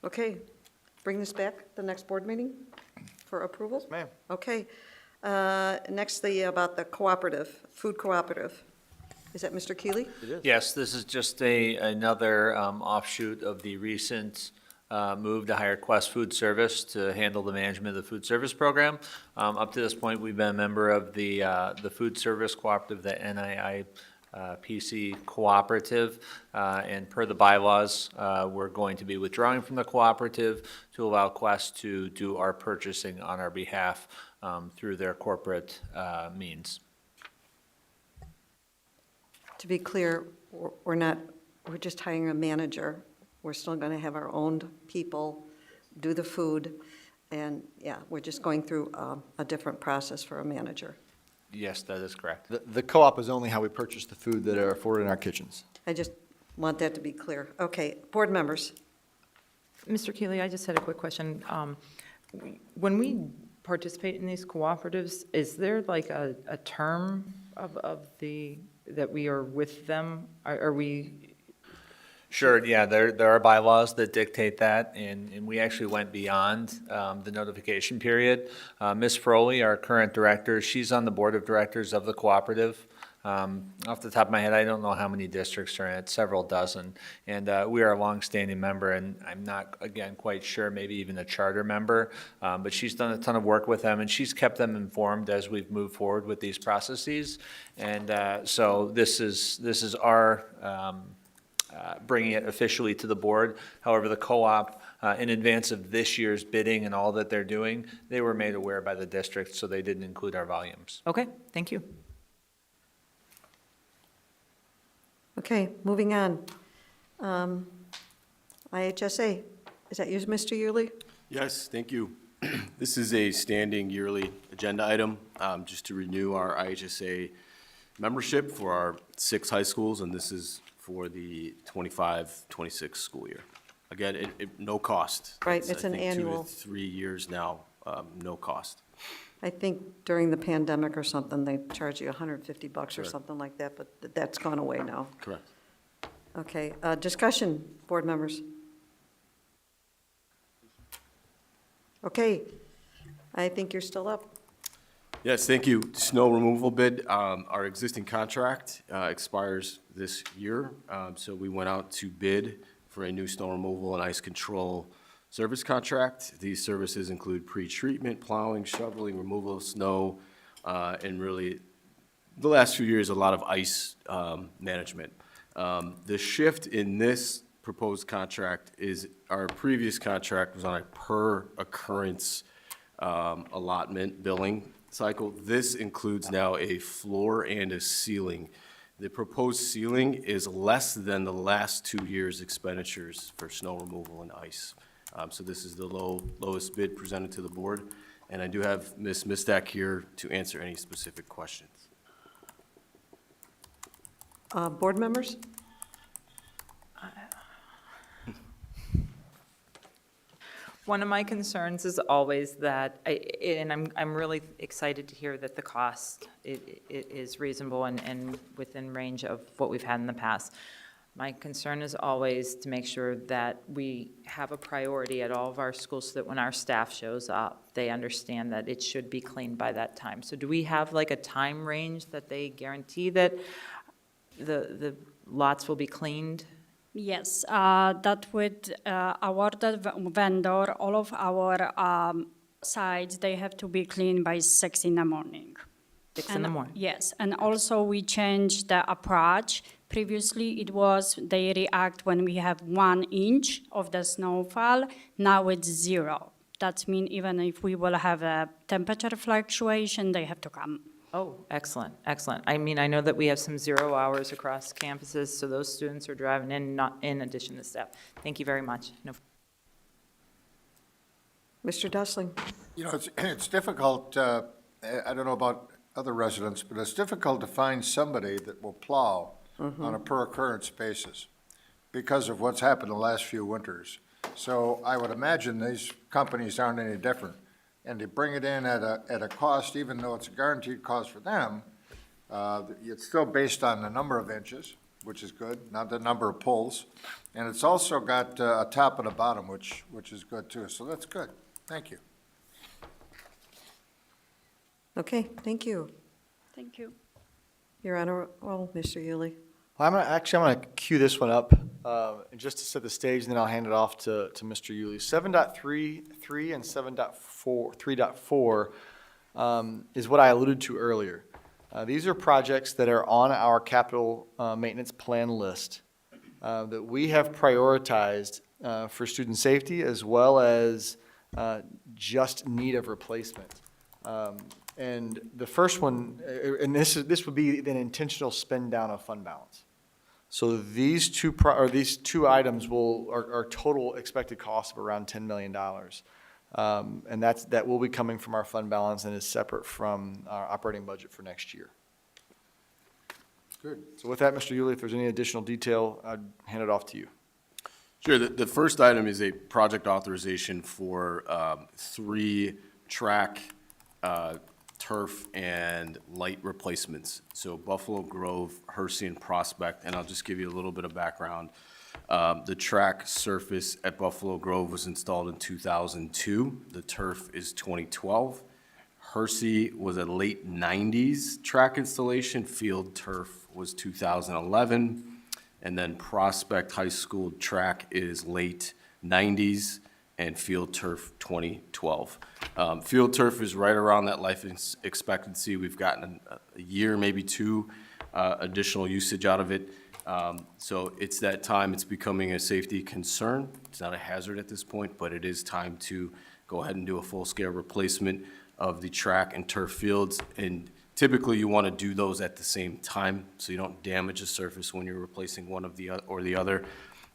Okay, bring this back the next board meeting for approval? Ma'am. Okay. Next, about the cooperative, food cooperative. Is that Mr. Keeley? It is. Yes, this is just another offshoot of the recent move to hire Quest Food Service to handle the management of the food service program. Up to this point, we've been a member of the food service cooperative, the NIIPC cooperative, and per the bylaws, we're going to be withdrawing from the cooperative to allow Quest to do our purchasing on our behalf through their corporate means. To be clear, we're just hiring a manager. We're still going to have our own people do the food. And yeah, we're just going through a different process for a manager. Yes, that is correct. The co-op is only how we purchase the food that are afforded in our kitchens. I just want that to be clear. Okay, board members. Mr. Keeley, I just had a quick question. When we participate in these cooperatives, is there like a term that we are with them? Are we? Sure, yeah, there are bylaws that dictate that, and we actually went beyond the notification period. Ms. Froley, our current director, she's on the board of directors of the cooperative. Off the top of my head, I don't know how many districts are in it, several dozen. And we are a longstanding member, and I'm not, again, quite sure, maybe even a charter member. But she's done a ton of work with them, and she's kept them informed as we've moved forward with these processes. And so this is our bringing it officially to the board. However, the co-op, in advance of this year's bidding and all that they're doing, they were made aware by the district, so they didn't include our volumes. Okay, thank you. Okay, moving on. IHSA, is that you, Mr. Yurley? Yes, thank you. This is a standing yearly agenda item, just to renew our IHSA membership for our 6 high schools, and this is for the 25-26 school year. Again, no cost. Right, it's an I think, annual. 2 to 3 years now, no cost. I think during the pandemic or something, they charge you $150 or Sure. something like that, but that's gone away now. Correct. Okay, discussion, board members. Okay, I think you're still up. Yes, thank you. Snow removal bid, our existing contract expires this year, so we went out to bid for a new snow removal and ice control service contract. These services include pre-treatment, plowing, shoveling, removal of snow, and really, the last few years, a lot of ice management. The shift in this proposed contract is our previous contract was on a per occurrence allotment billing cycle. This includes now a floor and a ceiling. The proposed ceiling is less than the last 2 years' expenditures for snow removal and ice. So this is the lowest bid presented to the board, and I do have Ms. Mistak here to answer any specific questions. Board members? One of my concerns is always that, and I'm really excited to hear that the cost is reasonable and within range of what we've had in the past. My concern is always to make sure that we have a priority at all of our schools so that when our staff shows up, they understand that it should be cleaned by that time. So do we have like a time range that they guarantee that the lots will be cleaned? Yes, that with our vendor, all of our sites, they have to be cleaned by 6 in the morning. 6 in the morning? Yes, and also we changed the approach. Previously, it was they react when we have 1 inch of the snowfall. Now it's 0. That means even if we will have a temperature fluctuation, they have to come. Oh, excellent, excellent. I mean, I know that we have some 0 hours across campuses, so those students are driving in, not in addition to staff. Thank you very much. No. Mr. Dustling? You know, it's difficult, I don't know about other residents, but it's difficult to find somebody that will plow on a per occurrence basis. because of what's happened the last few winters. So I would imagine these companies aren't any different. And to bring it in at a cost, even though it's a guaranteed cost for them, it's still based on the number of inches, which is good, not the number of pulls. And it's also got a top and a bottom, which is good too. So that's good. Thank you. Okay, thank you. Thank you. Your Honor, well, Mr. Yuli. Well, I'm gonna cue this one up, just to set the stage, and then I'll hand it off to Mr. Yulee. 7.3.3 and 3.4 is what I alluded to earlier. These are projects that are on our capital maintenance plan list that we have prioritized for student safety as well as just need of replacement. And the first one, and this would be an intentional spend down of fund balance. So these two items are total expected cost of around $10 million. And that will be coming from our fund balance and is separate from our operating budget for next year. Good. So with that, Mr. Yulee, if there's any additional detail, I'd hand it off to you. Sure. The first item is a project authorization for 3 track, turf, and light replacements. So Buffalo Grove, Hersey, and Prospect, and I'll just give you a little bit of background. The track surface at Buffalo Grove was installed in 2002. The turf is 2012. Hersey was a late 90s track installation. Field turf was 2011. And then Prospect High School track is late 90s, and field turf 2012. Field turf is right around that life expectancy. We've gotten a year, maybe 2 additional usage out of it. So it's that time, it's becoming a safety concern. It's not a hazard at this point, but it is time to go ahead and do a full-scale replacement of the track and turf fields. And typically you want to do those at the same time so you don't damage the surface when you're replacing one of the other.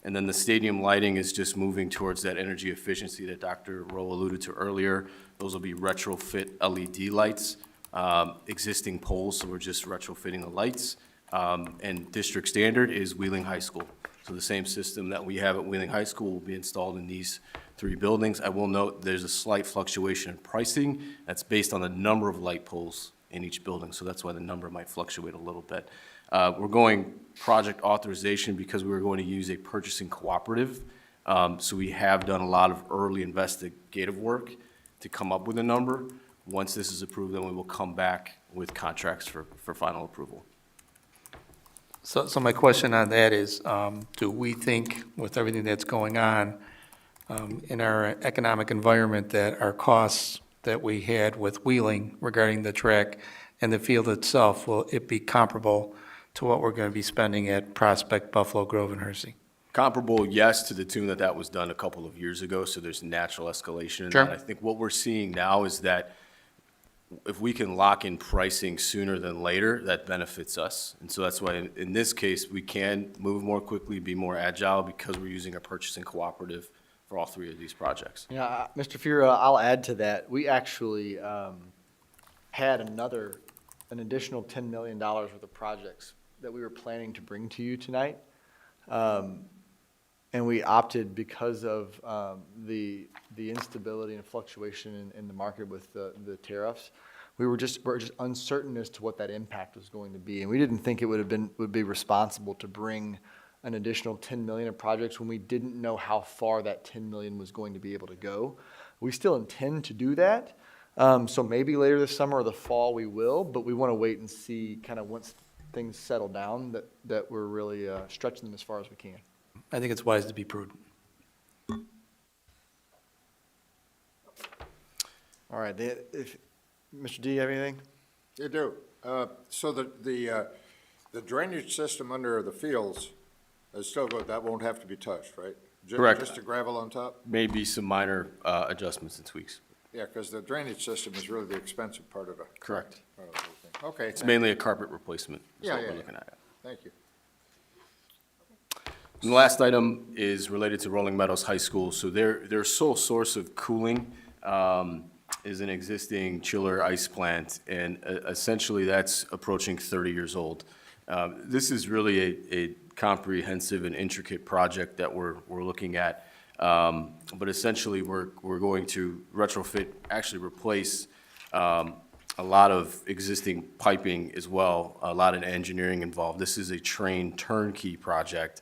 And then the stadium lighting is just moving towards that energy efficiency that Dr. Rowe alluded to earlier. Those will be retrofit LED lights, existing poles, so we're just retrofitting the lights. And district standard is Wheeling High School. So the same system that we have at Wheeling High School will be installed in these 3 buildings. I will note there's a slight fluctuation in pricing. That's based on the number of light poles in each building, so that's why the number might fluctuate a little bit. We're going project authorization because we were going to use a purchasing cooperative. So we have done a lot of early investigative work to come up with a number. Once this is approved, then we will come back with contracts for final approval. So my question on that is, do we think with everything that's going on in our economic environment that our costs that we had with Wheeling regarding the track and the field itself, will it be comparable to what we're going to be spending at Prospect, Buffalo Grove, and Hersey? Comparable, yes, to the tune that was done a couple of years ago, so there's natural escalation in Sure. that. I think what we're seeing now is that if we can lock in pricing sooner than later, that benefits us. And so that's why in this case, we can move more quickly, be more agile, because we're using a purchasing cooperative for all 3 of these projects. Yeah, Mr. Fuhrer, I'll add to that. We actually had an additional $10 million worth of projects that we were planning to bring to you tonight. And we opted because of the instability and fluctuation in the market with the tariffs. We're just uncertain as to what that impact was going to be. And we didn't think it would be responsible to bring an additional 10 million of projects when we didn't know how far that 10 million was going to be able to go. We still intend to do that. So maybe later this summer or the fall we will, but we want to wait and see kind of once things settle down that we're really stretching them as far as we can. I think it's wise to be prudent. All right, Mr. D, you have anything? You do. So the drainage system under the fields is still good. That won't have to be touched, right? Correct. Just the gravel on top? Maybe some minor adjustments and tweaks. Yeah, because the drainage system is really the expensive part of the. Correct. part of the whole thing. Okay. It's mainly a carpet replacement, is Yeah, what yeah, we're yeah. looking at. Thank you. And the last item is related to Rolling Meadows High School. So their sole source of cooling is an existing chiller ice plant, and essentially that's approaching 30 years old. This is really a comprehensive and intricate project that we're looking at. But essentially, we're going to retrofit, actually replace a lot of existing piping as well, a lot of engineering involved. This is a train turnkey project,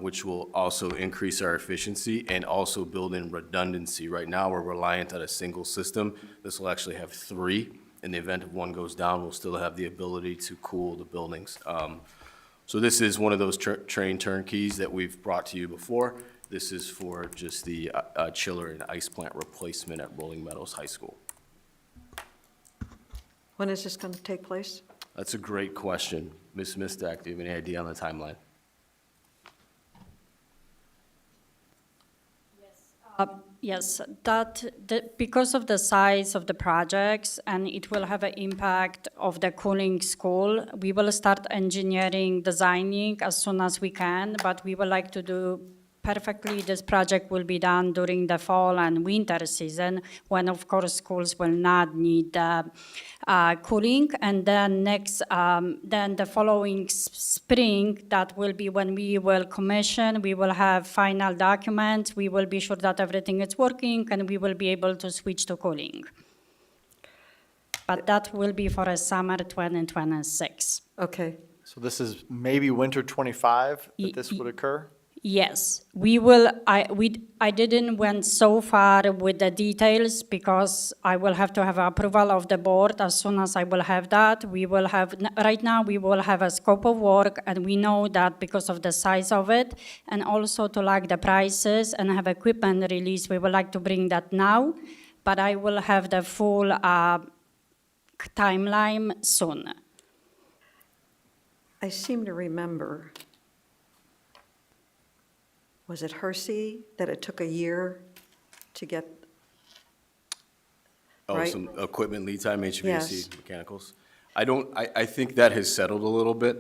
which will also increase our efficiency and also build in redundancy. Right now, we're reliant on a single system. This will actually have 3. In the event of one goes down, we'll still have the ability to cool the buildings. So this is one of those train turnkeys that we've brought to you before. This is for just the chiller and ice plant replacement at Rolling Meadows High School. When is this going to take place? That's a great question. Ms. Mistak, do you have any idea on the timeline? Yes, because of the size of the projects and it will have an impact of the cooling school, we will start engineering, designing as soon as we can, but we would like to do perfectly. This project will be done during the fall and winter season, when of course schools will not need cooling. And then then the following spring, that will be when we will commission, we will have final documents, we will be sure that everything is working, and we will be able to switch to cooling. But that will be for a summer 2026. Okay. So this is maybe winter 25 that this would occur? Yes, we will. I didn't went so far with the details because I will have to have approval of the board. As soon as I will have that, we will have, right now we will have a scope of work, and we know that because of the size of it, and also to like the prices and have equipment release, we would like to bring that now, but I will have the full timeline soon. I seem to remember, was it Hersey, that it took a year to get? Oh, Right. some equipment lead time, Yes. HVAC, mechanicals? I think that has settled a little bit.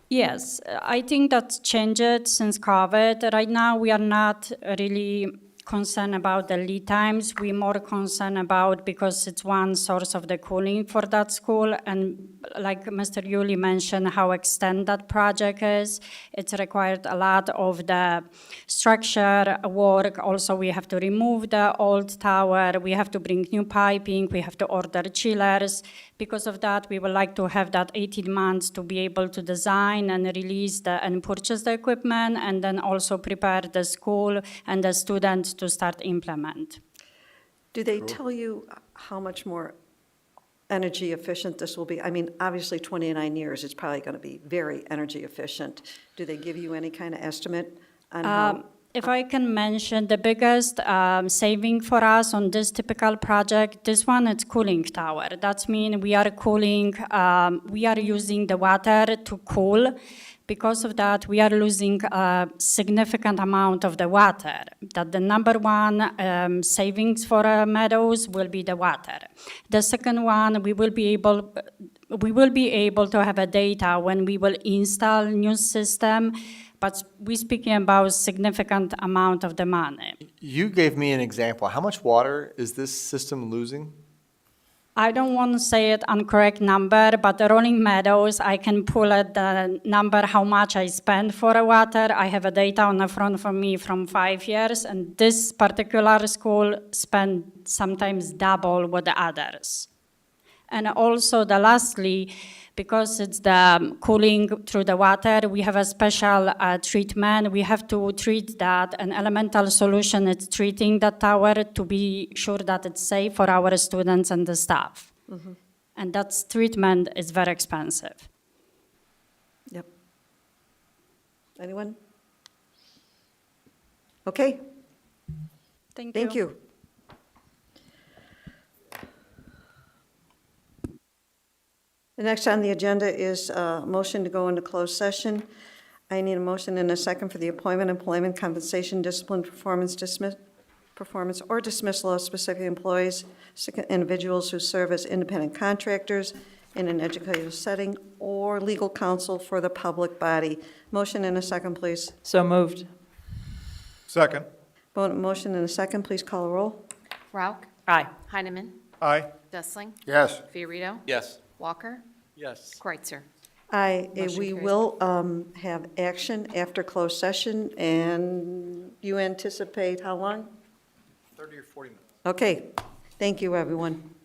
Yes, I think that's changed since COVID. Right now, we are not really concerned about the lead times. We're more concerned about, because it's one source of the cooling for that school, and like Mr. Yuli mentioned, how extended that project is. It's required a lot of the structure work. Also, we have to remove the old tower. We have to bring new piping. We have to order chillers. Because of that, we would like to have that 18 months to be able to design and release and purchase the equipment, and then also prepare the school and the students to start implement. Do they tell you how much more energy efficient this will be? I mean, obviously 29 years, it's probably going to be very energy efficient. Do they give you any kind of estimate on how? If I can mention, the biggest saving for us on this typical project, this one, it's cooling tower. That means we are cooling, we are using the water to cool. Because of that, we are losing a significant amount of the water. That the number one savings for Meadows will be the water. The second one, we will be able to have a data when we will install new system, but we're speaking about significant amount of the money. You gave me an example. How much water is this system losing? I don't want to say it on correct number, but the Rolling Meadows, I can pull out the number, how much I spend for water. I have a data on the front for me from 5 years, and this particular school spend sometimes double what the others. And also lastly, because it's the cooling through the water, we have a special treatment. We have to treat that. An elemental solution is treating the tower to be sure that it's safe for our students and the staff. Mm-hmm. And that treatment is very expensive. Yep. Anyone? Okay. Thank you. The next on the agenda is a motion to go into closed session. I need a motion and a second for the appointment, employment, compensation, discipline, performance, or dismissal of specific employees, individuals who serve as independent contractors in an educational setting, or legal counsel for the public body. Motion and a second, please. So moved. Second. Motion and a second, please call a roll. Rauch. Aye. Heineman. Aye. Dessling. Yes. Fiorito. Yes. Walker. Yes. Kreitzer. Motion We carries. will have action after closed session, and you anticipate how long? 30 or 40 minutes. Okay, thank you, everyone.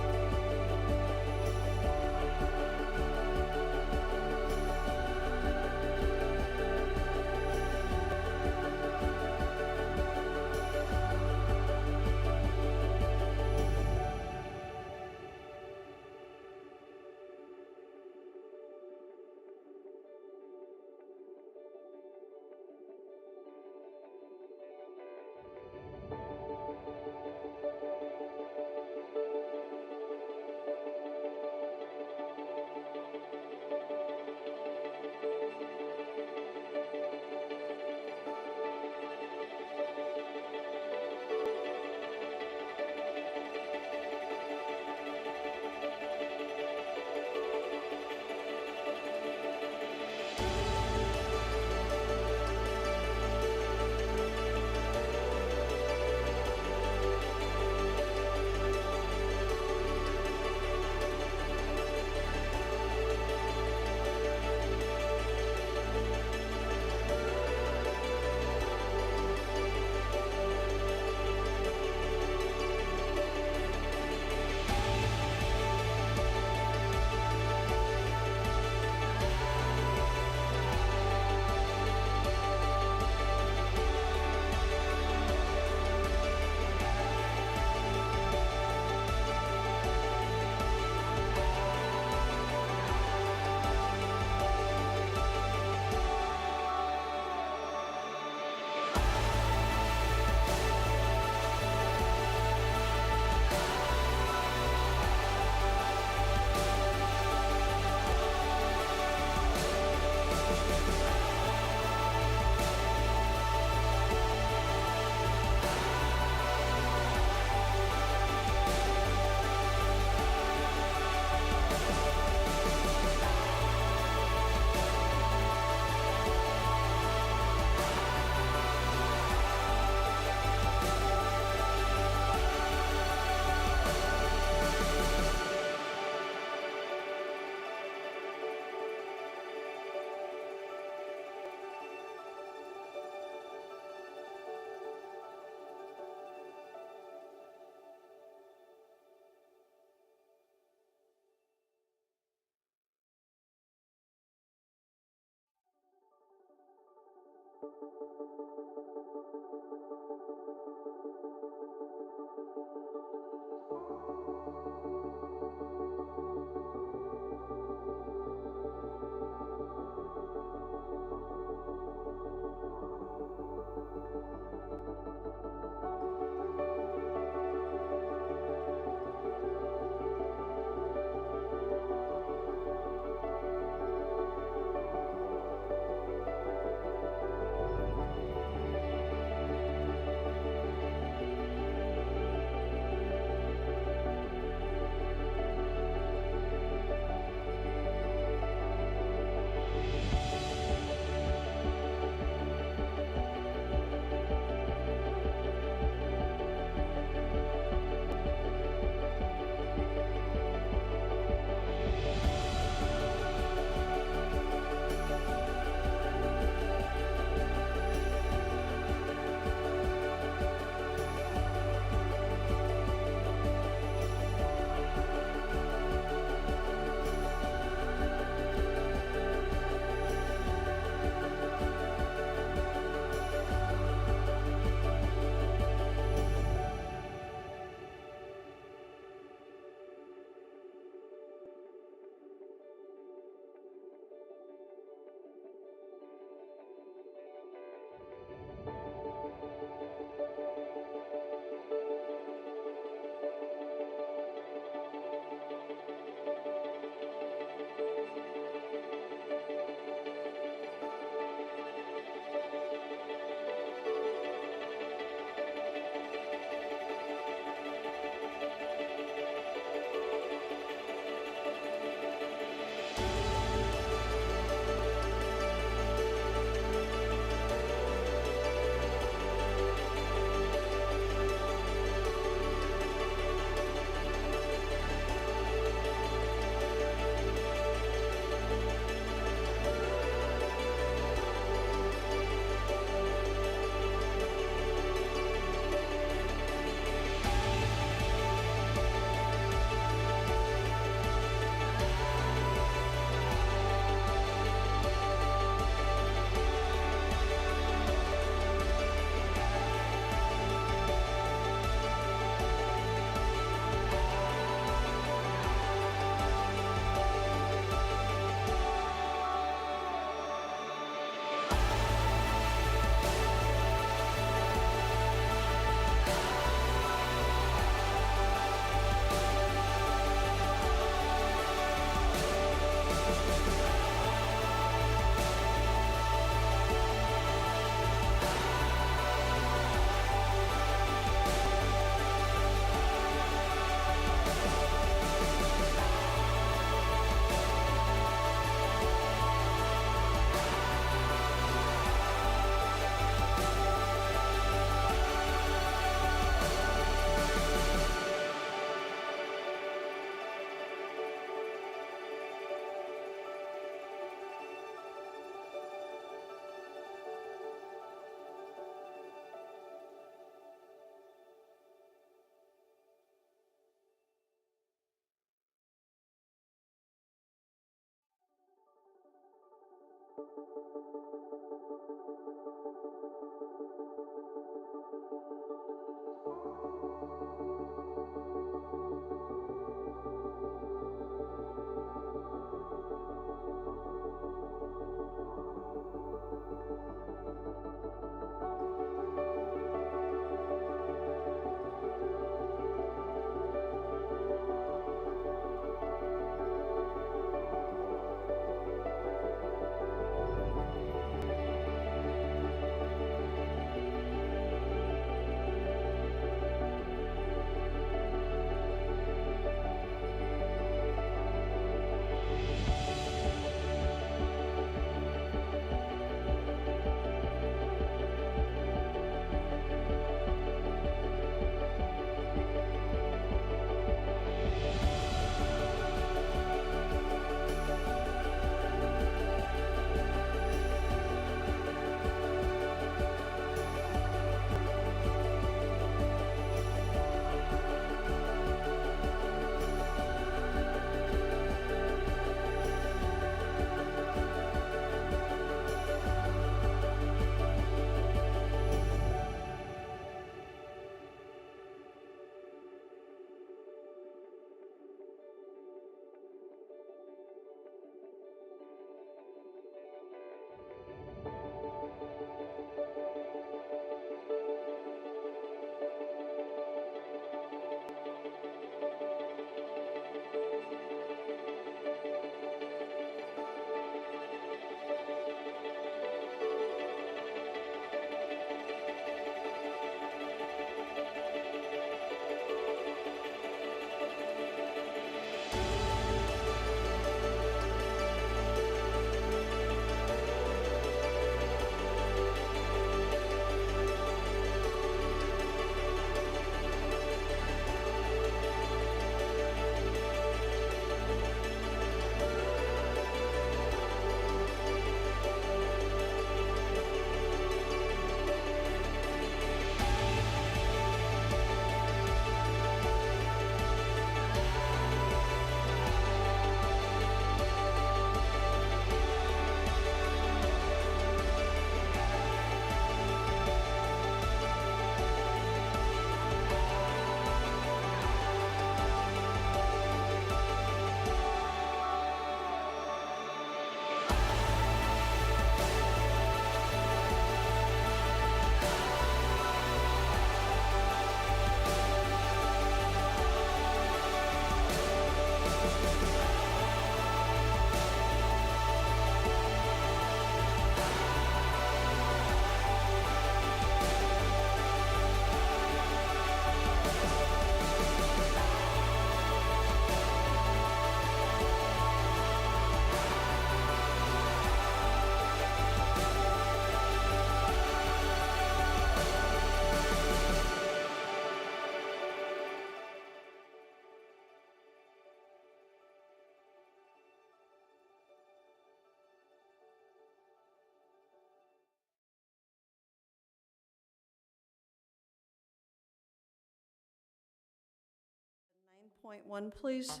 9.1, please.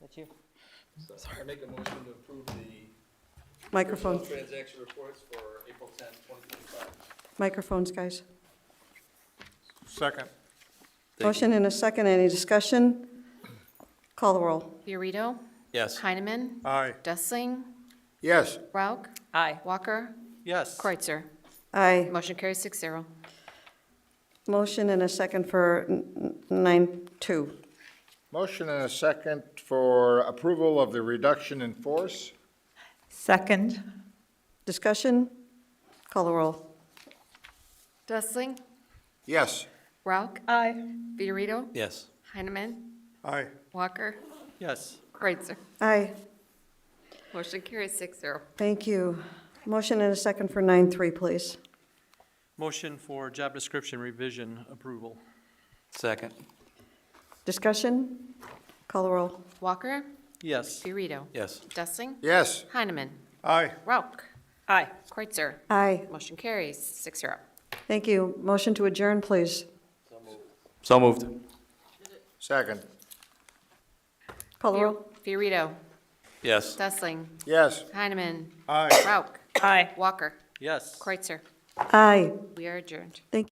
That's you. I make a motion to approve the Microphone, transaction reports for April 10th, 2025. microphones, guys. Second. Motion and a second. Any discussion? Call the roll. Fiorito, Yes. Heineman, Aye. Dessling, Yes. Rauch, Aye. Walker, Yes. Kreutzer. Aye. Motion carries 6-0. Motion and a second for 9.2. Motion and a second for approval of the reduction in force. Second. Discussion? Call the roll. Dessling, Yes. Rauch, Aye. Fiorito, Yes. Heineman, Aye. Walker, Yes. Kreutzer. Aye. Motion carries 6-0. Thank you. Motion and a second for 9.3, please. Motion for job description revision approval. Second. Discussion? Call the roll. Walker, Yes. Fiorito, Yes. Dessling, Yes. Heineman, Aye. Rauch, Aye. Kreutzer. Aye. Motion carries 6-0. Thank you. Motion to adjourn, please. So moved. Second. Call the roll. Fiorito, Yes. Dessling, Yes. Heineman, Aye. Rauch, Aye. Walker, Yes. Kreutzer. Aye. We are adjourned. Thank